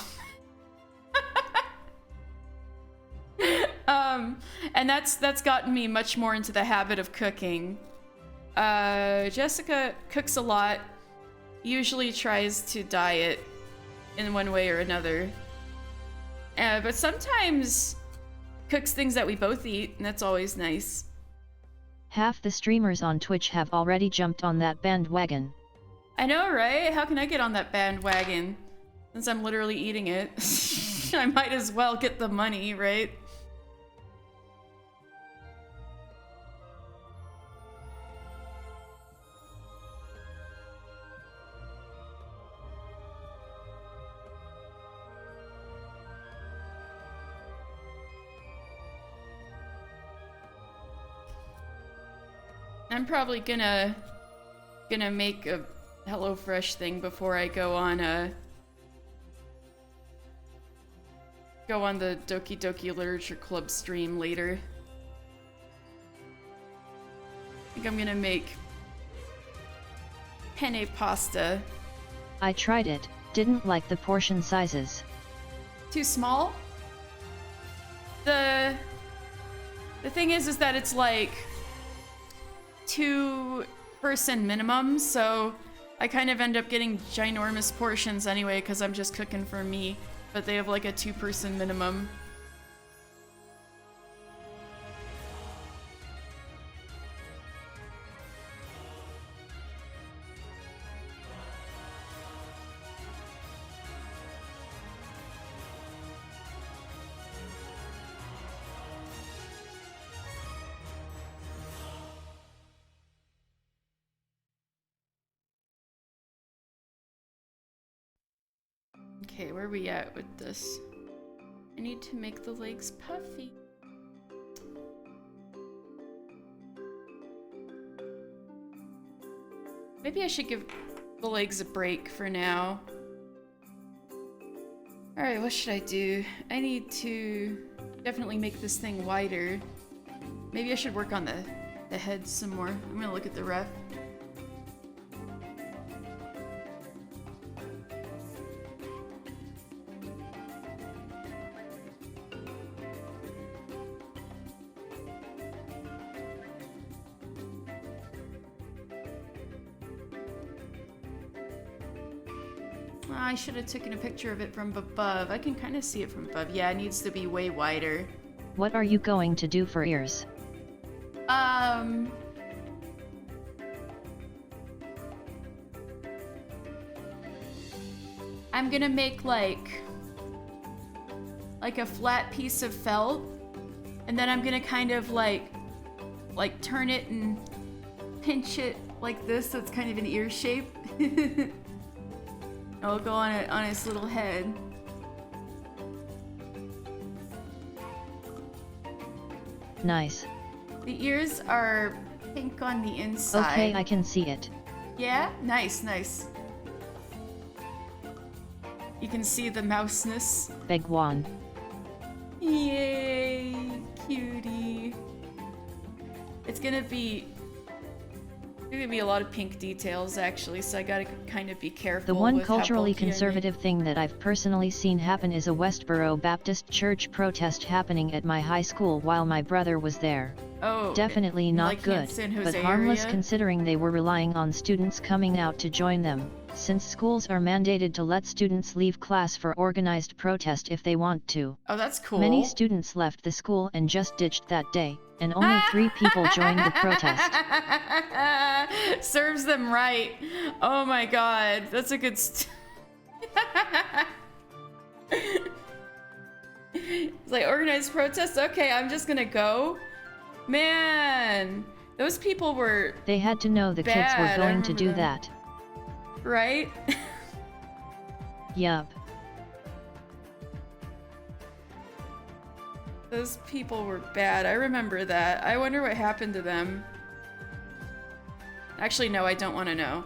And that's gotten me much more into the habit of cooking. Jessica cooks a lot, usually tries to diet in one way or another. But sometimes cooks things that we both eat, and that's always nice. Half the streamers on Twitch have already jumped on that bandwagon. I know, right? How can I get on that bandwagon? Since I'm literally eating it. I might as well get the money, right? I'm probably gonna make a HelloFresh thing before I go on the Doki Doki Literature Club stream later. I think I'm gonna make penne pasta. I tried it, didn't like the portion sizes. Too small? The thing is that it's like 2-person minimum, so I kind of end up getting ginormous portions anyway because I'm just cooking for me, but they have like a 2-person minimum. Okay, where are we at with this? I need to make the legs puffy. Maybe I should give the legs a break for now. Alright, what should I do? I need to definitely make this thing wider. Maybe I should work on the head some more. I'm gonna look at the ref. I should have taken a picture of it from above. I can kind of see it from above. Yeah, it needs to be way wider. What are you going to do for ears? I'm gonna make like a flat piece of felt, and then I'm gonna kind of like turn it and pinch it like this, so it's kind of an ear shape. It'll go on its little head. Nice. The ears are pink on the inside. Okay, I can see it. Yeah? Nice, nice. You can see the mouseness. Begwan. Yay, cutie. It's gonna be a lot of pink details, actually, so I gotta kind of be careful. The one with how culturally bulky I make. conservative thing that I've personally seen happen is a Westboro Baptist Church protest happening at my high school while my brother was there. Oh, Definitely not like good, San but Jose harmless area? considering they were relying on students coming out to join them, since schools are mandated to let students leave class for organized protest if they want to. Oh, that's cool. Many students left the school and just ditched that day, and only 3 people joined the protest. Serves them right. Oh my god, that's a good It's like, organized protest? Okay, I'm just gonna go. Man, those people were They had to know the kids were bad, I going to remember do them. that. right. Yup. Those people were bad. I remember that. I wonder what happened to them. Actually, no, I don't want to know.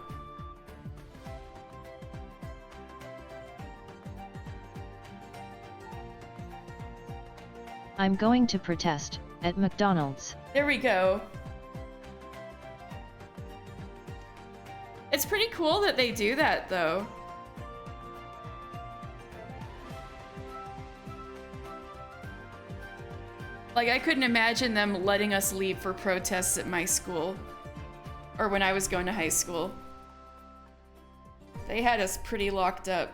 I'm going to protest at McDonald's. There we go. It's pretty cool that they do that, though. Like, I couldn't imagine them letting us leave for protests at my school. Or when I was going to high school. They had us pretty locked up.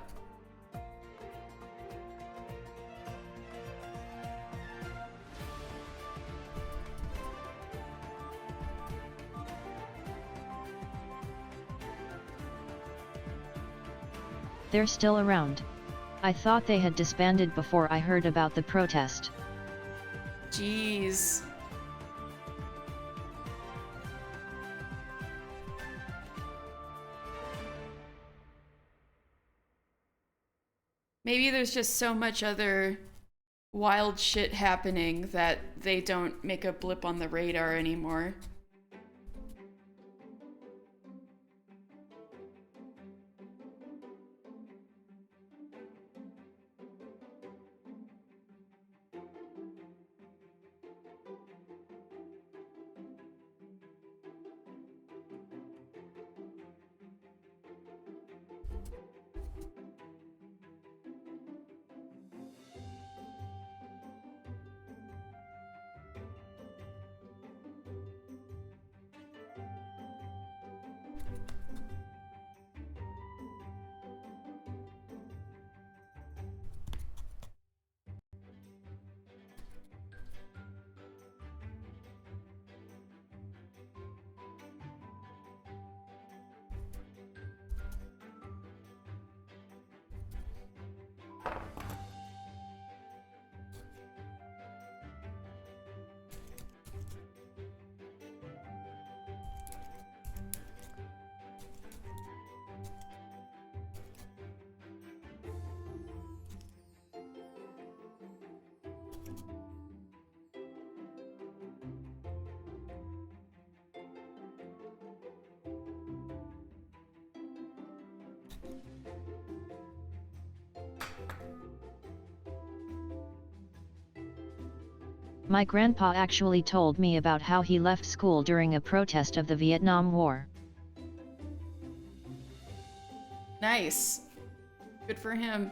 They're still around. I thought they had disbanded before I heard about the protest. Jeez. Maybe there's just so much other wild shit happening that they don't make a blip on the radar anymore. My grandpa actually told me about how he left school during a protest of the Vietnam War. Nice. Good for him.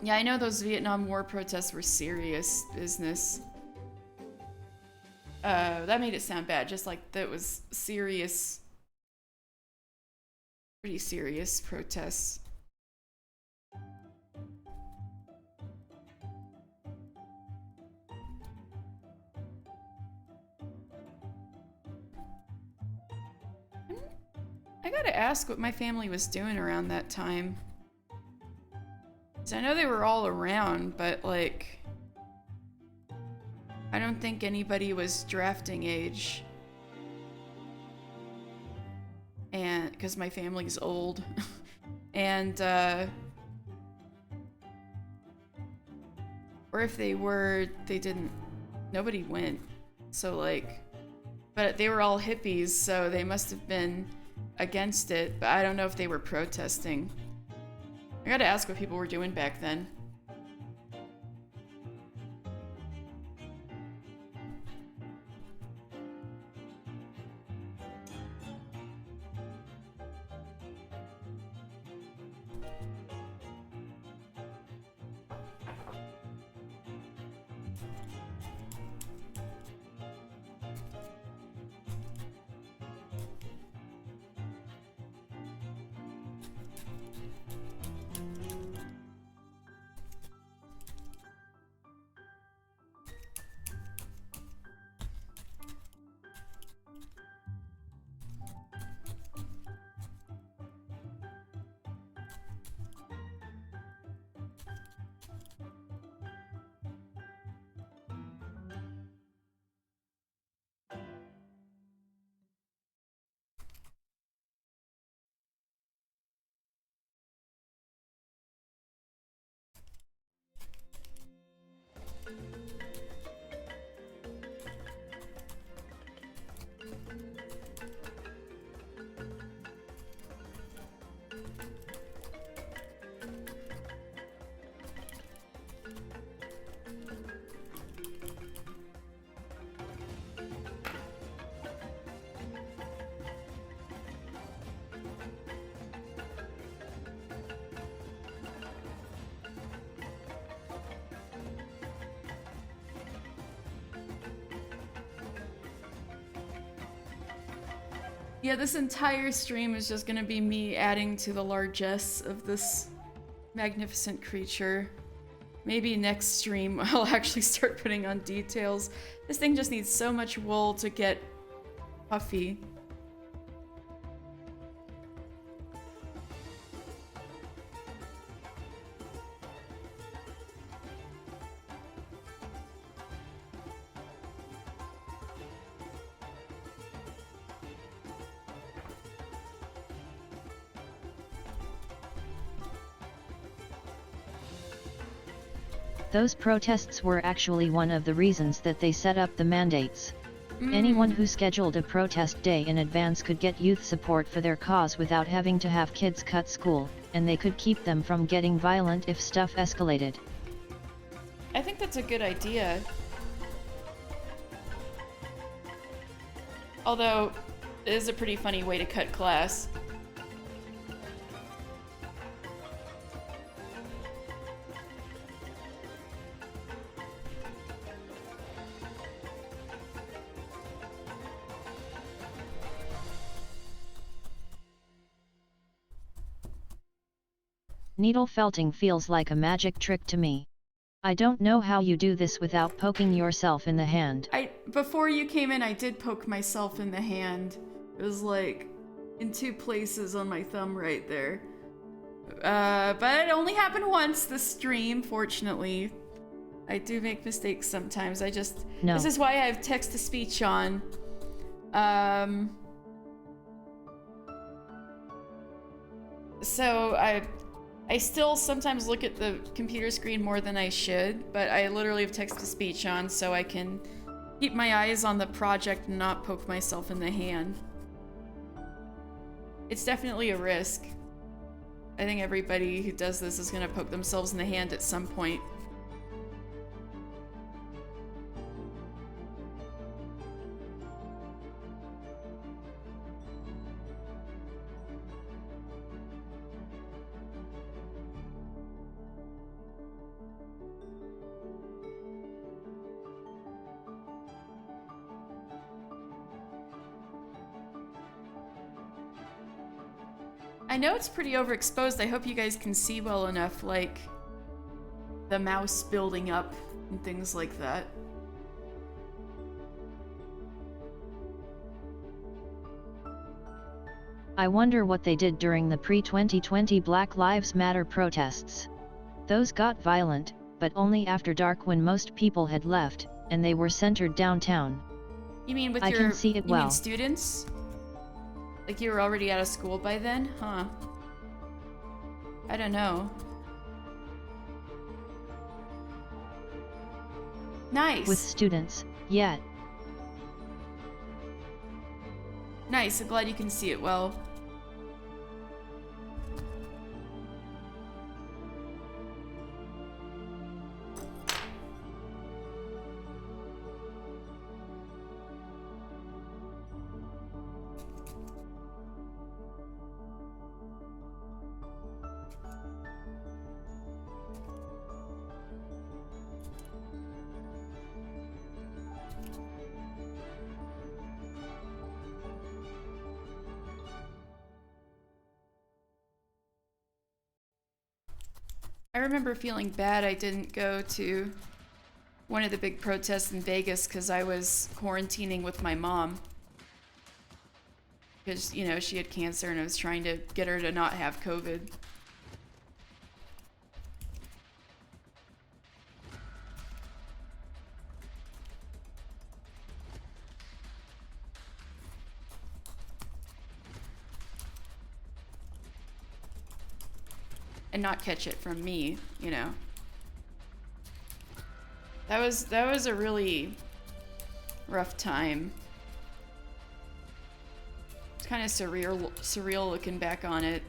Yeah, I know those Vietnam War protests were serious business. That made it sound bad, just like that was serious pretty serious protests. I gotta ask what my family was doing around that time. 'Cause I know they were all around, but like, I don't think anybody was drafting age. And because my family's old. And or if they were, they didn't, nobody went. So like, but they were all hippies, so they must have been against it, but I don't know if they were protesting. I gotta ask what people were doing back then. Yeah, this entire stream is just gonna be me adding to the largesse of this magnificent creature. Maybe next stream I'll actually start putting on details. This thing just needs so much wool to get puffy. Those protests were actually one of the reasons that they set up the mandates. Anyone who scheduled a protest day in advance could get youth support for their cause without having to have kids cut school, and they could keep them from getting violent if stuff escalated. I think that's a good idea. Although, it is a pretty funny way to cut class. Needle felting feels like a magic trick to me. I don't know how you do this without poking yourself in the hand. Before you came in, I did poke myself in the hand. It was like in two places on my thumb right there. But it only happened once this stream, fortunately. I do make mistakes sometimes. No. This is why I have text-to-speech on. So I still sometimes look at the computer screen more than I should, but I literally have text-to-speech on so I can keep my eyes on the project and not poke myself in the hand. It's definitely a risk. I think everybody who does this is gonna poke themselves in the hand at some point. I know it's pretty overexposed. I hope you guys can see well enough, like, the mouse building up and things like that. I wonder what they did during the pre-2020 Black Lives Matter protests. Those got violent, but only after dark when most people had left, and they were centered downtown. You mean with I your... can see it you well. mean students? Like you were already out of school by then? Huh. I don't know. Nice. With students, yet. Nice, I'm glad you can see it well. I remember feeling bad I didn't go to one of the big protests in Vegas because I was quarantining with my mom. Because, you know, she had cancer and I was trying to get her to not have COVID. And not catch it from me, you know. That was a really rough time. It's kind of surreal looking back on it.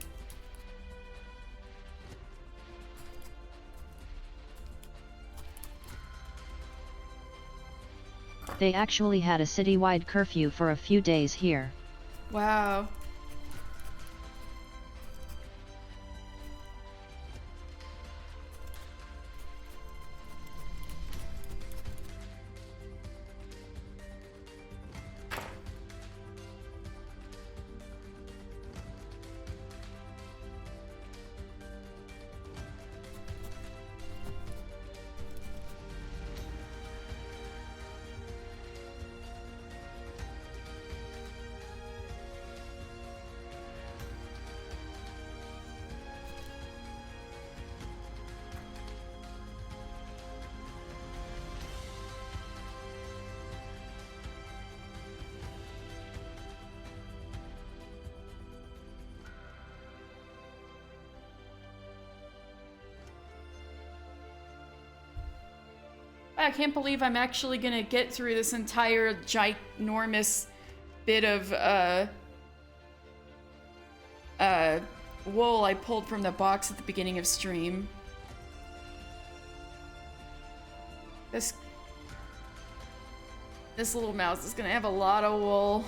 They actually had a citywide curfew for a few days here. Wow. I can't believe I'm actually gonna get through this entire ginormous bit of wool I pulled from the box at the beginning of stream. This little mouse is gonna have a lot of wool.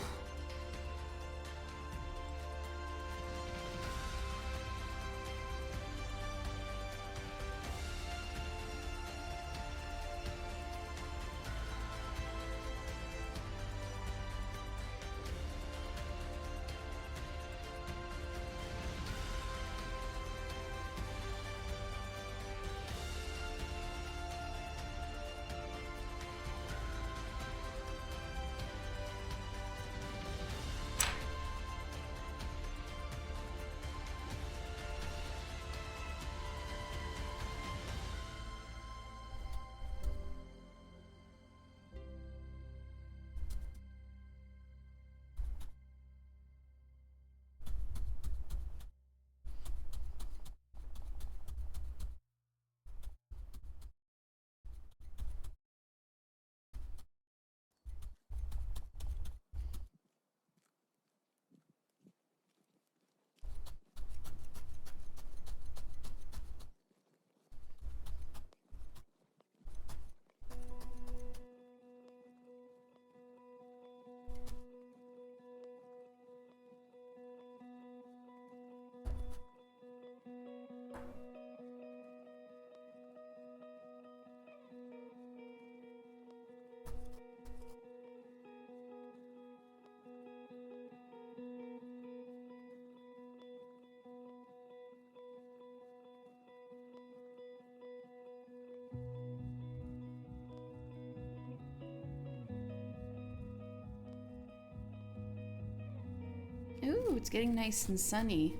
Ooh, it's getting nice and sunny.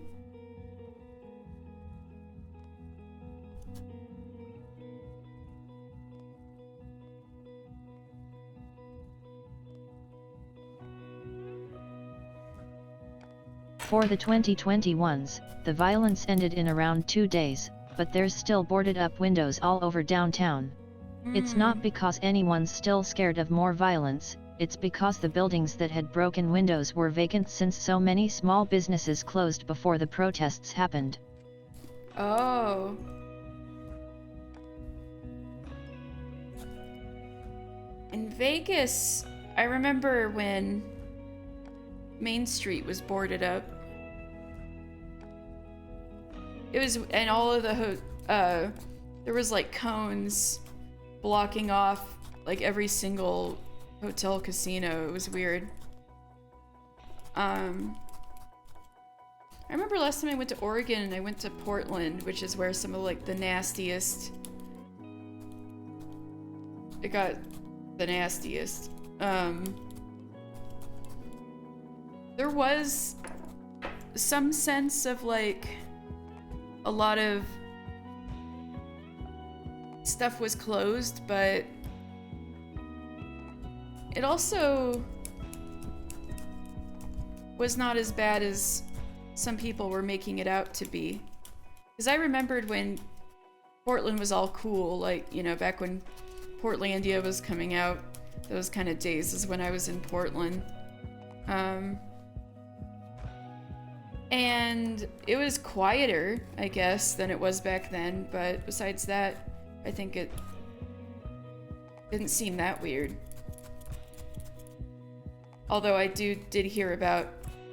For the 2021s, the violence ended in around 2 days, but there's still boarded up windows all over downtown. It's not because anyone's still scared of more violence, it's because the buildings that had broken windows were vacant since so many small businesses closed before the protests happened. Oh. In Vegas, I remember when Main Street was boarded up. It was, and all of the, there was like cones blocking off like every single hotel casino. It was weird. I remember last time I went to Oregon and I went to Portland, which is where some of like the nastiest, it got the nastiest. There was some sense of like a lot of stuff was closed, but it also was not as bad as some people were making it out to be. Because I remembered when Portland was all cool, like, you know, back when Portlandia was coming out, those kind of days is when I was in Portland. And it was quieter, I guess, than it was back then, but besides that, I think it didn't seem that weird. Although I did hear about,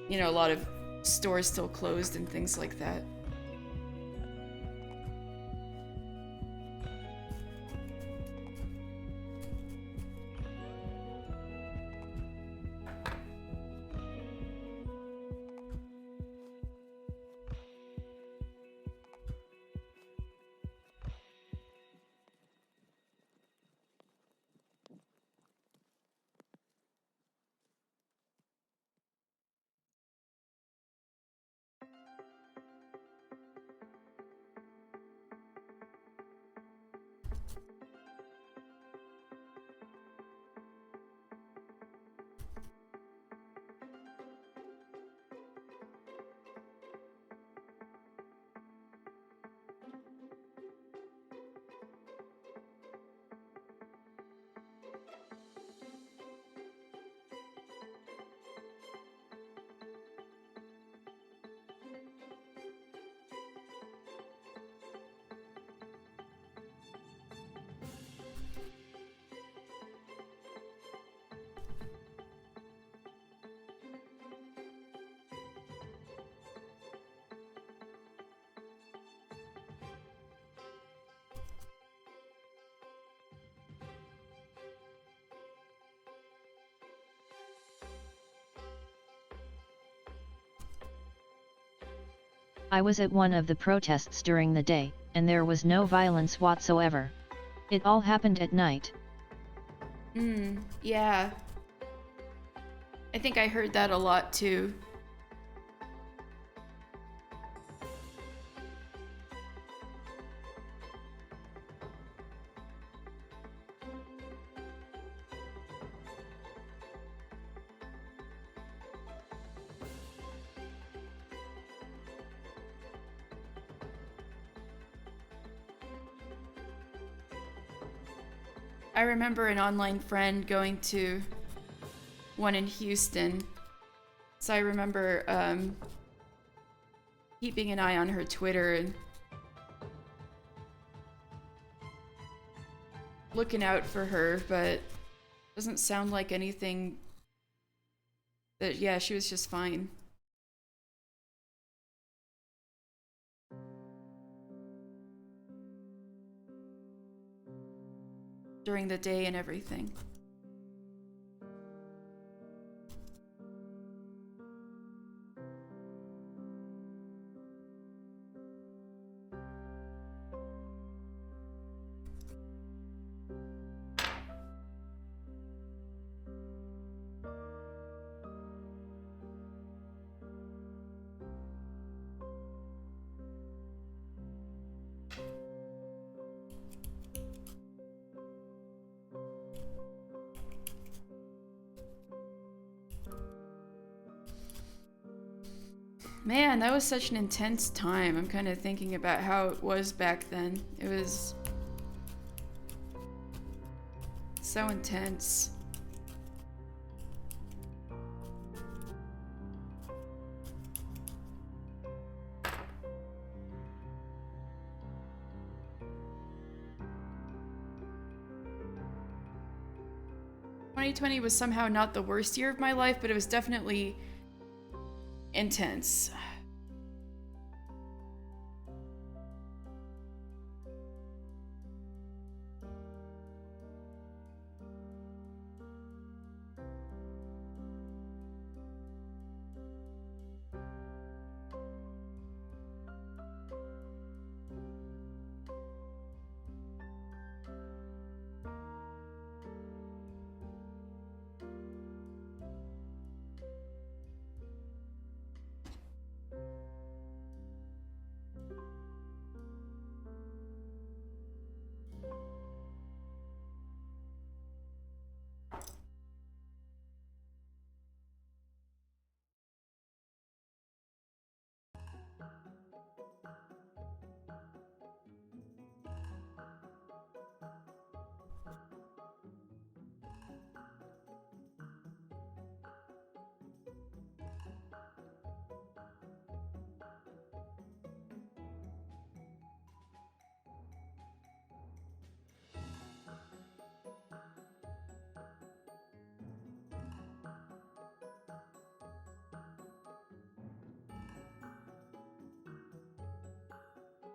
you know, a lot of stores still closed and things like that. I was at one of the protests during the day, and there was no violence whatsoever. It all happened at night. Yeah. I think I heard that a lot too. I remember an online friend going to one in Houston. So I remember keeping an eye on her Twitter and looking out for her, but doesn't sound like anything that, yeah, she was just fine. During the day and everything. Man, that was such an intense time. I'm kind of thinking about how it was back then. It was so intense. '20 was somehow not the worst year of my life, but it was definitely intense.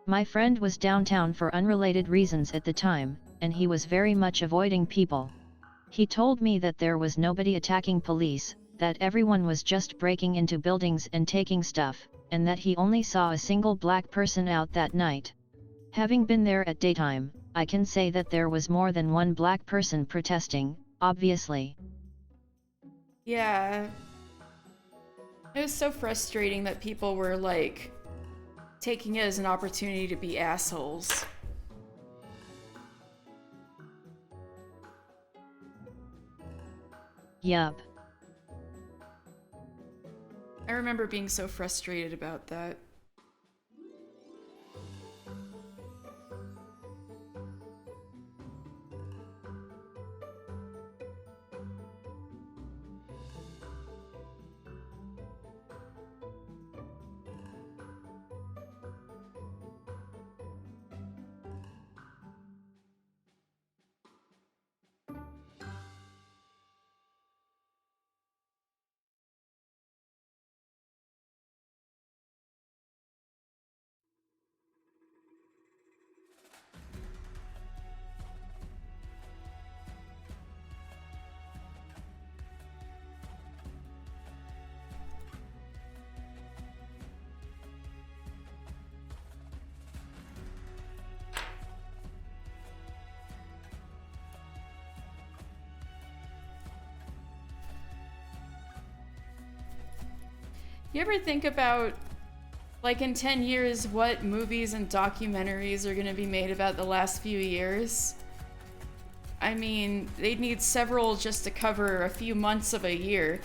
My friend was downtown for unrelated reasons at the time, and he was very much avoiding people. He told me that there was nobody attacking police, that everyone was just breaking into buildings and taking stuff, and that he only saw a single black person out that night. Having been there at daytime, I can say that there was more than one black person protesting, obviously. Yeah. It was so frustrating that people were like taking it as an opportunity to be assholes. Yup. I remember being so frustrated about that. You ever think about, like, in 10 years, what movies and documentaries are gonna be made about the last few years? I mean, they'd need several just to cover a few months of a year.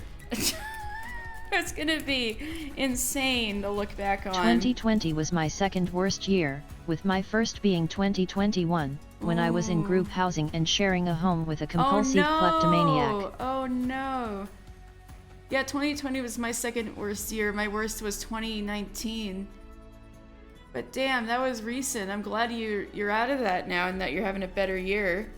It's gonna be insane to look back on. 2020 was my second worst year, with my first being 2021, when I was in group housing and sharing a home with a compulsive kleptomaniac. Oh no! Yeah, 2020 was my second worst year. My worst was 2019. But damn, that was recent. I'm glad you're out of that now and that you're having a better year.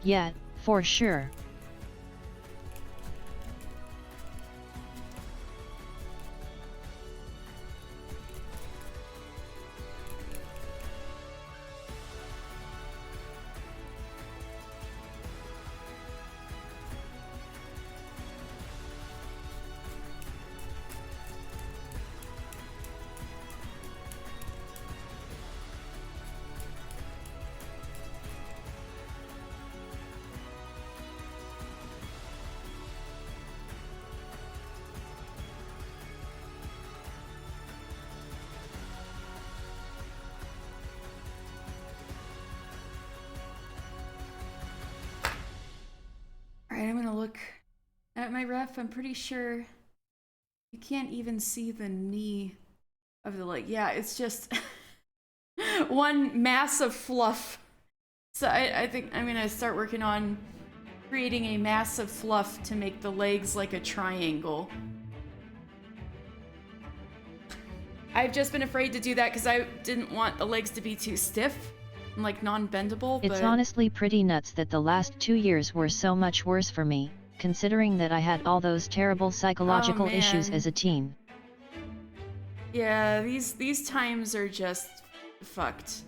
Yeah, for sure. my ref, I'm pretty sure you can't even see the knee of the leg. Yeah, it's just one mass of fluff. So I think I'm gonna start working on creating a mass of fluff to make the legs like a triangle. I've just been afraid to do that because I didn't want the legs to be too stiff and like non-bendable. It's honestly pretty nuts that the last 2 years were so much worse for me, considering that I had all those terrible psychological issues as a teen. Yeah, these times are just fucked.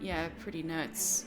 Yeah, pretty nuts.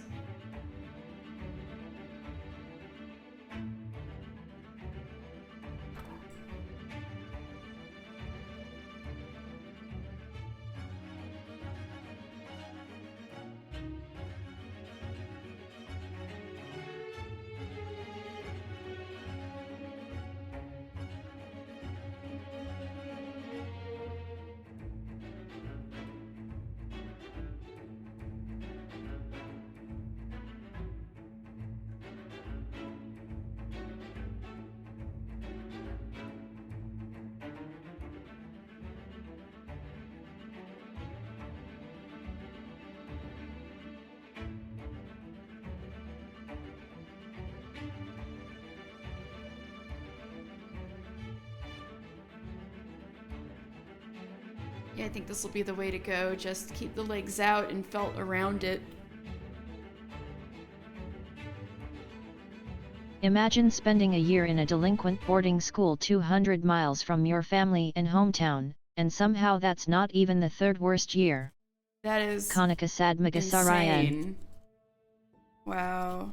Yeah, I think this will be the way to go. Just keep the legs out and felt around it. Imagine spending a year in a delinquent boarding school 200 miles from your family and hometown, and somehow that's not even the third worst year. That is insane. Wow.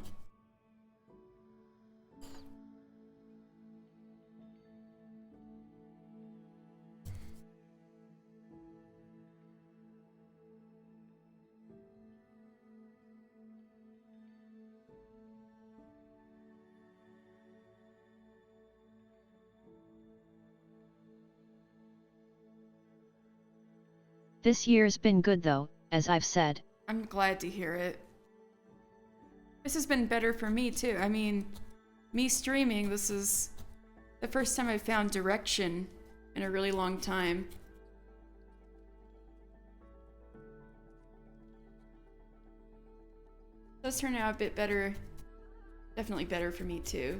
This year's been good though, as I've said. I'm glad to hear it. This has been better for me too. I mean, me streaming, this is the first time I've found direction in a really long time. It does turn out a bit better. Definitely better for me too.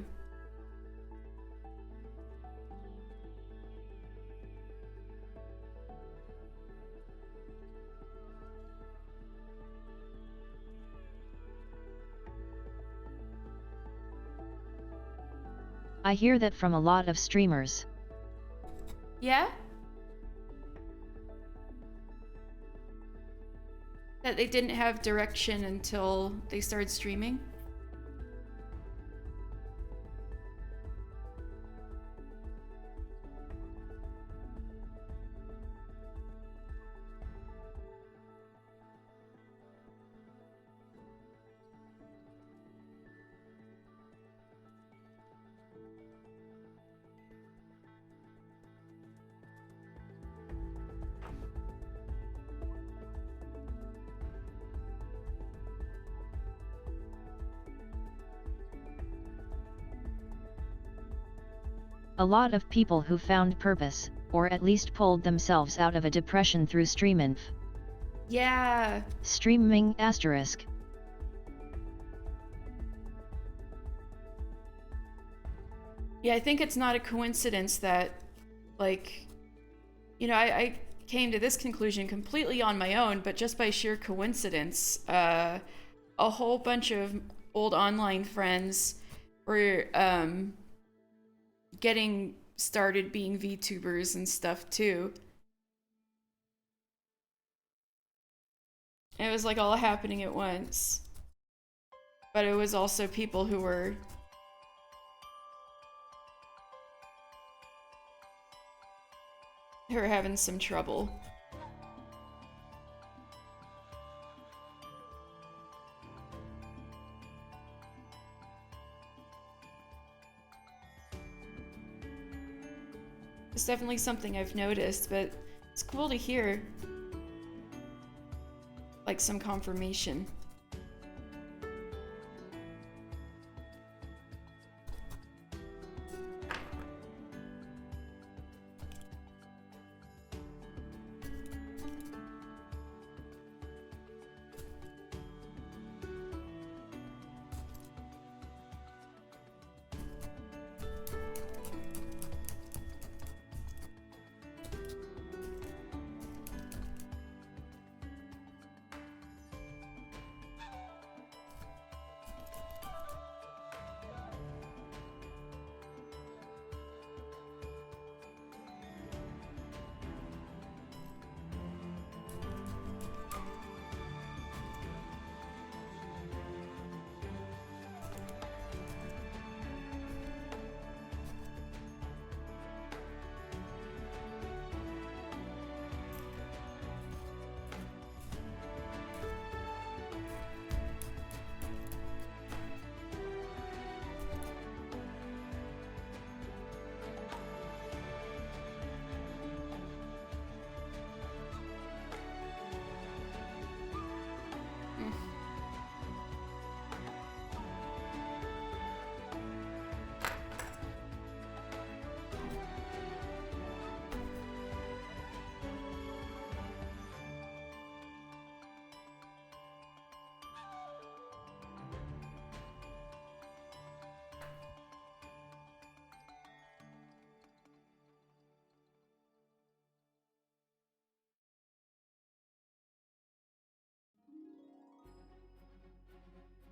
I hear that from a lot of streamers. Yeah? That they didn't have direction until they started streaming? A lot of people who found purpose, or at least pulled themselves out of a depression through streaminf. Yeah. Streaming asterisk. Yeah, I think it's not a coincidence that, like, you know, I came to this conclusion completely on my own, but just by sheer coincidence, a whole bunch of old online friends were, getting started being VTubers and stuff too. It was like all happening at once. But it was also people who were having some trouble. It's definitely something I've noticed, but it's cool to hear. Like some confirmation.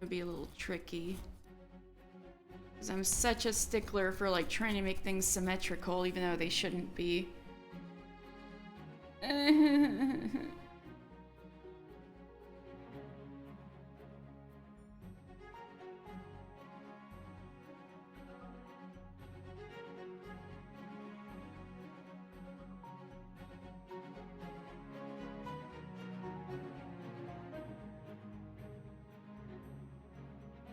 would be a little tricky. Because I'm such a stickler for like trying to make things symmetrical, even though they shouldn't be.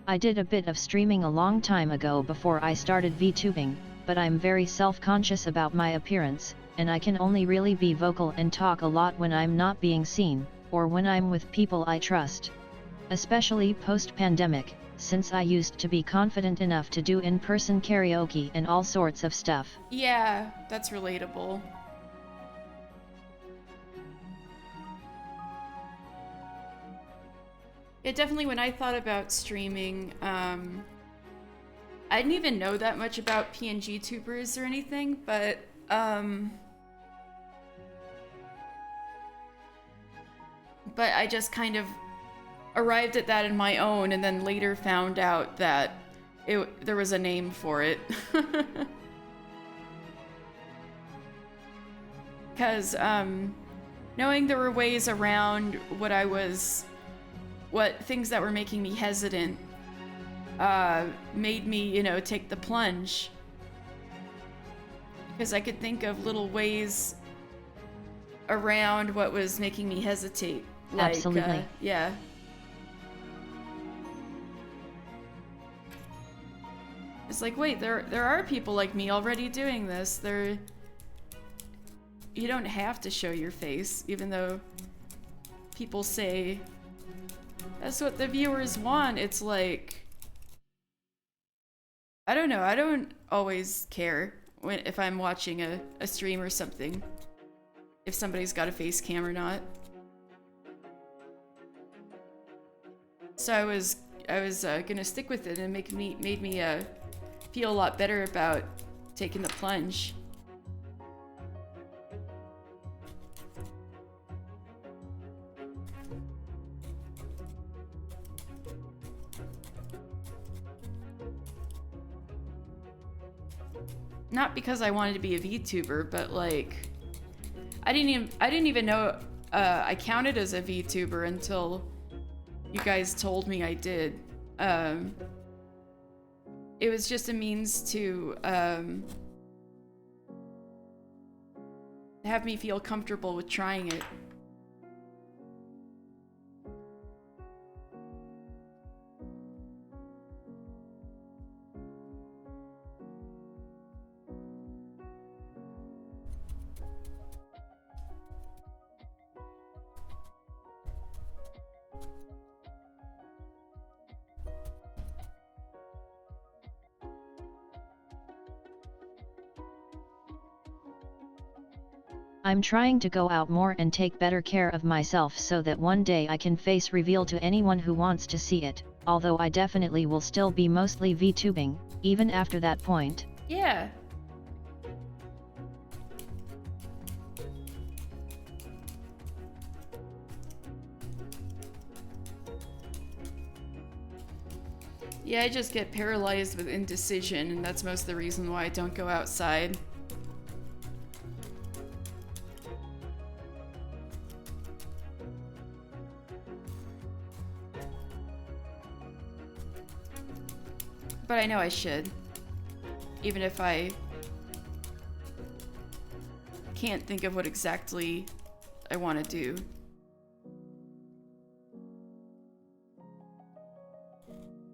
I did a bit of streaming a long time ago before I started VTubing, but I'm very self-conscious about my appearance, and I can only really be vocal and talk a lot when I'm not being seen, or when I'm with people I trust. Especially post-pandemic, since I used to be confident enough to do in-person karaoke and all sorts of stuff. Yeah, that's relatable. Yeah, definitely when I thought about streaming, I didn't even know that much about PNG tubers or anything, but I just kind of arrived at that in my own, and then later found out that there was a name for it. Because knowing there were ways around what things that were making me hesitant made me, you know, take the plunge. Because I could think of little ways around what was making me hesitate. Like, Absolutely. Yeah. It's like, wait, there are people like me already doing this. You don't have to show your face, even though people say that's what the viewers want. It's like, I don't know. I don't always care if I'm watching a stream or something, if somebody's got a face cam or not. So I was gonna stick with it, and made me feel a lot better about taking the plunge. Not because I wanted to be a VTuber, but like, I didn't even know I counted as a VTuber until you guys told me I did. It was just a means to have me feel comfortable with trying it. I'm trying to go out more and take better care of myself so that one day I can face reveal to anyone who wants to see it, although I definitely will still be mostly VTubing, even after that point. Yeah. Yeah, I just get paralyzed with indecision, and that's most of the reason why I don't go outside. But I know I should, even if I can't think of what exactly I want to do.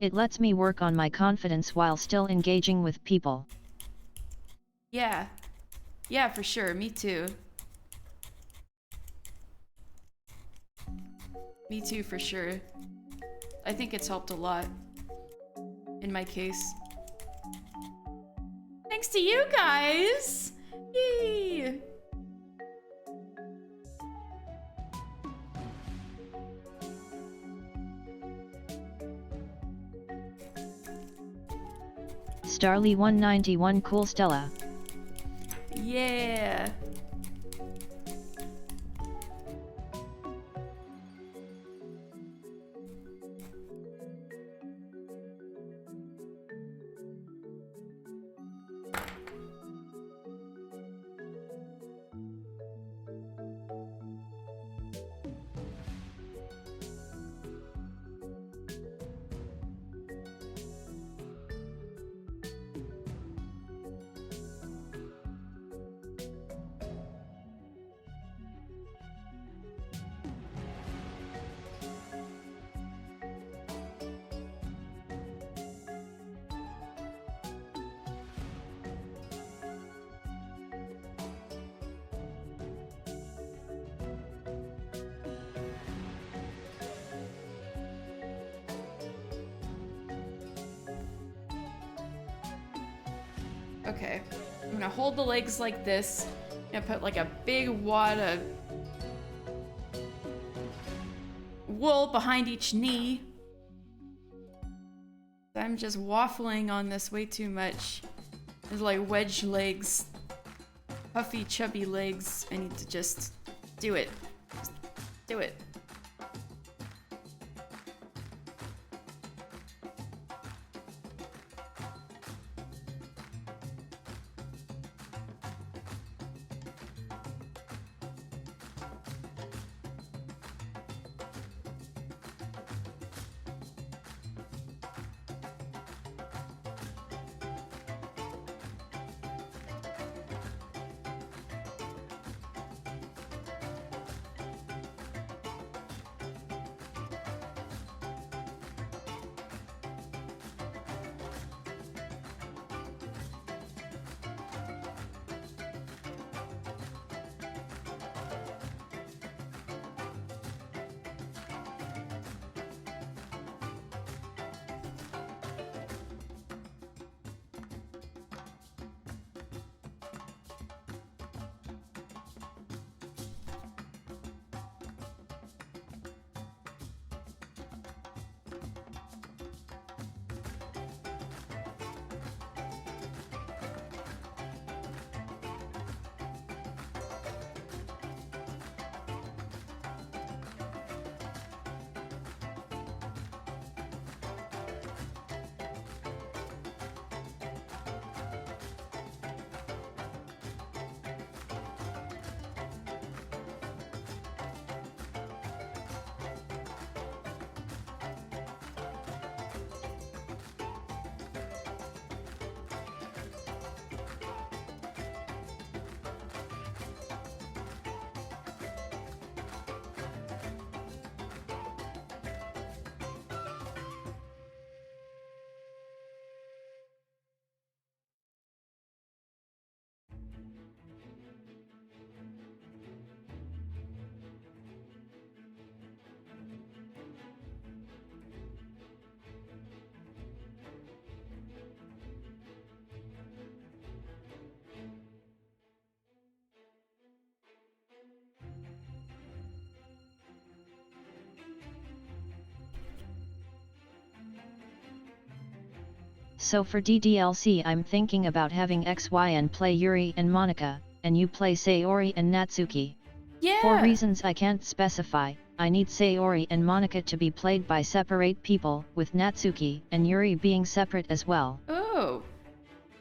It lets me work on my confidence while still engaging with people. Yeah. Yeah, for sure. Me too. Me too, for sure. I think it's helped a lot. In my case. Thanks to you guys! Yay! Starly 191 Cool Stella. Yeah! Okay. I'm gonna hold the legs like this. I'm gonna put like a big wad of wool behind each knee. I'm just waffling on this way too much. There's like wedge legs. Puffy, chubby legs. I need to just do it. Just do it. So for DDLC I'm thinking about having XYN play Yuri and Monika, and you play Sayori and Natsuki. Yeah! For reasons I can't specify, I need Sayori and Monika to be played by separate people, with Natsuki and Yuri being separate as well. Oh.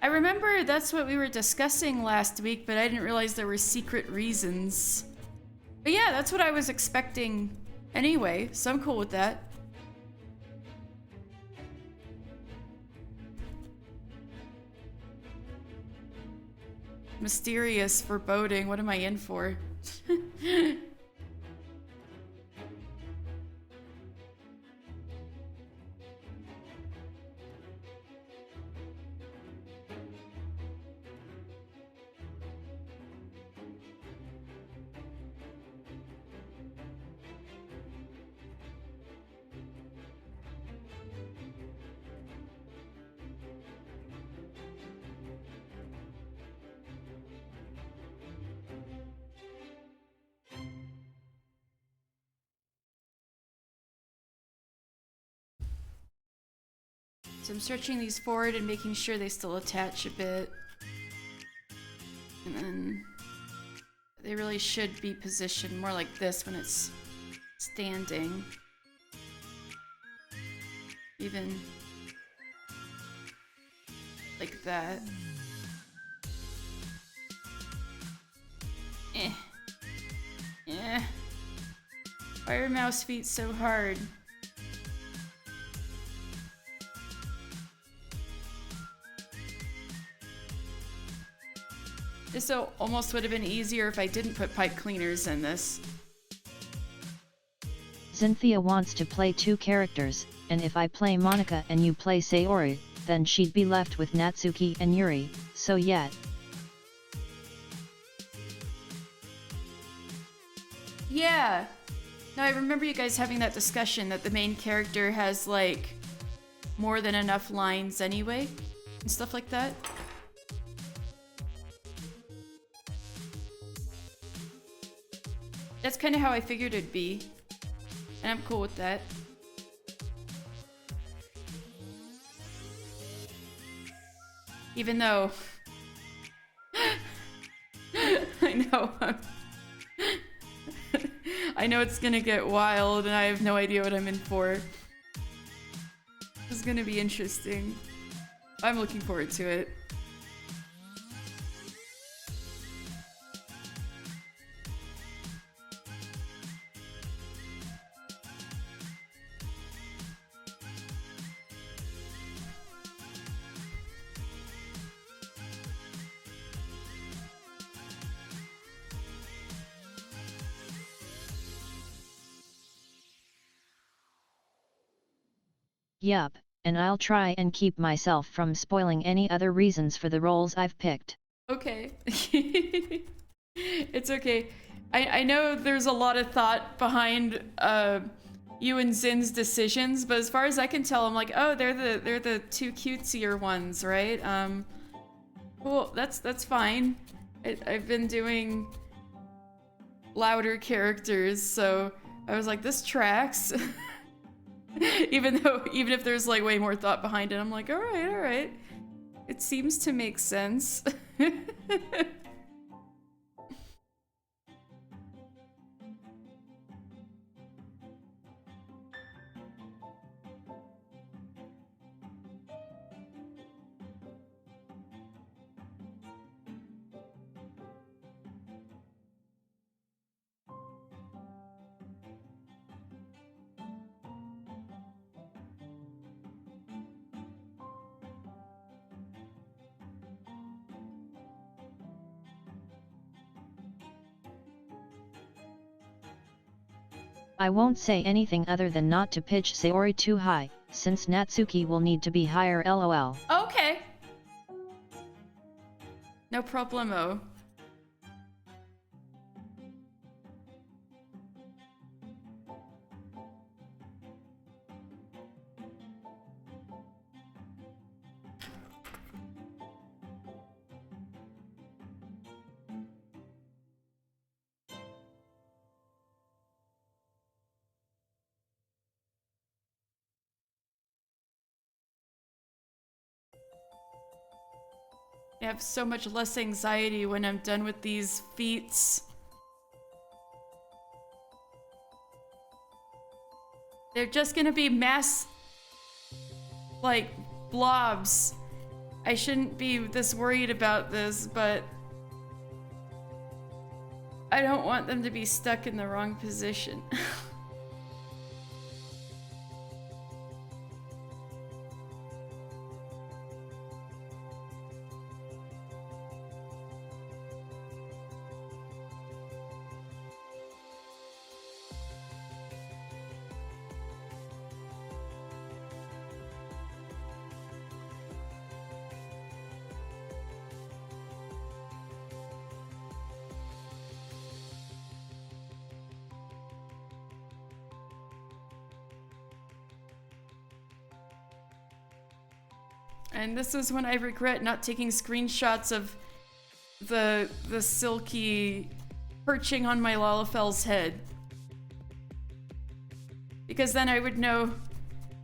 I remember that's what we were discussing last week, but I didn't realize there were secret reasons. But yeah, that's what I was expecting anyway, so I'm cool with that. Mysterious foreboding, what am I in for? So I'm stretching these forward and making sure they still attach a bit. And then they really should be positioned more like this when it's standing. Even like that. Why are mouse feet so hard? This almost would have been easier if I didn't put pipe cleaners in this. Cynthia wants to play two characters, and if I play Monika and you play Sayori, then she'd be left with Natsuki and Yuri, so yeah. Yeah! Now I remember you guys having that discussion that the main character has like more than enough lines anyway, and stuff like that. That's kind of how I figured it'd be. And I'm cool with that. Even though... I know. I know it's gonna get wild and I have no idea what I'm in for. This is gonna be interesting. I'm looking forward to it. Yup, and I'll try and keep myself from spoiling any other reasons for the roles I've picked. Okay. It's okay. I know there's a lot of thought behind you and Zin's decisions, but as far as I can tell, I'm like, oh, they're the two cutesier ones, right? Cool. That's fine. I've been doing louder characters, so I was like, this tracks. even if there's like way more thought behind it, I'm like, all right. It seems to make sense. I won't say anything other than not to pitch Sayori too high, since Natsuki will need to be higher lol. Okay. No problemo. I have so much less anxiety when I'm done with these feats. They're just gonna be mass, like, blobs. I shouldn't be this worried about this, but I don't want them to be stuck in the wrong position. And this is when I regret not taking screenshots of the Silkie perching on my Lalafel's head. Because then I would know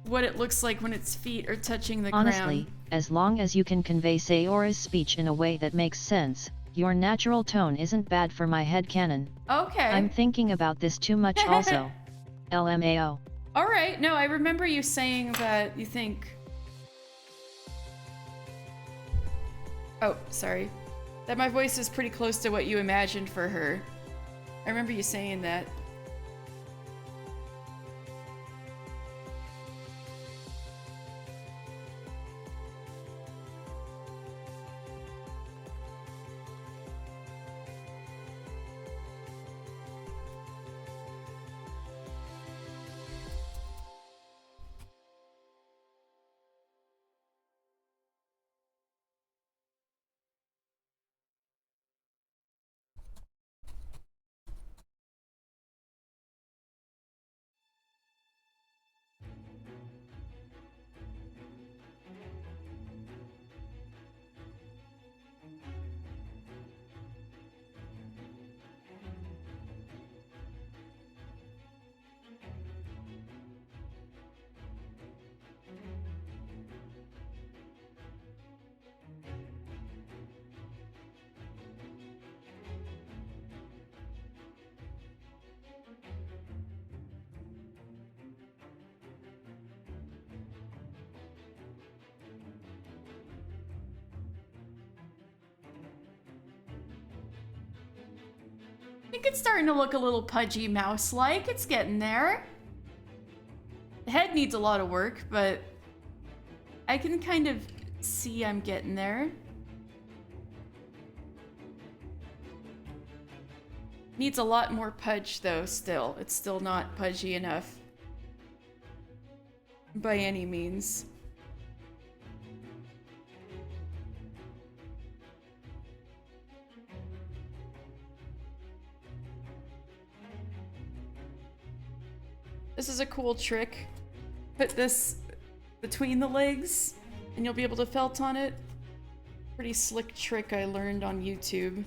what it looks like when its feet are touching the ground. Honestly, as long as you can convey Sayori's speech in a way that makes sense, your natural tone isn't bad for my headcanon. Okay. I'm thinking about this too much also. LMAO. Alright, no, I remember you saying that you think... Oh, sorry. That my voice is pretty close to what you imagined for her. I remember you saying that. think it's starting to look a little pudgy mouse-like. It's getting there. The head needs a lot of work, but I can kind of see I'm getting there. Needs a lot more pudge though, still. It's still not pudgy enough. By any means. This is a cool trick. Put this between the legs and you'll be able to felt on it. Pretty slick trick I learned on YouTube.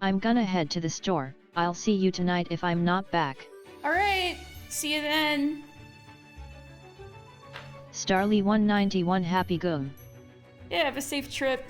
I'm gonna head to the store. I'll see you tonight if I'm not back. Alright, see you then. Starly 191 Happy Goom. Yeah, have a safe trip.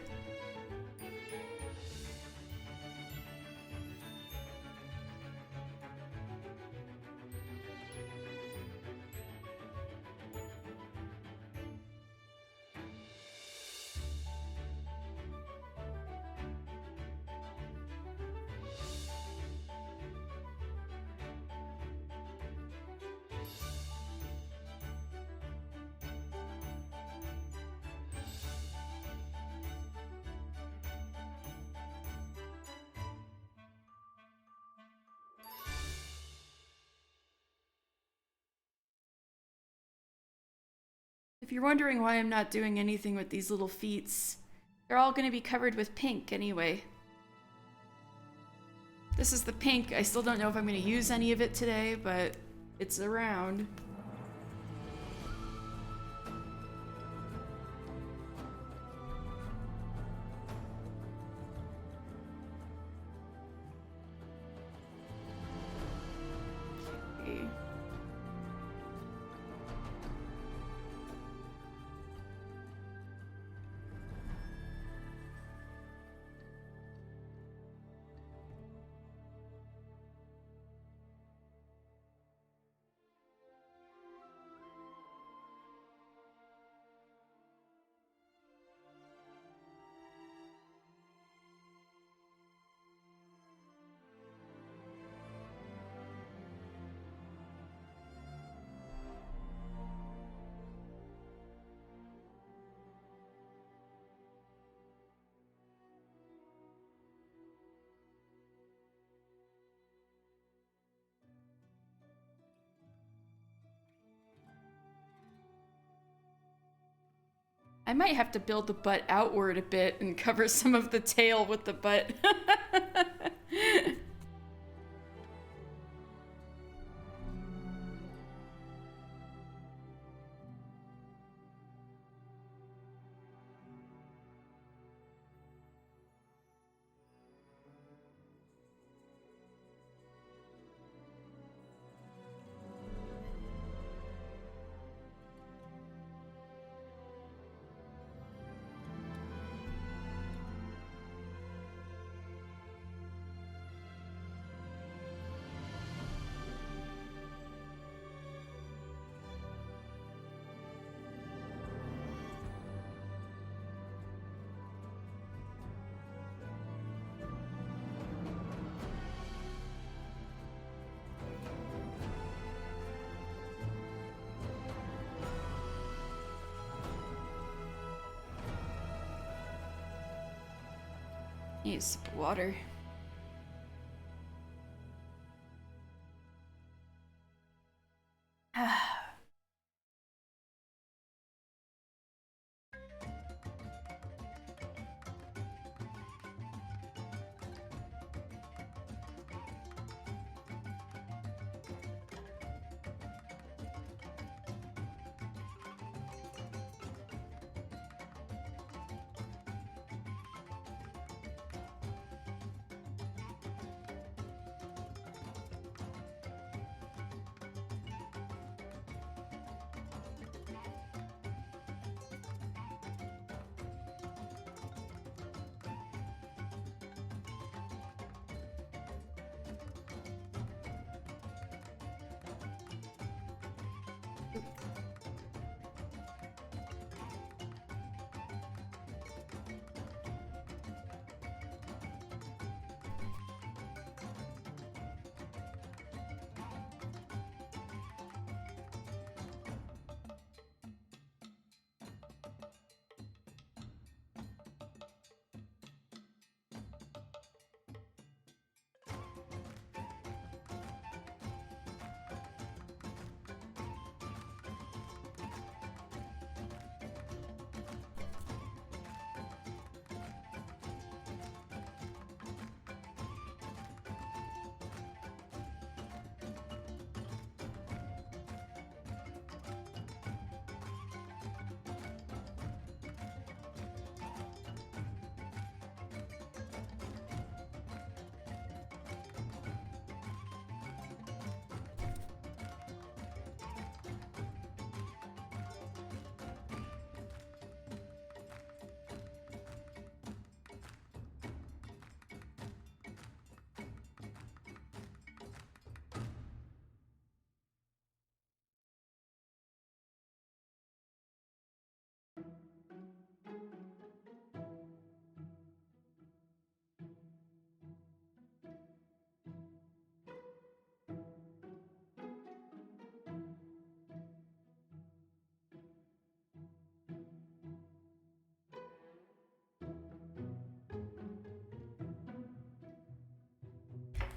If you're wondering why I'm not doing anything with these little feets, they're all going to be covered with pink anyway. This is the pink. I still don't know if I'm going to use any of it today, but it's around. Okay. I might have to build the butt outward a bit and cover some of the tail with the butt. Need a sip of water.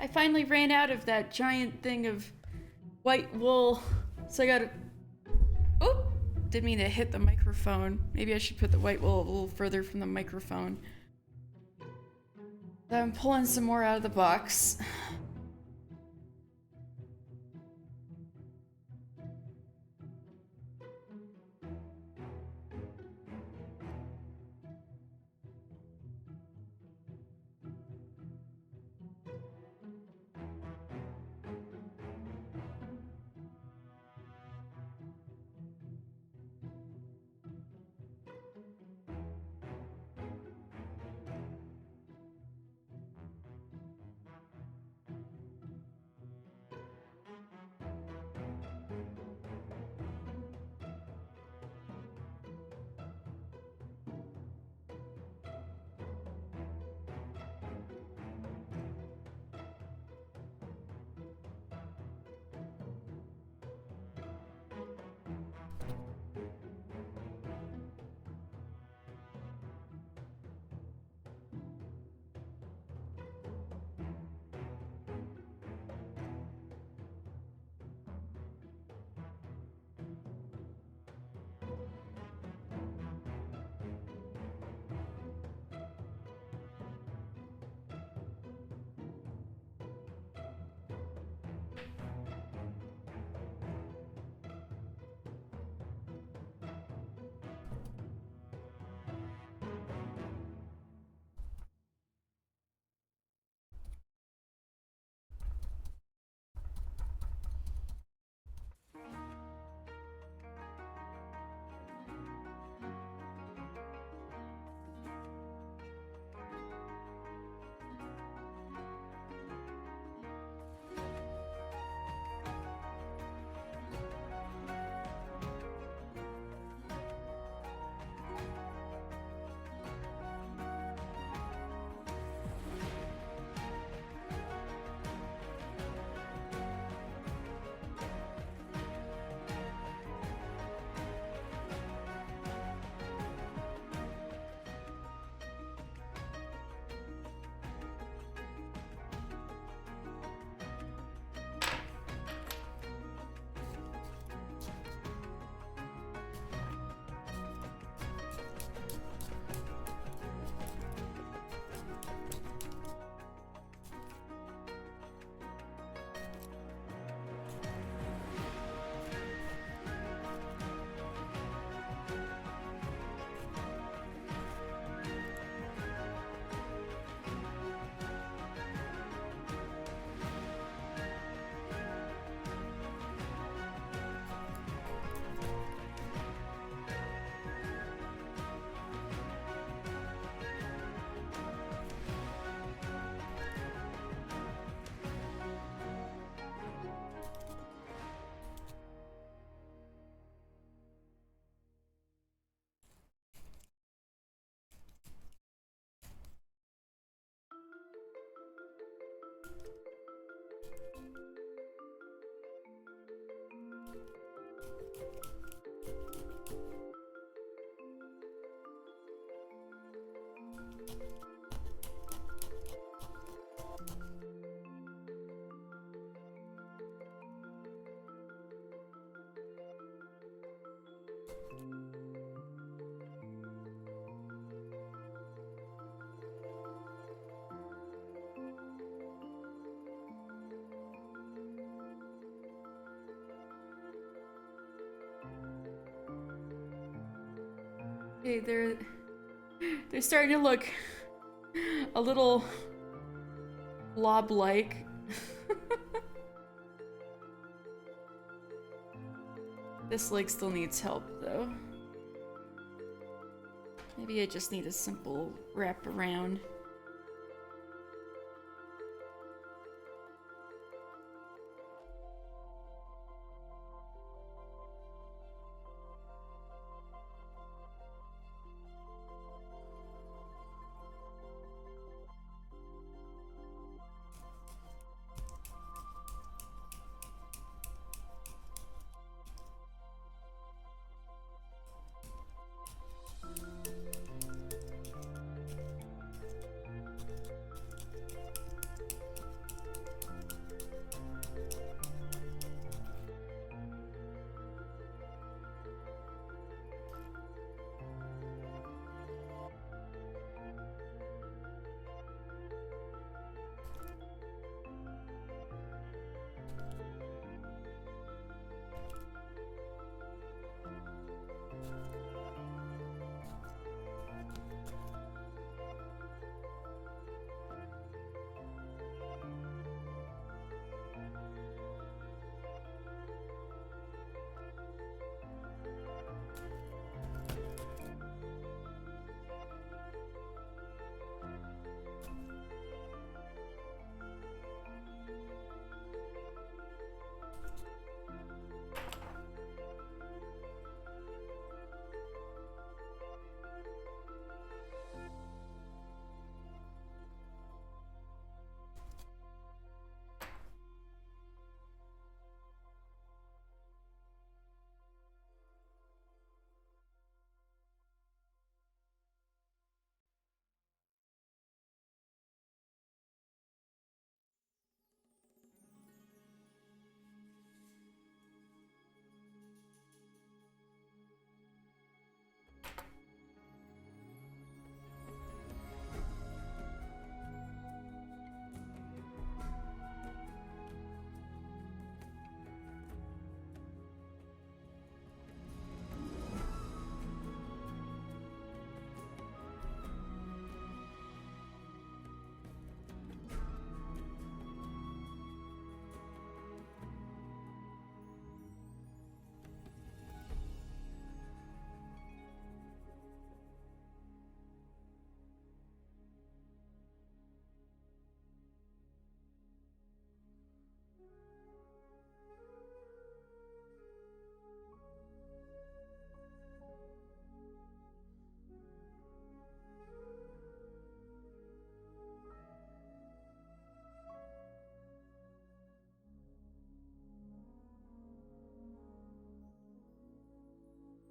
I finally ran out of that giant thing of white wool, so I gotta... Oh! Didn't mean to hit the microphone. Maybe I should put the white wool a little further from the microphone. I'm pulling some more out of the box. Okay, they're starting to look a little blob-like. This leg still needs help, though. Maybe I just need a simple wrap around.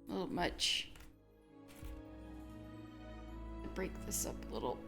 A little much. Break this up a little.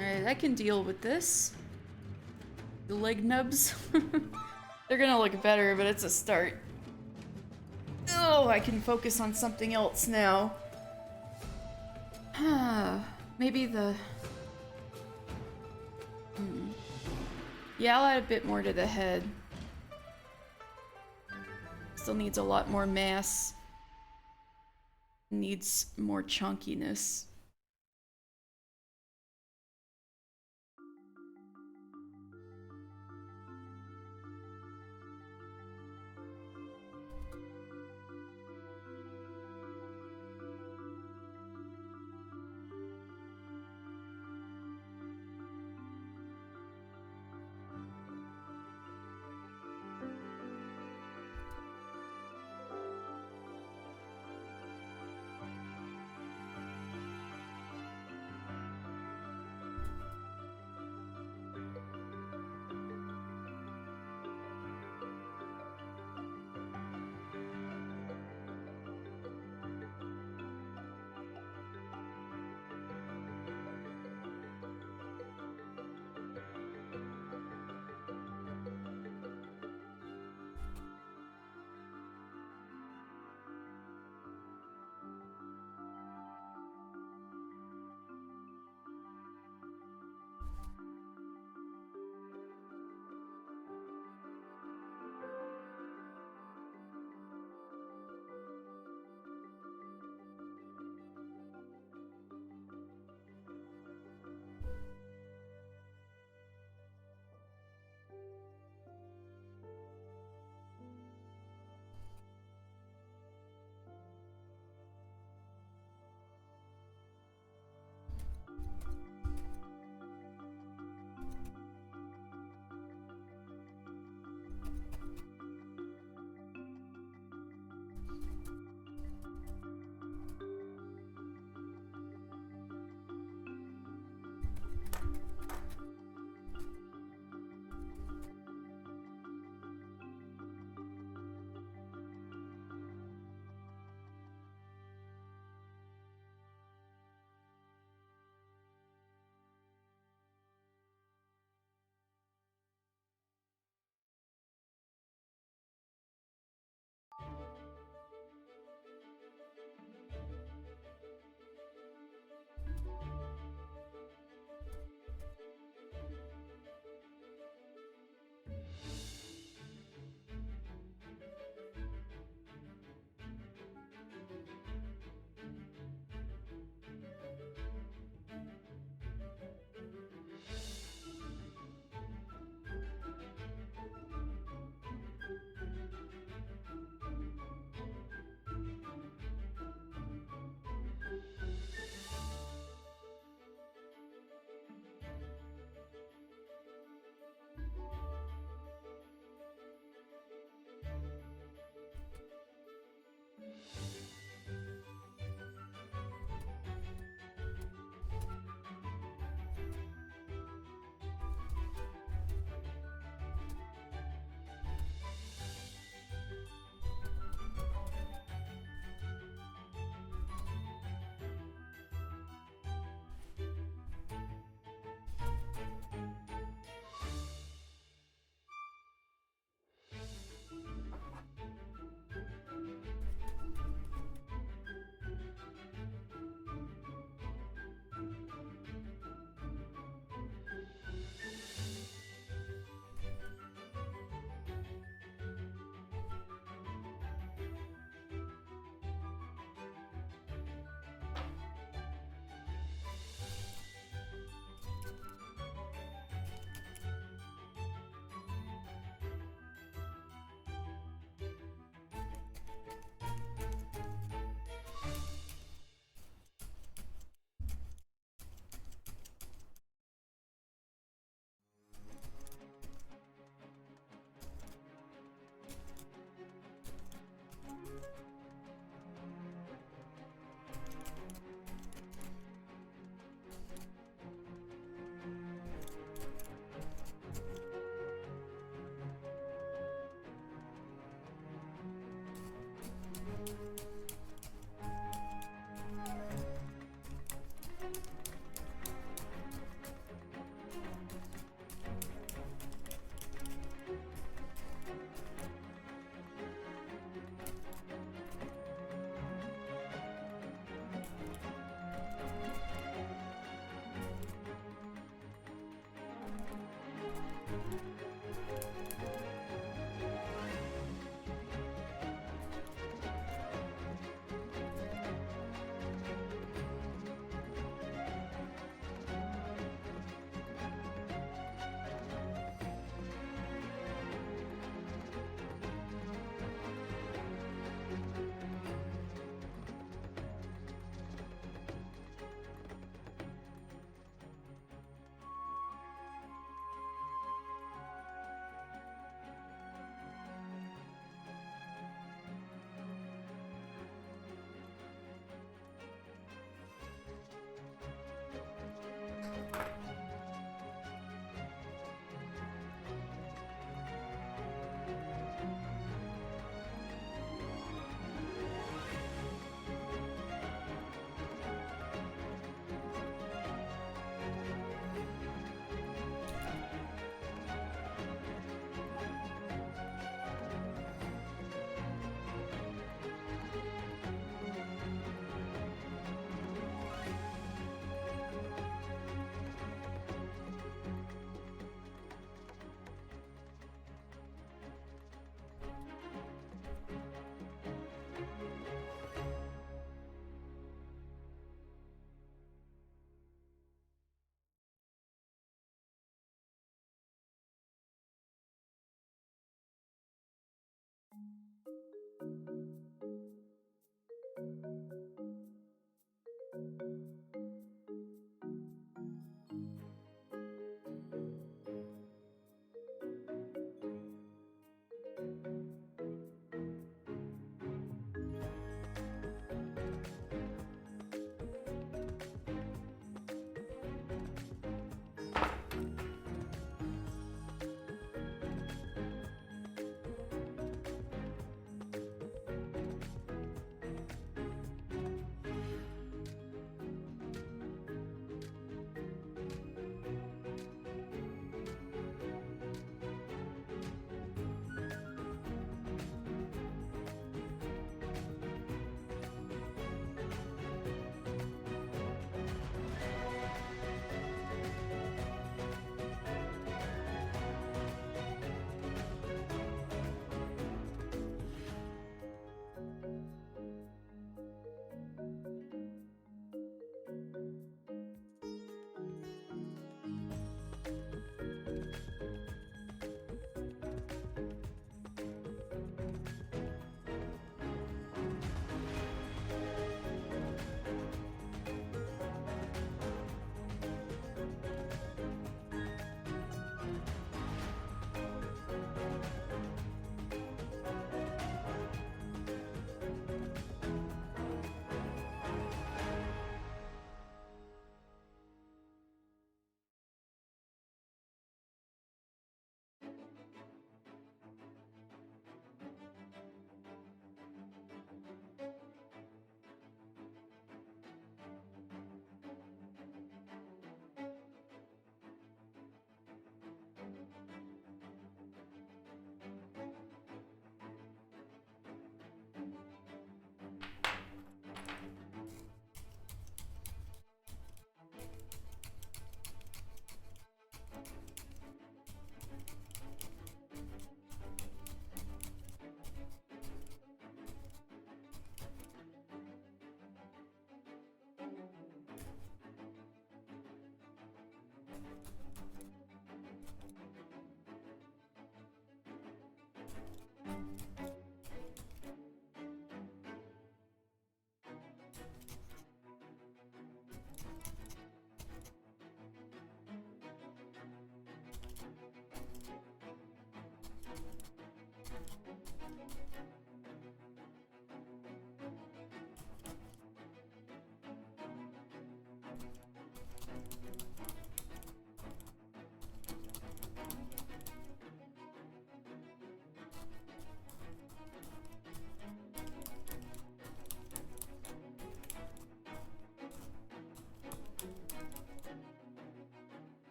Alright, I can deal with this. The leg nubs. They're gonna look better, but it's a start. Oh, I can focus on something else now. Maybe the... Yeah, I'll add a bit more to the head. Still needs a lot more mass. Needs more chunkiness.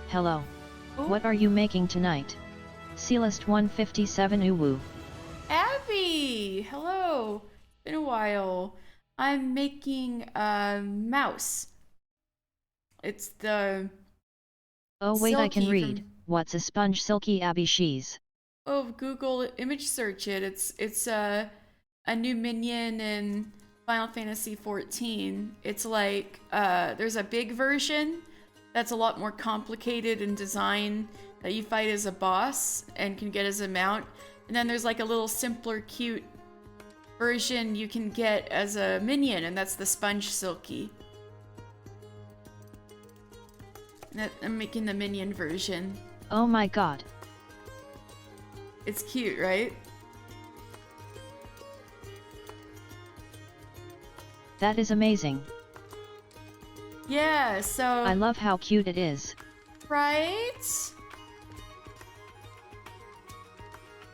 Hello. Ooh. What are you making tonight? Celeste 157 Uwu. Abby! Hello. It's been a while. I'm making a mouse. It's the Oh wait, I can Silkie read. from... What's a sponge Silkie Abby she's? Oh, Google image search it. It's a new minion in Final Fantasy XIV. It's like there's a big version that's a lot more complicated in design that you fight as a boss and can get as a mount. And then there's like a little simpler, cute version you can get as a minion, and that's the sponge Silkie. I'm making the minion version. Oh my god. It's cute, right? That is amazing. Yeah, so... I love how cute it is. Right?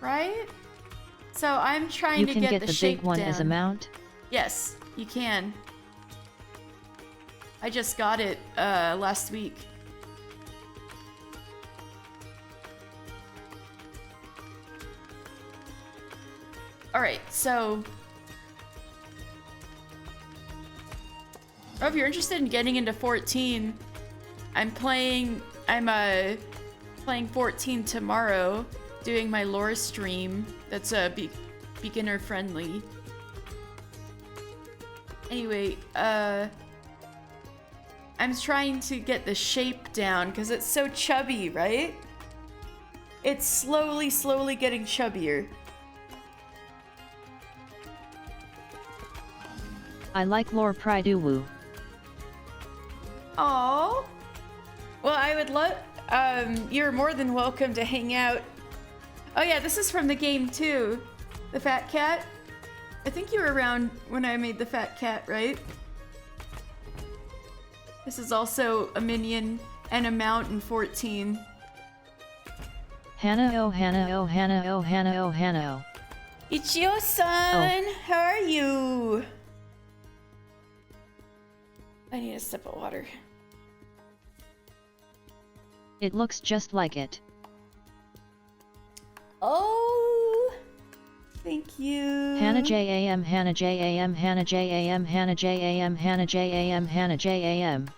Right? So I'm trying to You can get the shape big one down. as a mount? Yes, you can. I just got it last week. Alright, so... Oh, if you're interested in getting into 14, I'm playing 14 tomorrow, doing my lore stream. That's beginner friendly. Anyway, I'm trying to get the shape down because it's so chubby, right? It's slowly getting chubbier. I like lore pride uwu. Oh, well, I would love. You're more than welcome to hang out. Oh yeah, this is from the game too. The fat cat. I think you were around when I made the fat cat, right? This is also a minion and a mount in 14. Hannah oh Hannah oh Hannah oh Hannah oh Hannah oh. It's your son. Oh. How are you? I need a sip of water. It looks just like it. Oh, thank you. Hannah JAM Hannah JAM Hannah JAM Hannah JAM Hannah JAM Hannah JAM.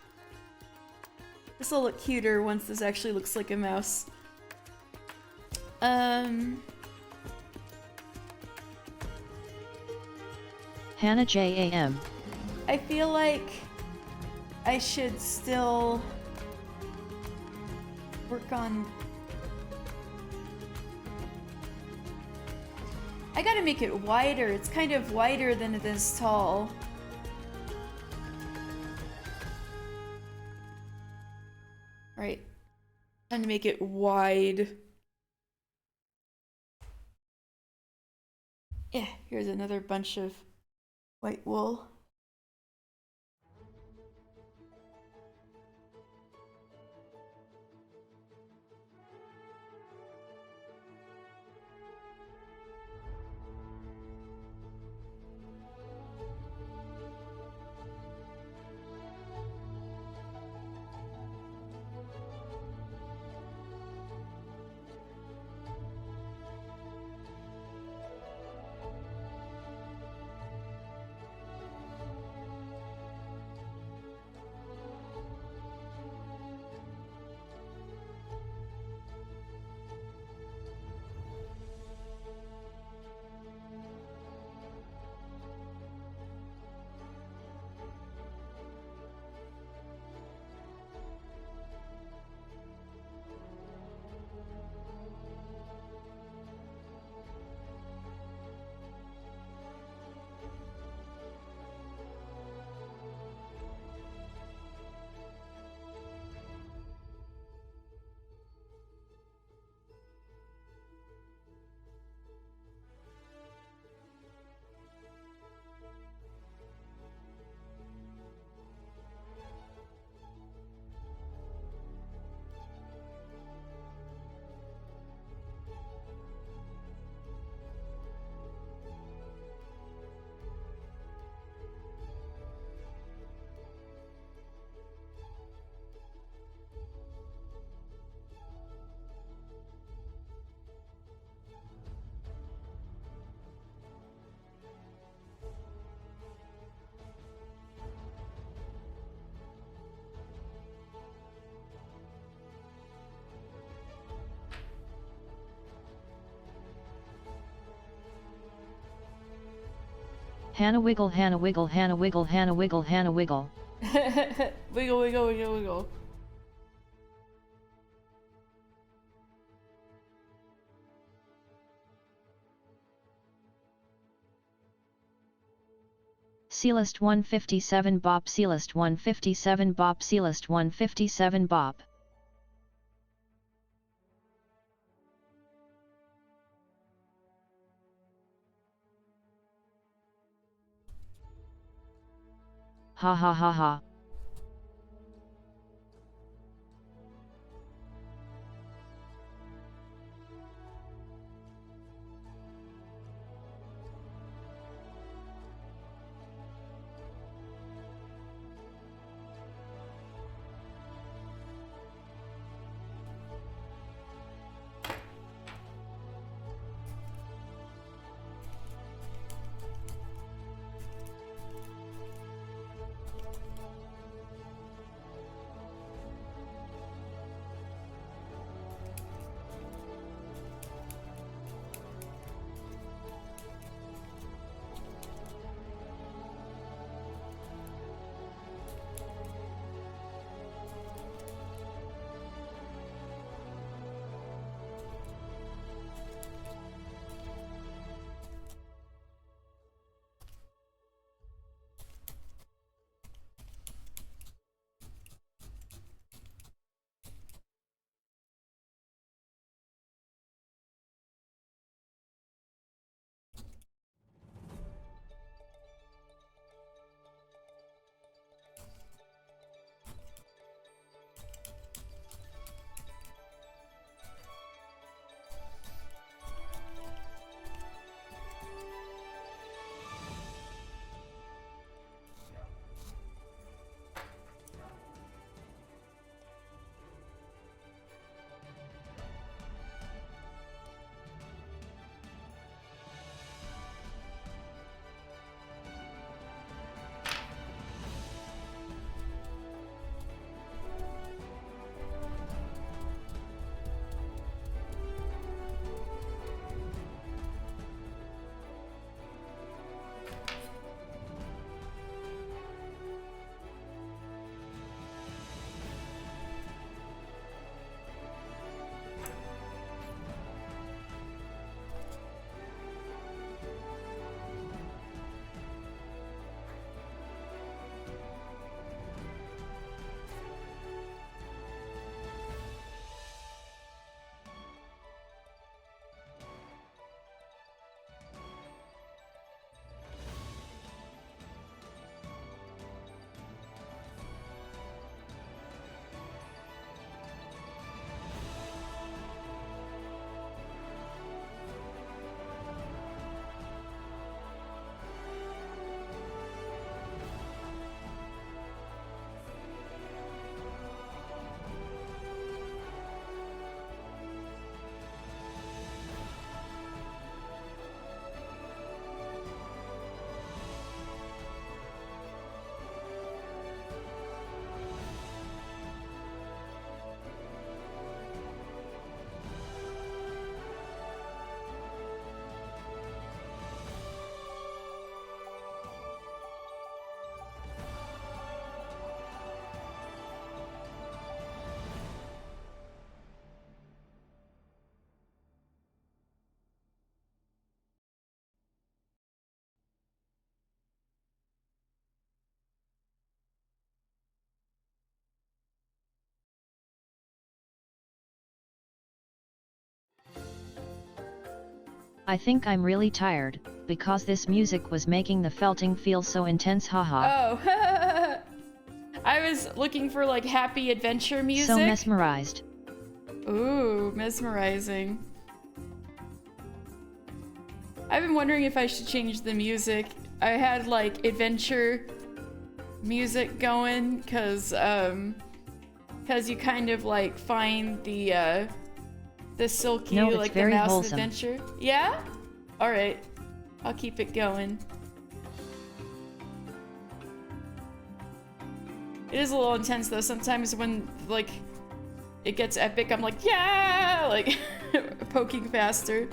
This will look cuter once this actually looks like a mouse. Hannah JAM. I feel like I should still work on... I gotta make it wider. It's kind of wider than it is tall. Right. Time to make it wide. Yeah, here's another bunch of white wool. Hannah wiggle, Hannah wiggle, Hannah wiggle, Hannah wiggle, Hannah wiggle. Wiggle, wiggle, wiggle, wiggle. Sealist 157 bop, Sealist 157 bop, Sealist 157 bop. Ha ha ha ha. I think I'm really tired, because this music was making the felting feel so intense, haha. Oh, I was looking for like happy adventure music. So mesmerized. Ooh, mesmerizing. I've been wondering if I should change the music. I had like adventure music going, cause you kind of like find the Silkie, no, it's like very the mouse wholesome. adventure. Yeah? Alright. I'll keep it going. It is a little intense though. Sometimes when like it gets epic, I'm like, yeah, like poking faster.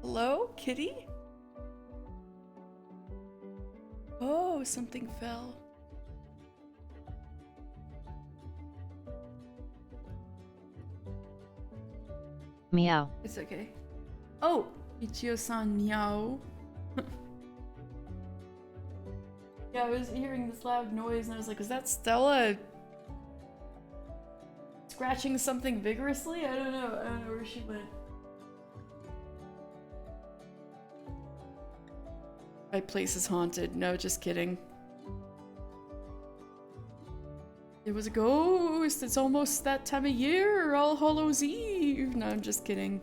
Hello, kitty? Oh, something fell. Meow. It's okay. Oh, Ichio-san meow. Yeah, I was hearing this loud noise and I was like, is that Stella scratching something vigorously? I don't know. I don't know where she went. My place is haunted. No, just kidding. It was a ghost. It's almost that time of year. All Hallows Eve. No, I'm just kidding.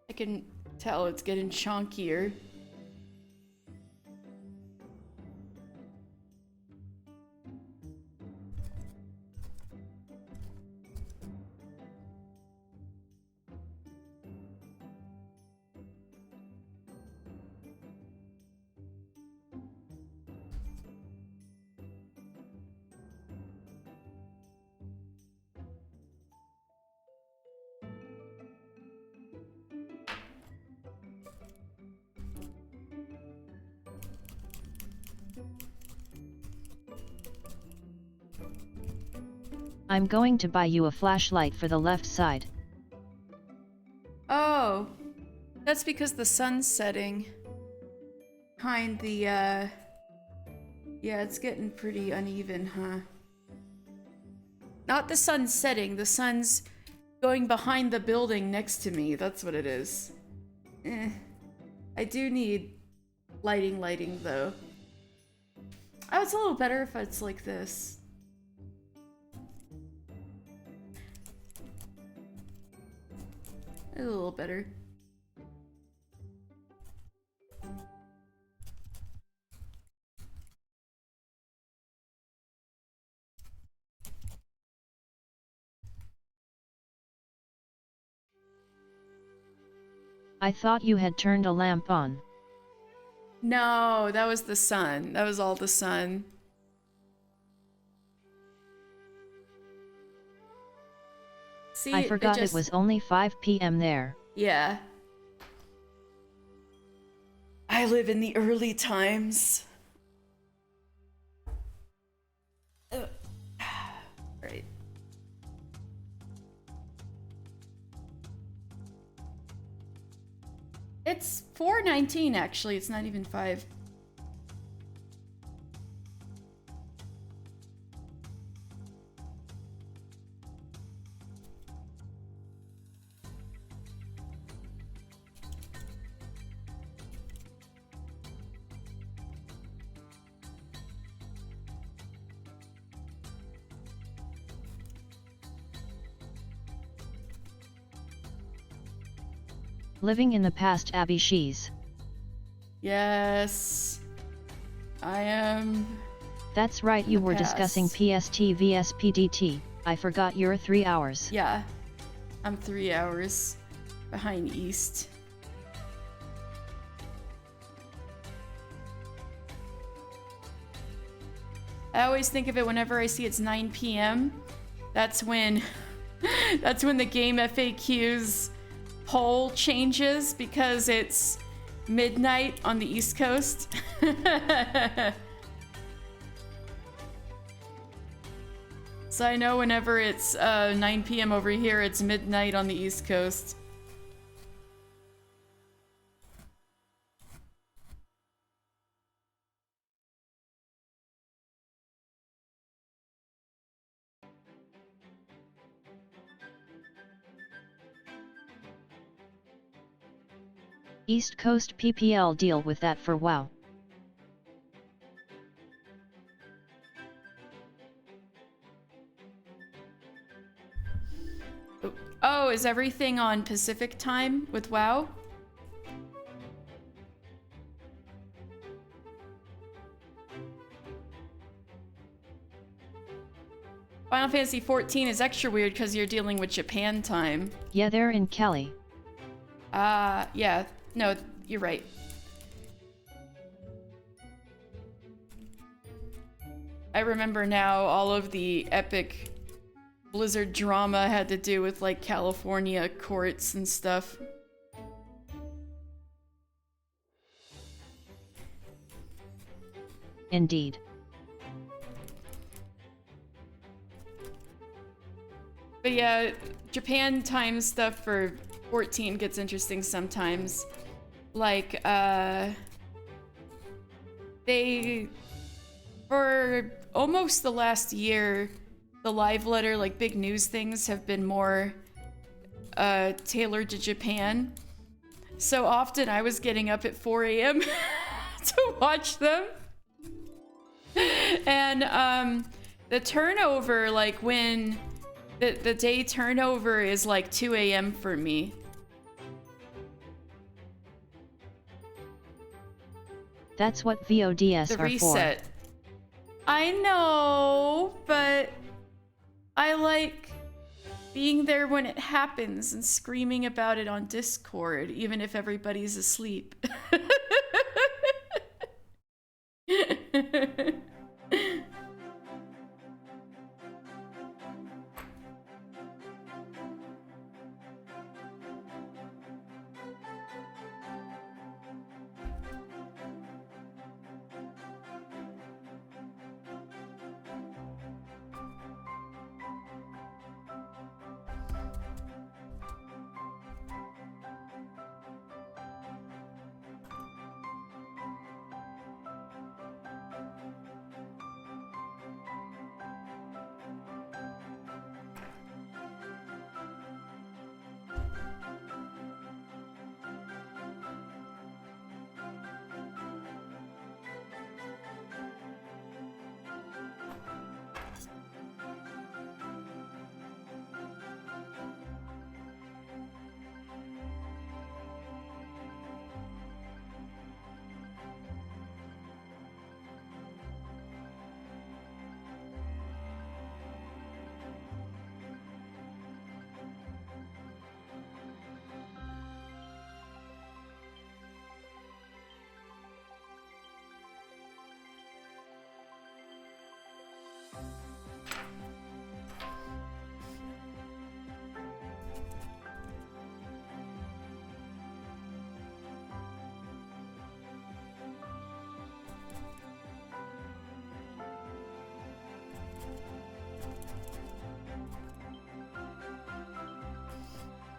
I can tell it's getting chunkier. I'm going to buy you a flashlight for the left side. Oh, that's because the sun's setting behind the, yeah, it's getting pretty uneven, huh? Not the sun's setting, the sun's going behind the building next to me. That's what it is. I do need lighting, though. Oh, it's a little better if it's like this. A little better. I thought you had turned a lamp on. No, that was the sun. That was all the sun. See, I forgot it was only 5 p.m. there. Yeah. I live in the early times. Right. It's 4:19 actually, it's not even 5. Living in the past, Abby Shees. Yes. I am. That's right, you were discussing PST vs PDT. I forgot you're 3 hours. Yeah. I'm 3 hours. behind east. I always think of it whenever I see it's 9 p.m. That's when that's when the game FAQs poll changes because it's midnight on the East Coast. So I know whenever it's 9 p.m. over here, it's midnight on the East Coast. East Coast PPL deal with that for WoW. Oh, is everything on Pacific time with WoW? Final Fantasy XIV is extra weird because you're dealing with Japan time. Yeah, they're in Cali. Yeah. No, you're right. I remember now all of the epic Blizzard drama had to do with like California courts and stuff. Indeed. But yeah, Japan time stuff for 14 gets interesting sometimes. Like, they, for almost the last year, the live letter, like big news things have been more tailored to Japan. So often I was getting up at 4 a.m. to watch them. And the turnover, like when the day turnover is like 2 a.m. for me. That's what VODs The are reset. for. I know, but I like being there when it happens and screaming about it on Discord, even if everybody's asleep.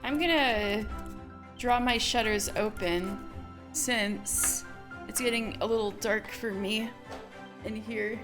I'm gonna draw my shutters open since it's getting a little dark for me in here.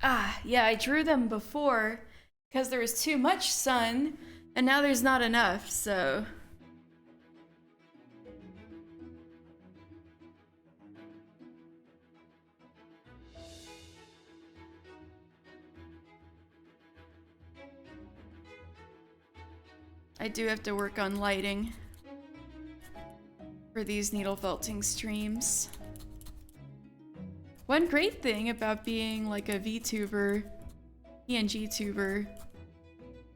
Ah, yeah, I drew them before because there was too much sun, and now there's not enough, so... I do have to work on lighting for these needle felting streams. One great thing about being like a VTuber, PNG tuber,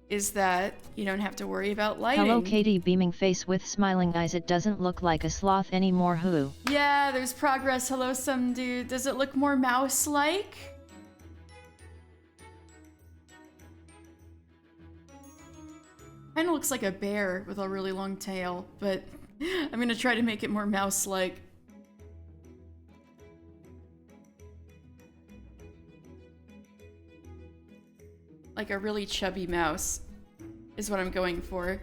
is that you don't have to worry about lighting. Hello Katie, beaming face with smiling eyes. It doesn't look like a sloth anymore, who? Yeah, there's progress. Hello some dude. Does it look more mouse-like? Kinda looks like a bear with a really long tail, but I'm gonna try to make it more mouse-like. Like a really chubby mouse is what I'm going for.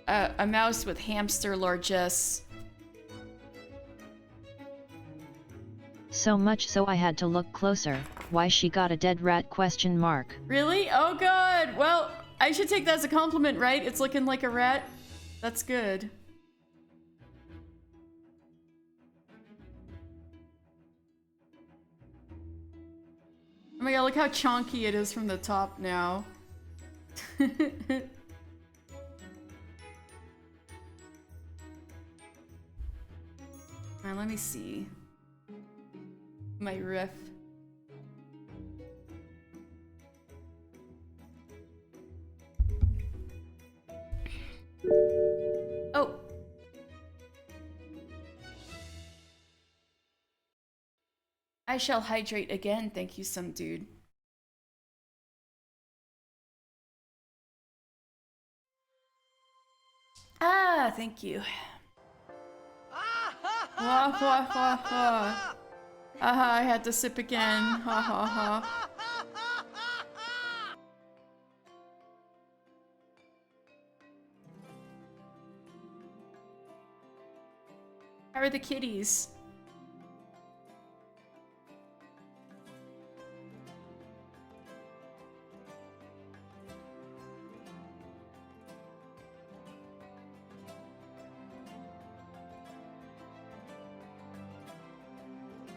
A mouse with hamster largesse. So much so I had to look closer. Why she got a dead rat question mark. Really? Oh god! Well, I should take that as a compliment, right? It's looking like a rat. That's good. Oh my god, look how chonky it is from the top now. Alright, let me see. My riff. Oh! I shall hydrate again, thank you some dude. Ah, thank you. Ha ha ha ha. Aha, I had to sip again. Ha ha ha. How are the kitties?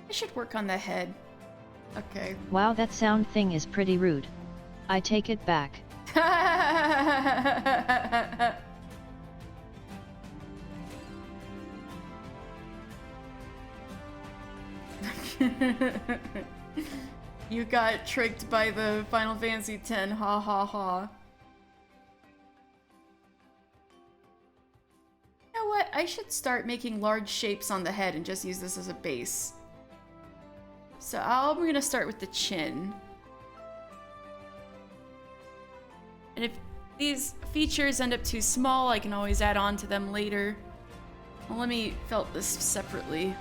I should work on the head. Okay. Wow, that sound thing is pretty rude. I take it back. You got tricked by the Final Fantasy X, ha ha ha. You know what? I should start making large shapes on the head and just use this as a base. So I'm gonna start with the chin. And if these features end up too small, I can always add on to them later. Well, let me felt this separately.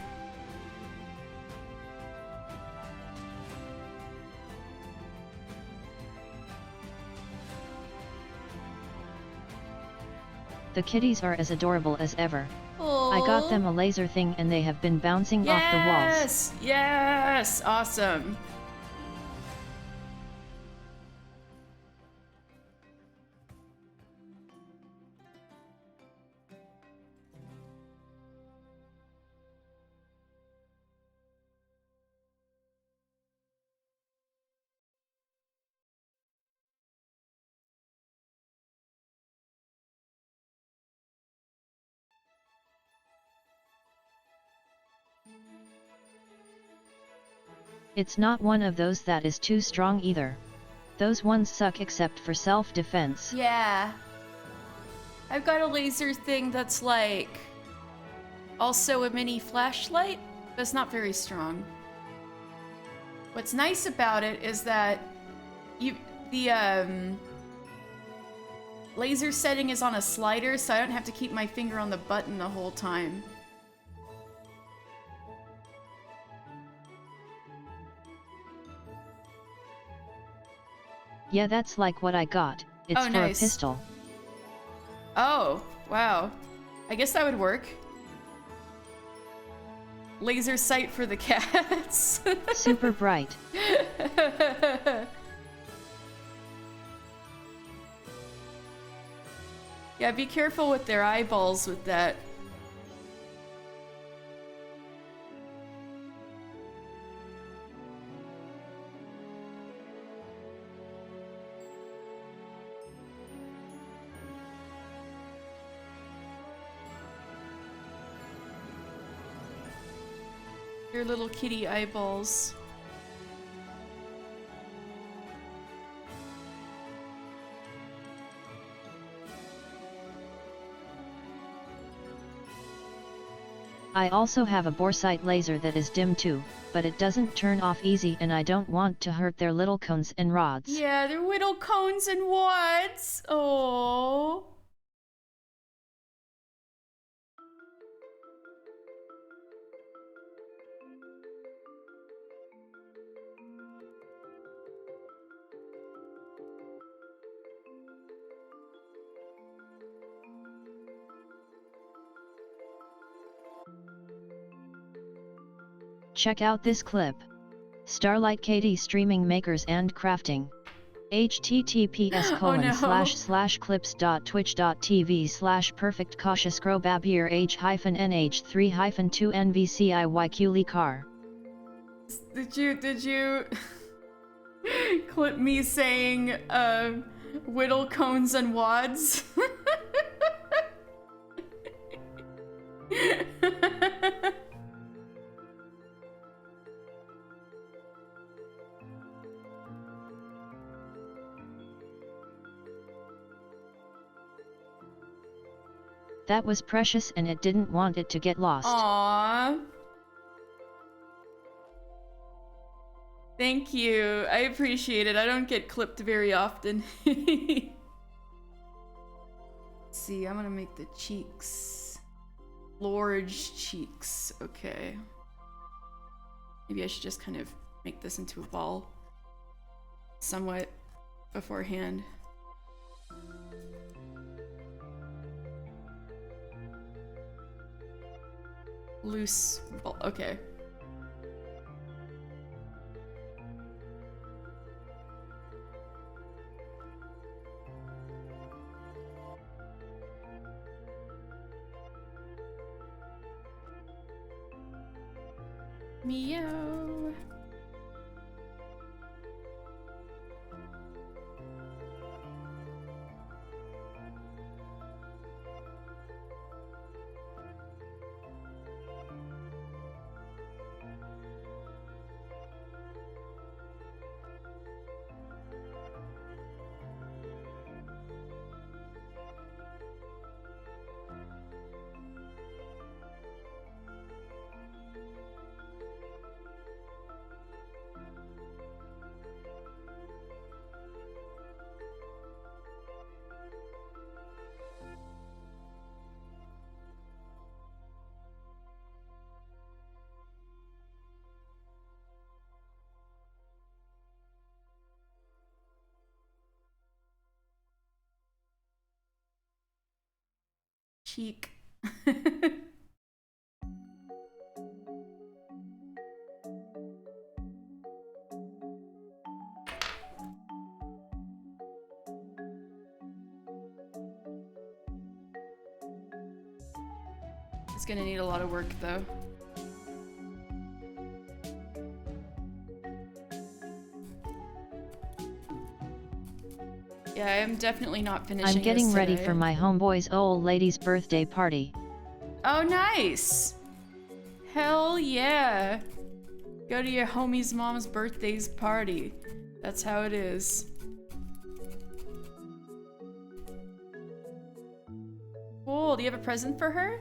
The kitties are as adorable as ever. Aww. I got them a laser thing and they have been bouncing off the walls. Yes! Yes! Awesome. It's not one of those that is too strong either. Those ones suck except for self-defense. Yeah. I've got a laser thing that's like also a mini flashlight, but it's not very strong. What's nice about it is that the laser setting is on a slider, so I don't have to keep my finger on the button the whole time. Yeah, that's like what I got. It's for nice. a pistol. Oh, wow. I guess that would work. laser sight for the cats. Super bright. Yeah, be careful with their eyeballs with that. Your little kitty eyeballs. I also have a boresight laser that is dim too, but it doesn't turn off easy and I don't want to hurt their little cones and rods. Yeah, they're little cones and wads. Oh. Check out this clip. Starlight KD streaming makers and crafting. https://clips.twitch.tv/perfectcautious-babir h-nh3-2nvciq car. Did you clip me saying whittle cones and wads? That was precious and it didn't want it to get lost. Aww. Thank you. I appreciate it. I don't get clipped very often. Let's see, I'm gonna make the cheeks. Large cheeks. Okay. Maybe I should just kind of make this into a ball. Somewhat beforehand. Loose ball. Okay. Meow. Cheek. It's gonna need a lot of work though. Yeah, I'm definitely not finishing. I'm getting this ready today. for my homeboy's old lady's birthday party. Oh, nice! Hell yeah! Go to your homie's mom's birthday's party. That's how it is. Cool, do you have a present for her?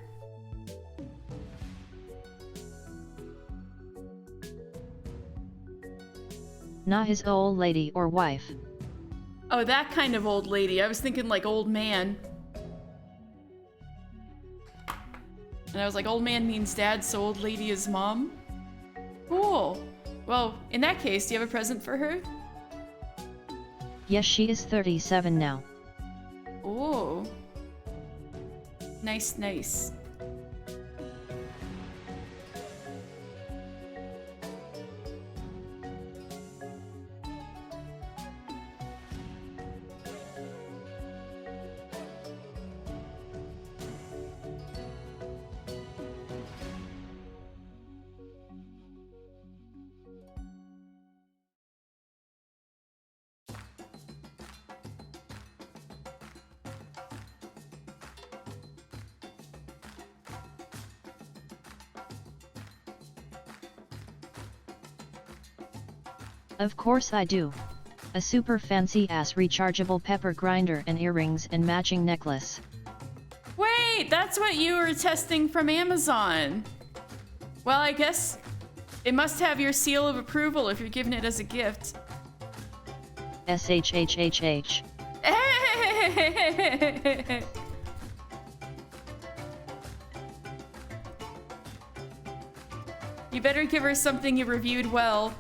Not his old lady or wife. Oh, that kind of old lady. I was thinking like old man. And I was like, old man means dad, so old lady is mom? Cool. Well, in that case, do you have a present for her? Yes, she is 37 now. Oh. Nice, nice. Of course I do. A super fancy ass rechargeable pepper grinder and earrings and matching necklace. Wait, that's what you were testing from Amazon. Well, I guess it must have your seal of approval if you're giving it as a gift. SHHHH. You better give her something you reviewed well.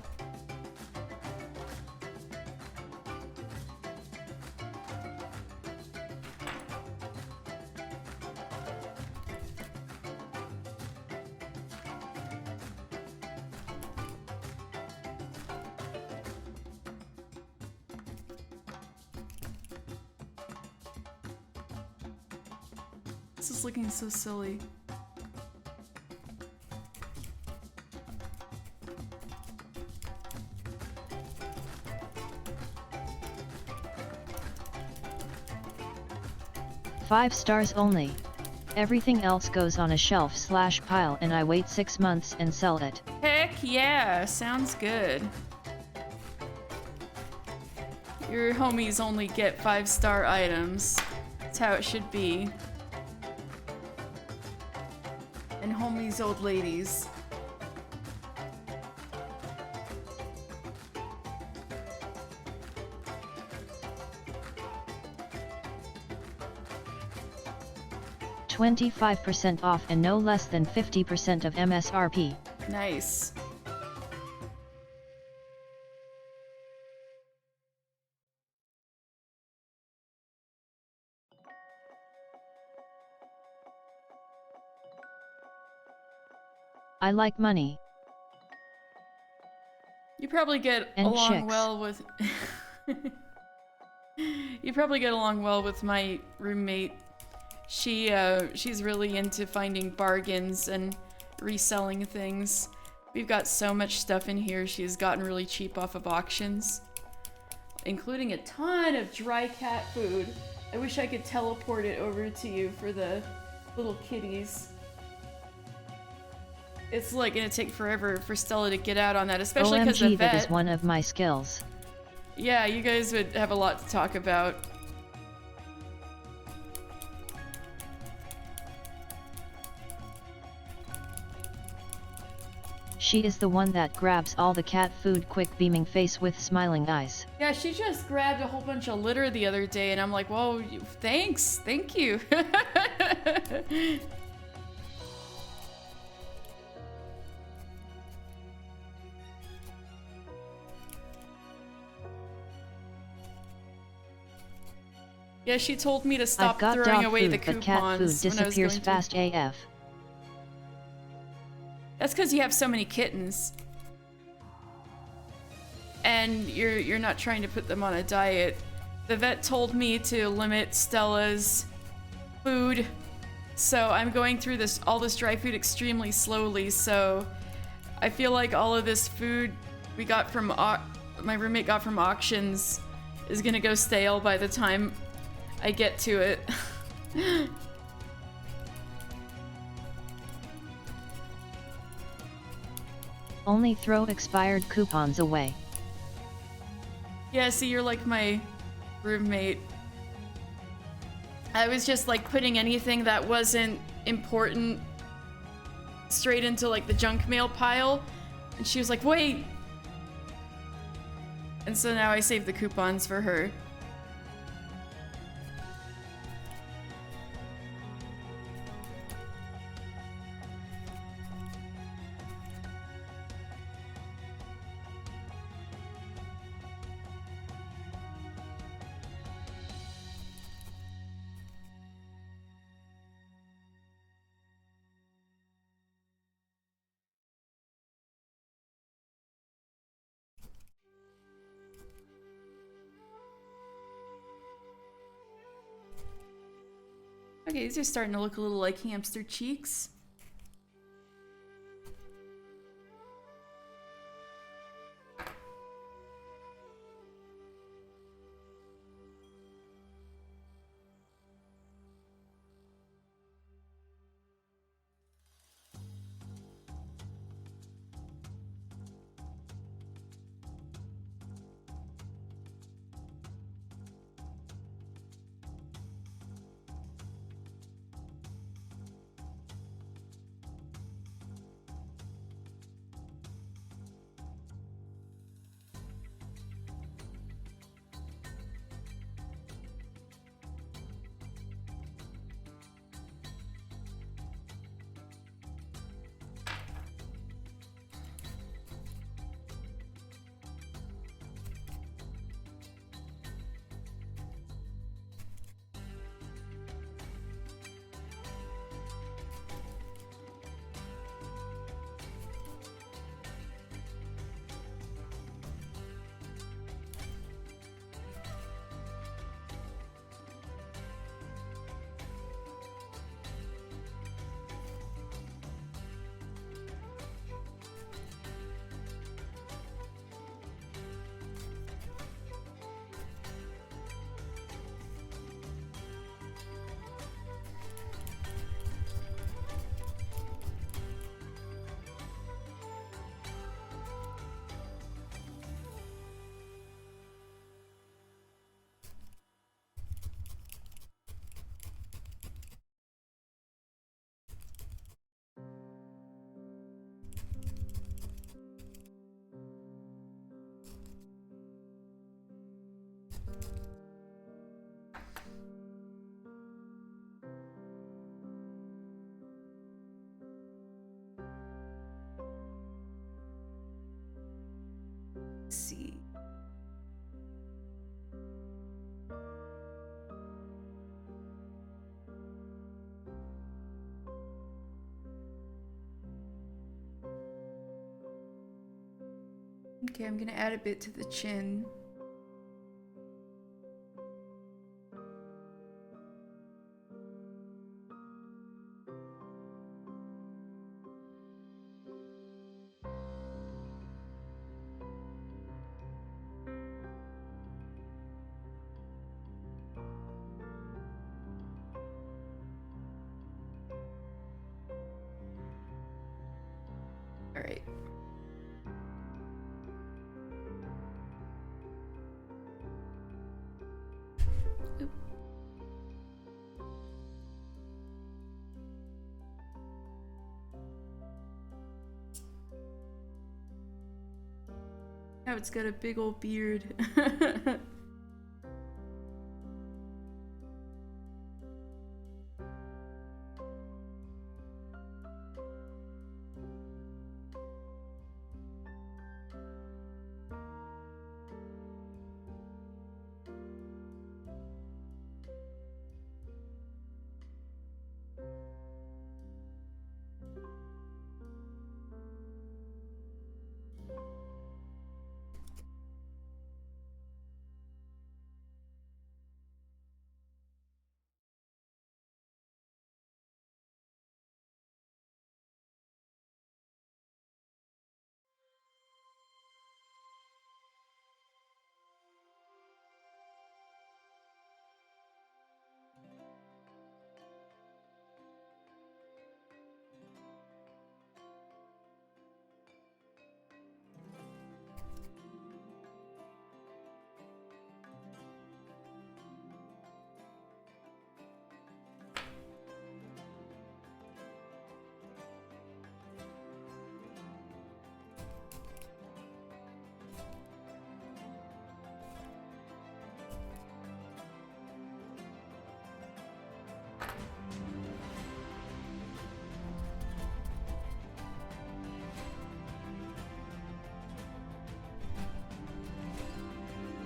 This is looking so silly. Five stars only. Everything else goes on a shelf/pile and I wait 6 months and sell it. Heck yeah, sounds good. Your homies only get 5-star items. That's how it should be. And homies old ladies. $25% off and no less than 50% of MSRP. Nice. I like money. You probably get And along chicks. well with You probably get along well with my roommate. She's really into finding bargains and reselling things. We've got so much stuff in here she's gotten really cheap off of auctions, including a ton of dry cat food. I wish I could teleport it over to you for the little kitties. It's like gonna take forever for Stella to get out on that, especially because the OMG, vet. that is one of my skills. Yeah, you guys would have a lot to talk about. She is the one that grabs all the cat food, quick beaming face with smiling eyes. Yeah, she just grabbed a whole bunch of litter the other day, and I'm like, whoa, thanks, thank you. Yeah, she told me to stop I've got throwing dog away food, the but cat food coupons when I was disappears going to. fast AF. That's because you have so many kittens. And you're not trying to put them on a diet. The vet told me to limit Stella's food, so I'm going through all this dry food extremely slowly, so I feel like all of this food we got from my roommate got from auctions is gonna go stale by the time I get to it. Only throw expired coupons away. Yeah, see, you're like my roommate. I was just like putting anything that wasn't important straight into like the junk mail pile, and she was like, wait! And so now I save the coupons for her. Okay, these are starting to look a little like hamster cheeks. Let's see. Okay, I'm gonna add a bit to the chin. All right. Oop. Now it's got a big old beard.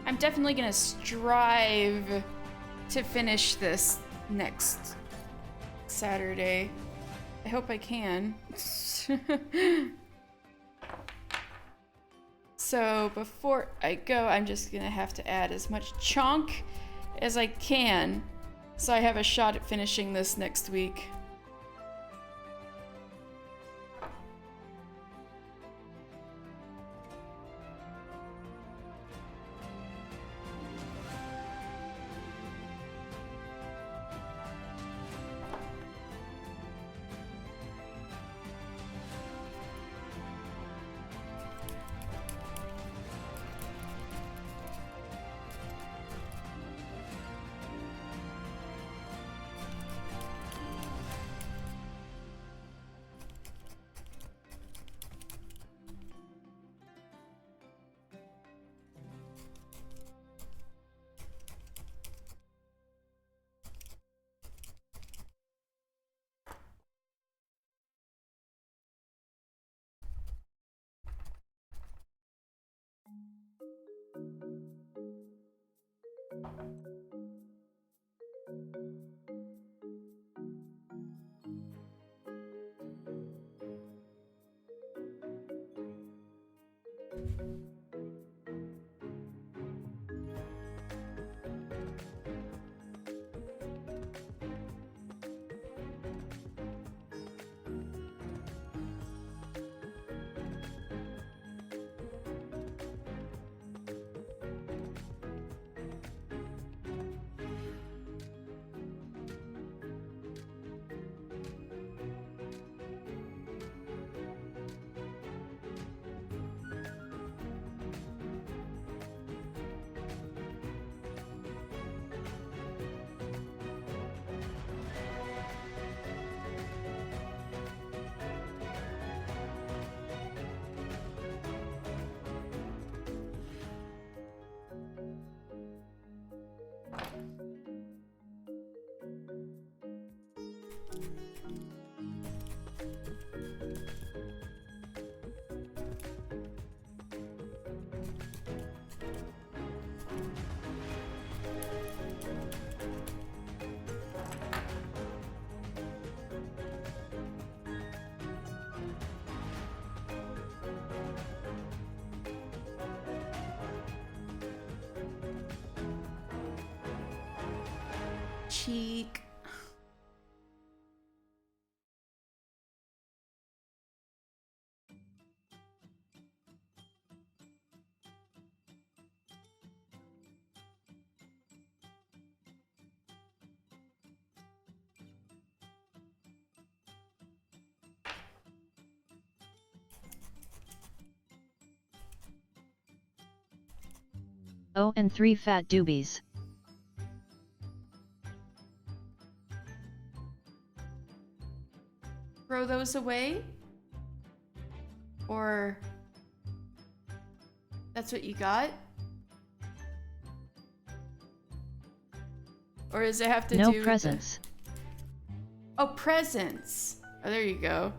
I'm definitely gonna strive to finish this next Saturday. I hope I can. So before I go, I'm just gonna have to add as much chunk as I can so I have a shot at finishing this next week. cheek. Oh, and 3 fat doobies. Throw those away? Or that's what you got? Or does it have to do No with presents. Oh, presents. Oh, there you go.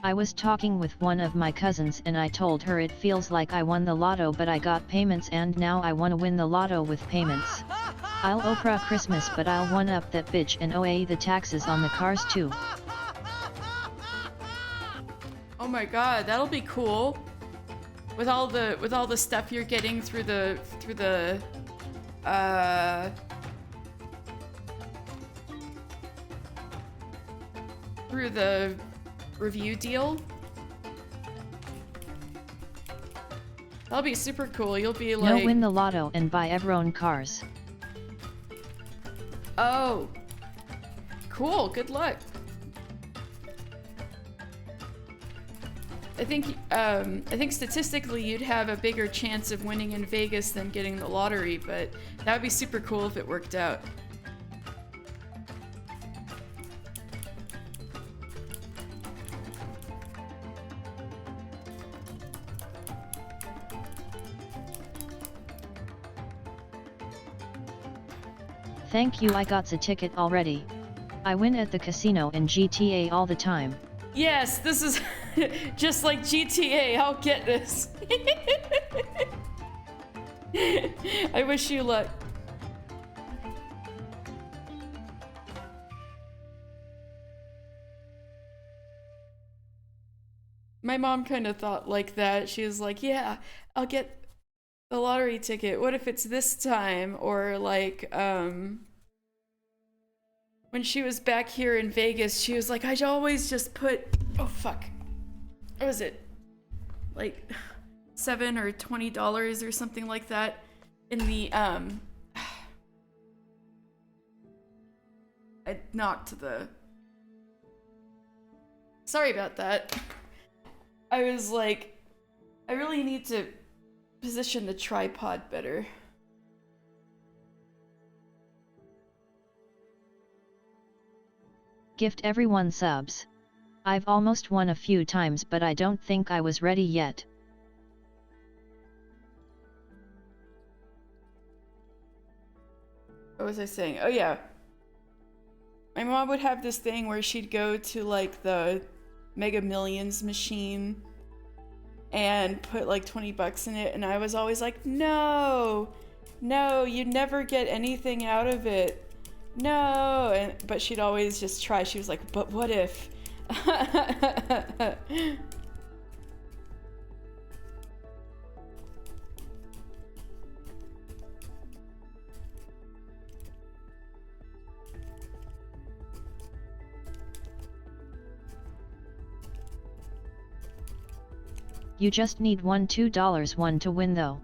I was talking with one of my cousins and I told her it feels like I won the lotto but I got payments and now I wanna win the lotto with payments. I'll Oprah Christmas but I'll one up that bitch and OA the taxes on the cars too. Oh my god, that'll be cool. With all the stuff you're getting through the review deal. That'll be super cool. You'll be like... No, win the lotto and buy everyone cars. Oh. Cool, good luck. I think statistically you'd have a bigger chance of winning in Vegas than getting the lottery, but that would be super cool if it worked out. Thank you, I got the ticket already. I win at the casino in GTA all the time. Yes, this is just like GTA. I'll get this. I wish you luck. My mom kind of thought like that. She was like, yeah, I'll get the lottery ticket. What if it's this time? Or like, when she was back here in Vegas, she was like, I always just put, oh fuck, what was it? Like $7 or $20 or something like that in the, I knocked the, sorry about that. I was like, I really need to position the tripod better. Gift everyone subs. I've almost won a few times but I don't think I was ready yet. What was I saying? Oh yeah. My mom would have this thing where she'd go to like the Mega Millions machine and put like 20 bucks in it, and I was always like, no, you never get anything out of it. no, but she'd always just try. She was like, but what if? You just need one $2 one to win though.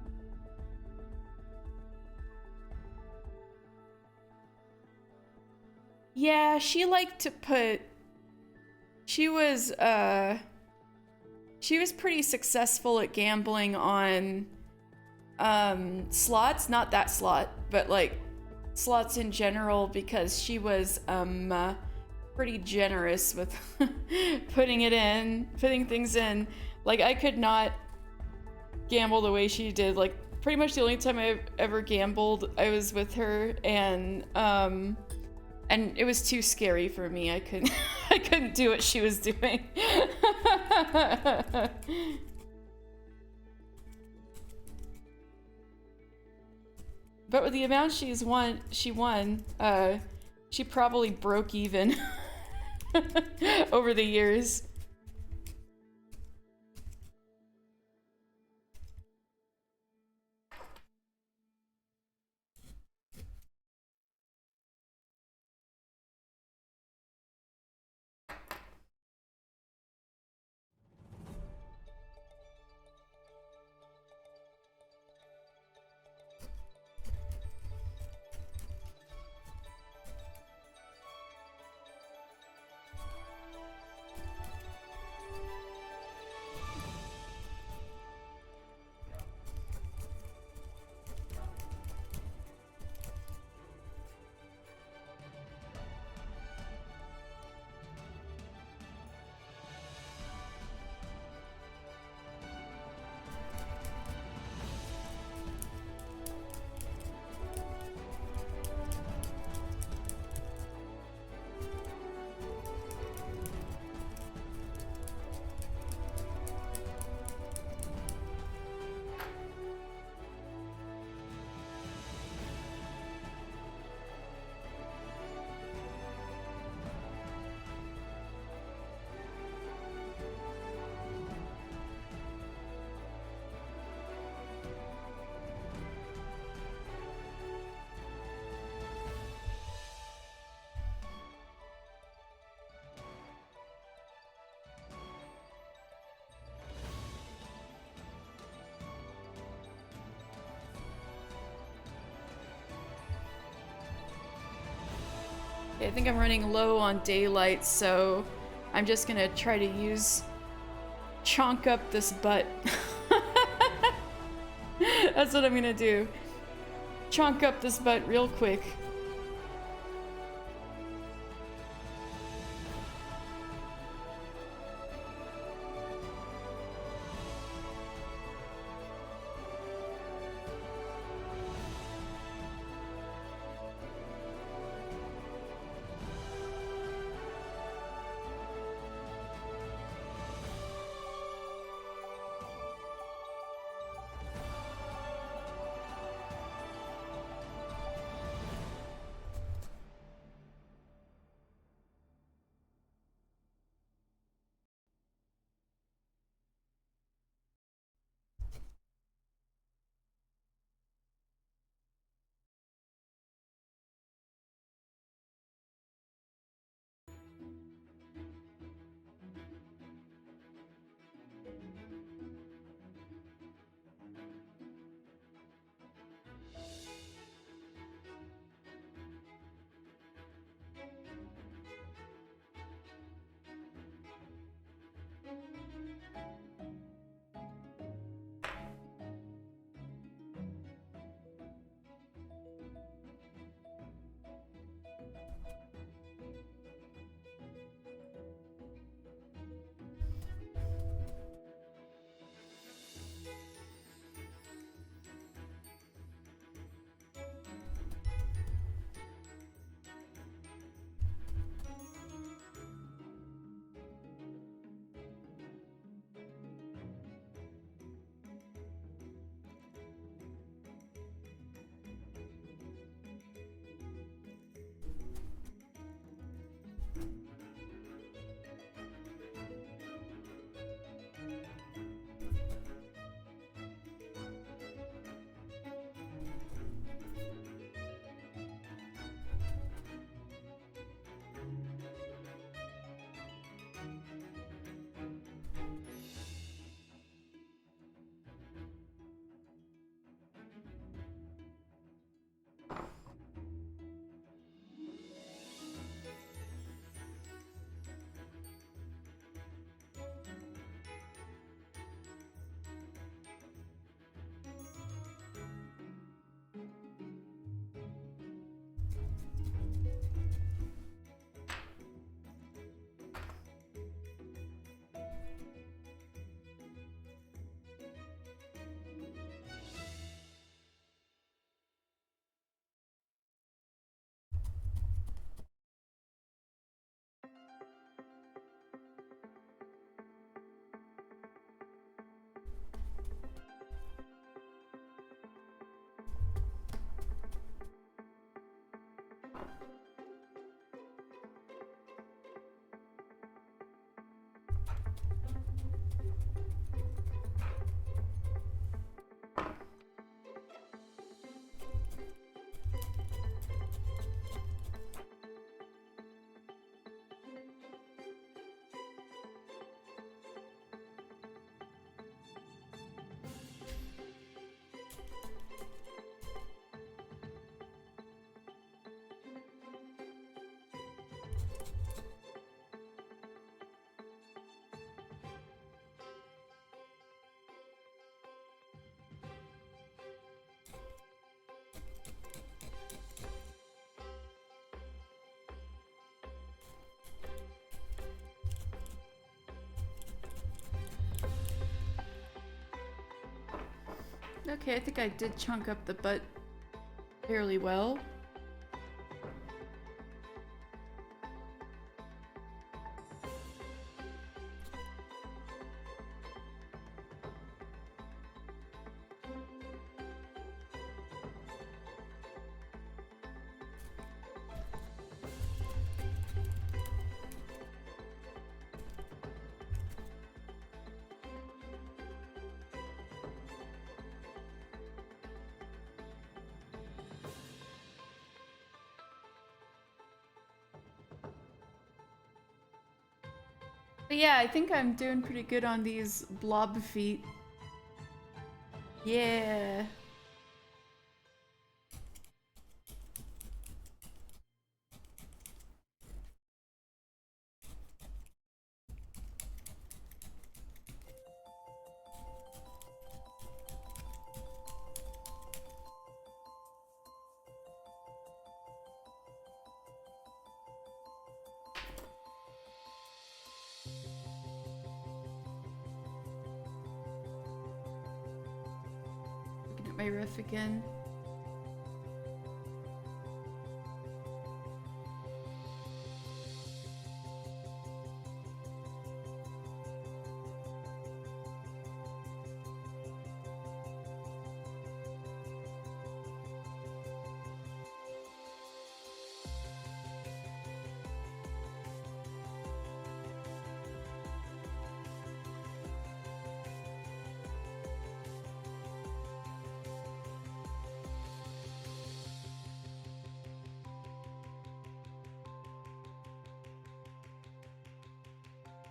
Yeah, she liked to put... She was pretty successful at gambling on slots, not that slot, but like slots in general, because she was pretty generous with putting things in. Like, I could not gamble the way she did. Like, pretty much the only time I've ever gambled, I was with her, and it was too scary for me. I couldn't do what she was doing. But with the amount she won, she probably broke even over the years. I think I'm running low on daylight, so I'm just gonna try to chonk up this butt. That's what I'm gonna do. Chonk up this butt real quick. Okay, I think I did chunk up the butt fairly well. But yeah, I think I'm doing pretty good on these blob feet. Yeah. Looking at my riff again.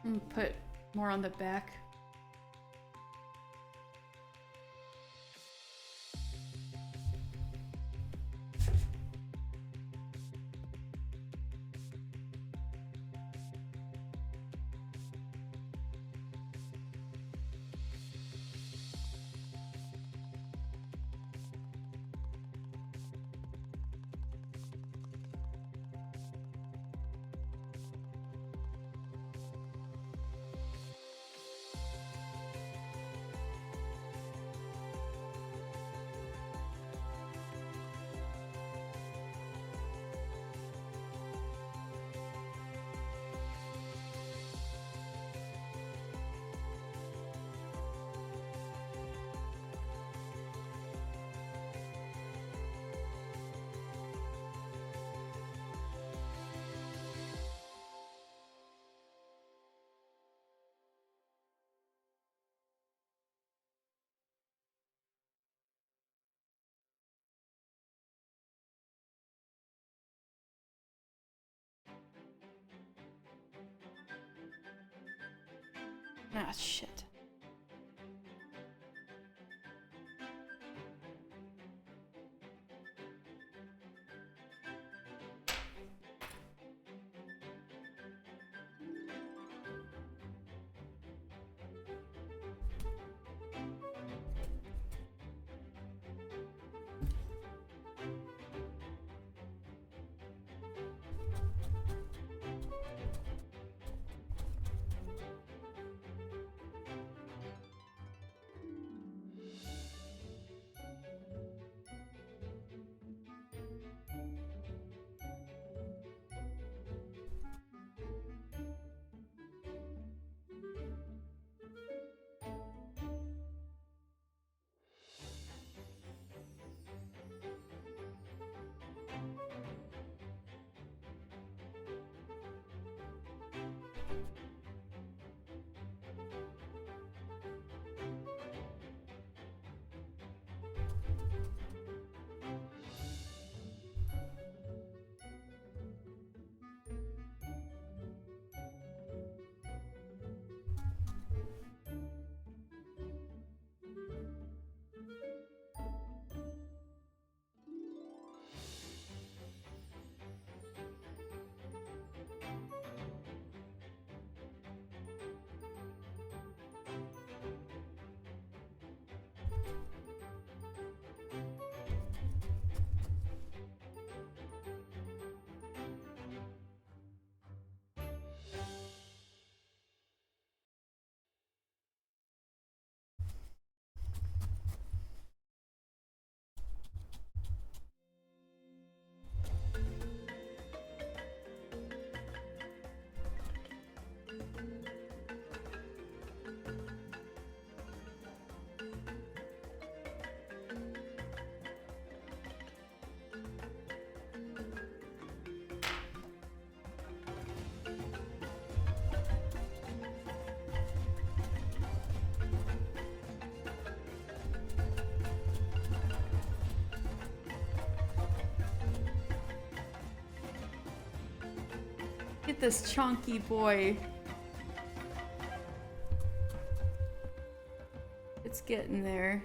And put more on the back. Ah, shit. Look at this chunky boy. It's getting there.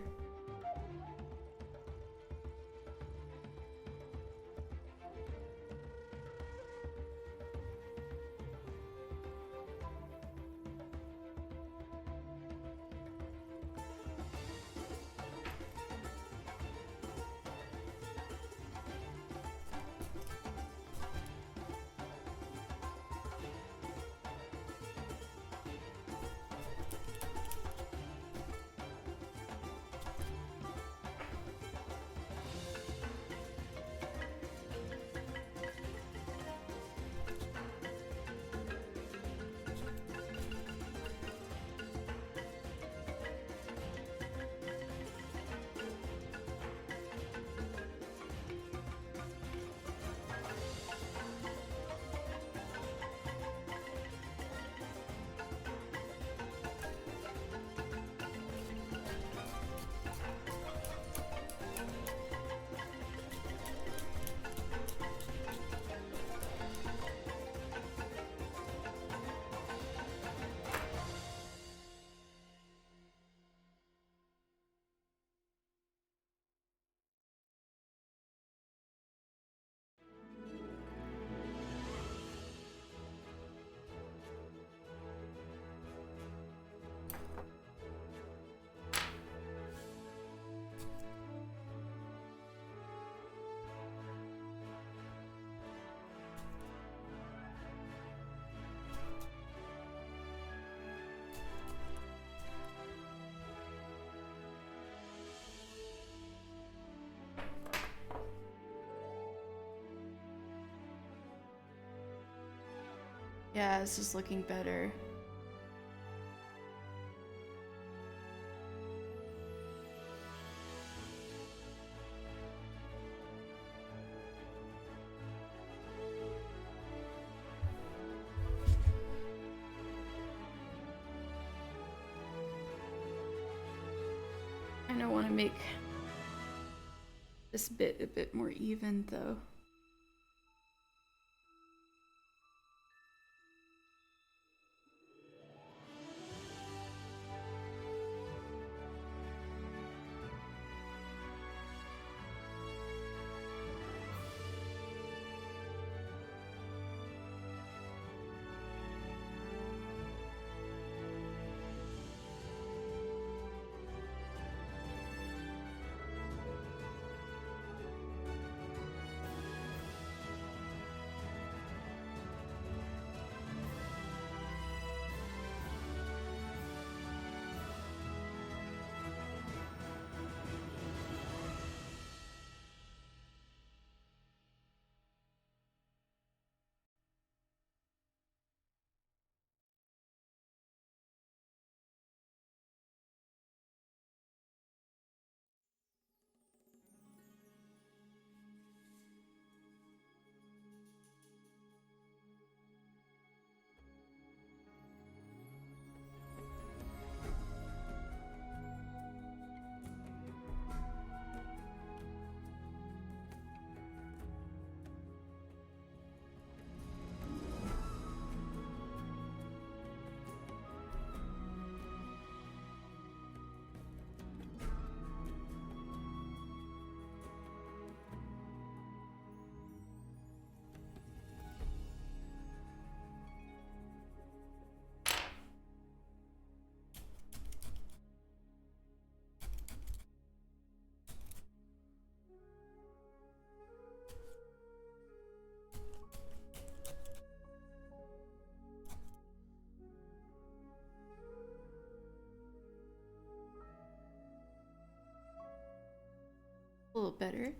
Yeah, this is looking better. I don't want to make this bit a bit more even though. A little better.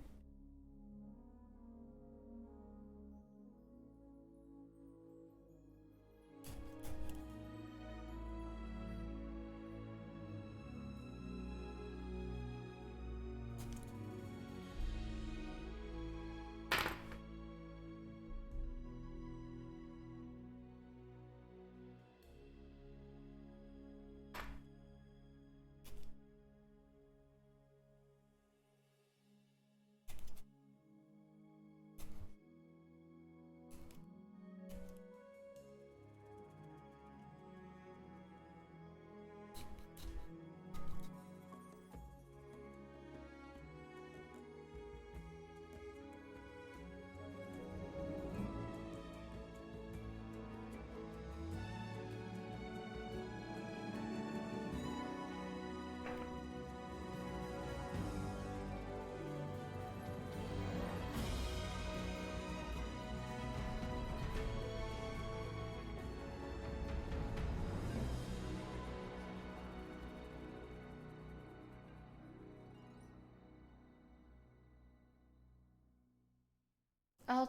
I'll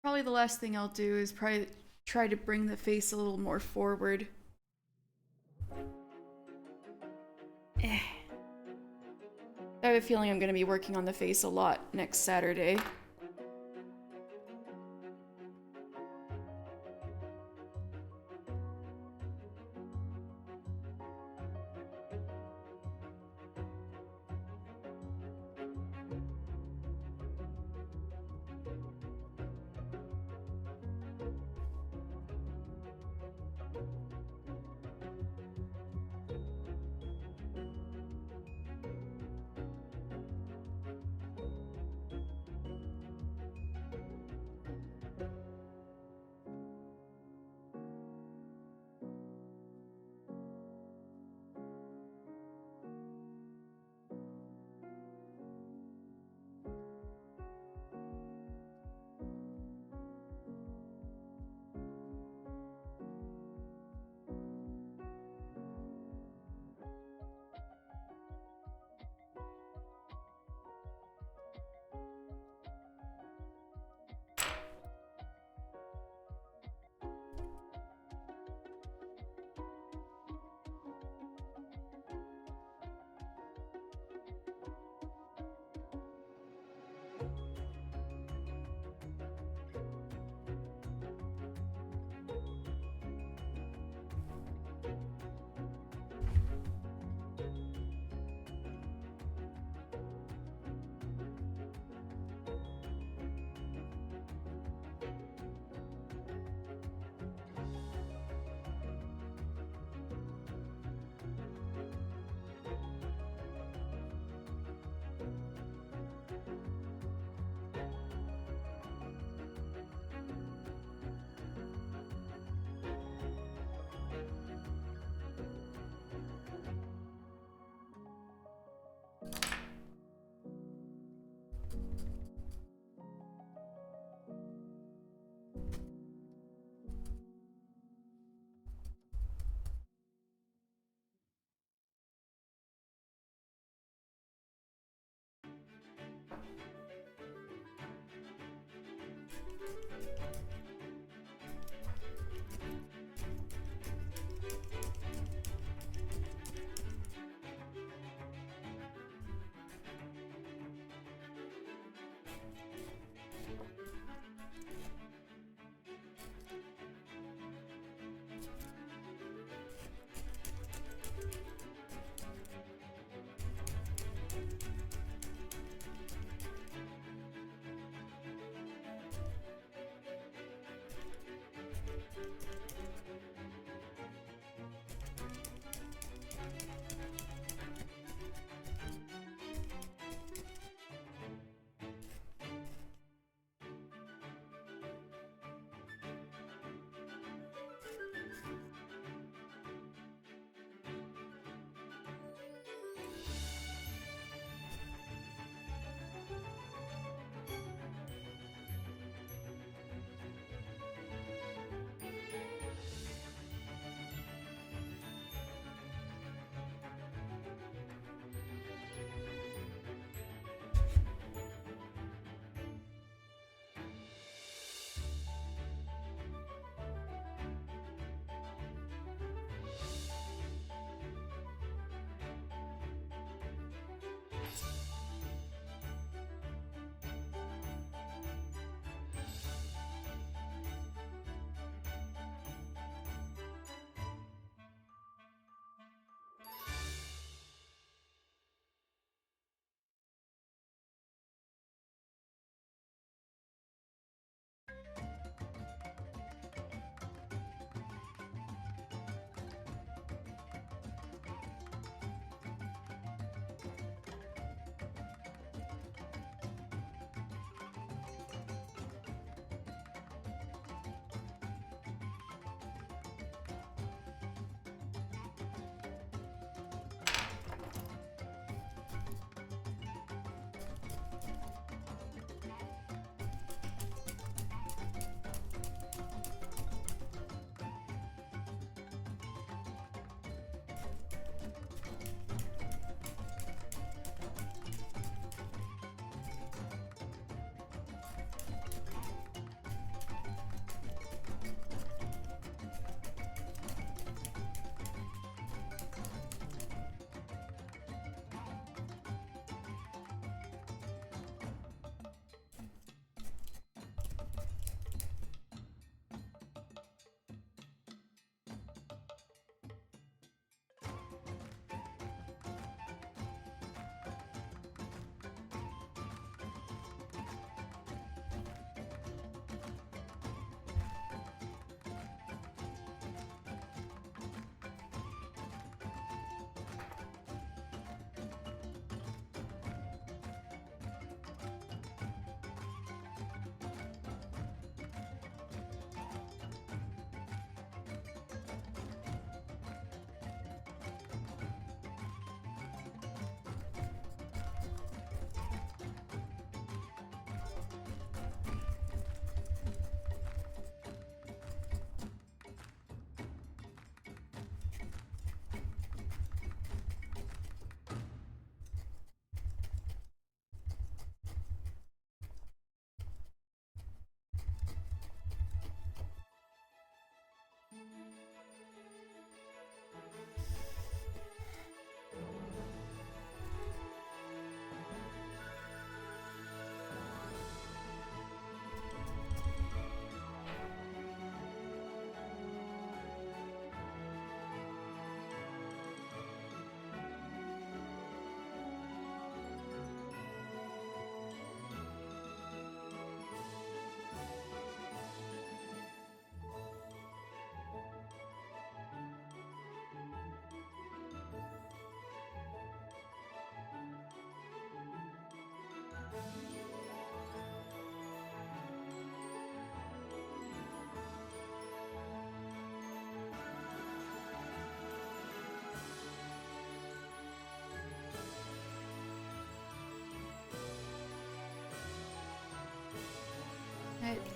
probably the last thing I'll do is probably try to bring the face a little more forward. I have a feeling I'm going to be working on the face a lot next Saturday.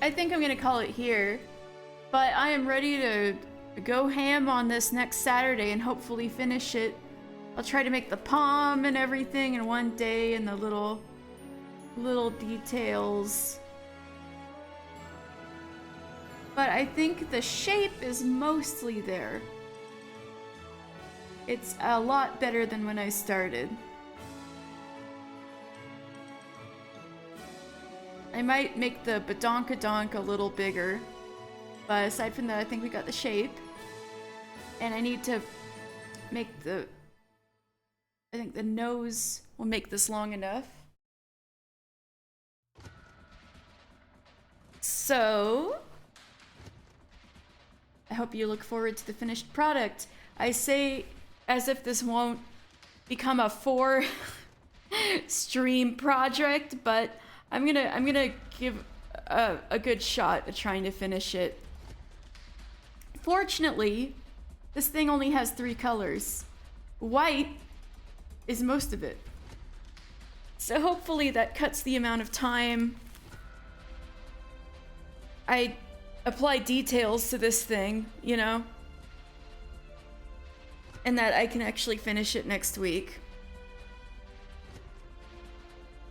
I think I'm gonna call it here. But I am ready to go ham on this next Saturday and hopefully finish it. I'll try to make the palm and everything in one day and the little details. But I think the shape is mostly there. It's a lot better than when I started. I might make the badonkadonk a little bigger. But aside from that, I think we got the shape. And I need to make the... I think the nose will make this long enough. So... I hope you look forward to the finished product. I say as if this won't become a 4 stream project, but I'm gonna give a good shot at trying to finish it. Fortunately, this thing only has 3 colors. White is most of it. So hopefully that cuts the amount of time I apply details to this thing, you know? And that I can actually finish it next week.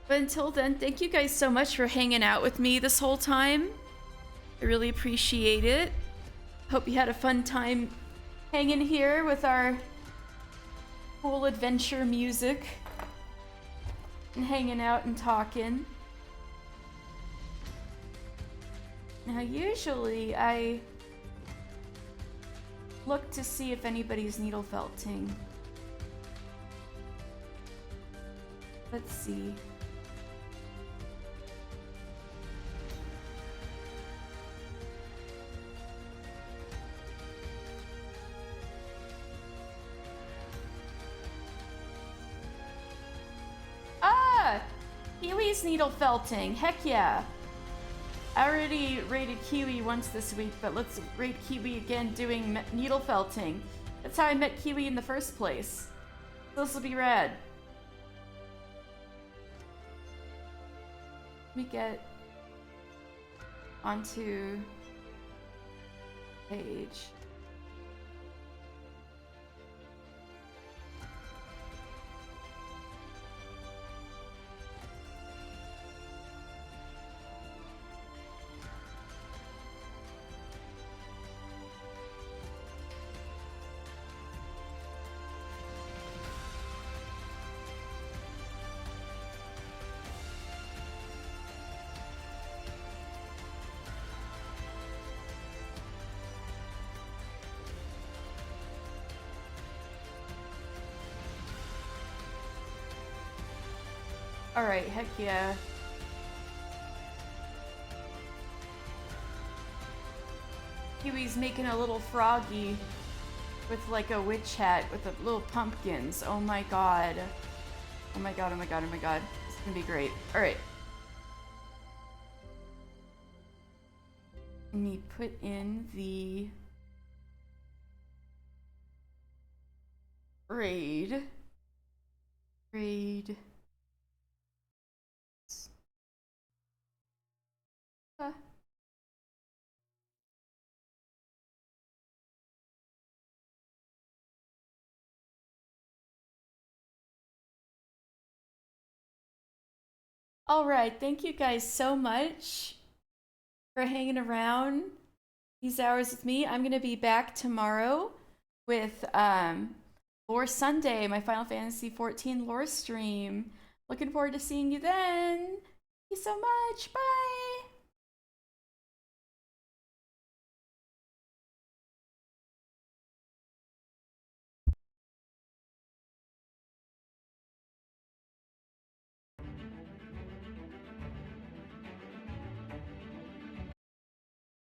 But until then, thank you guys so much for hanging out with me this whole time. I really appreciate it. Hope you had a fun time hanging here with our cool adventure music and hanging out and talking. Now, usually I look to see if anybody's needle felting. Let's see. Kiwi's needle felting. Heck yeah. I already rated Kiwi once this week, but let's rate Kiwi again doing needle felting. That's how I met Kiwi in the first place. This will be rad. Let me get onto page. Alright, heck yeah. Kiwi's making a little froggy with like a witch hat with the little pumpkins. Oh my god. Oh my god, oh my god, oh my god. This is gonna be great. Alright. Let me put in the raid. Alright, thank you guys so much for hanging around these hours with me. I'm gonna be back tomorrow with Lore Sunday, my Final Fantasy XIV lore stream. Looking forward to seeing you then. Thank you so much. Bye!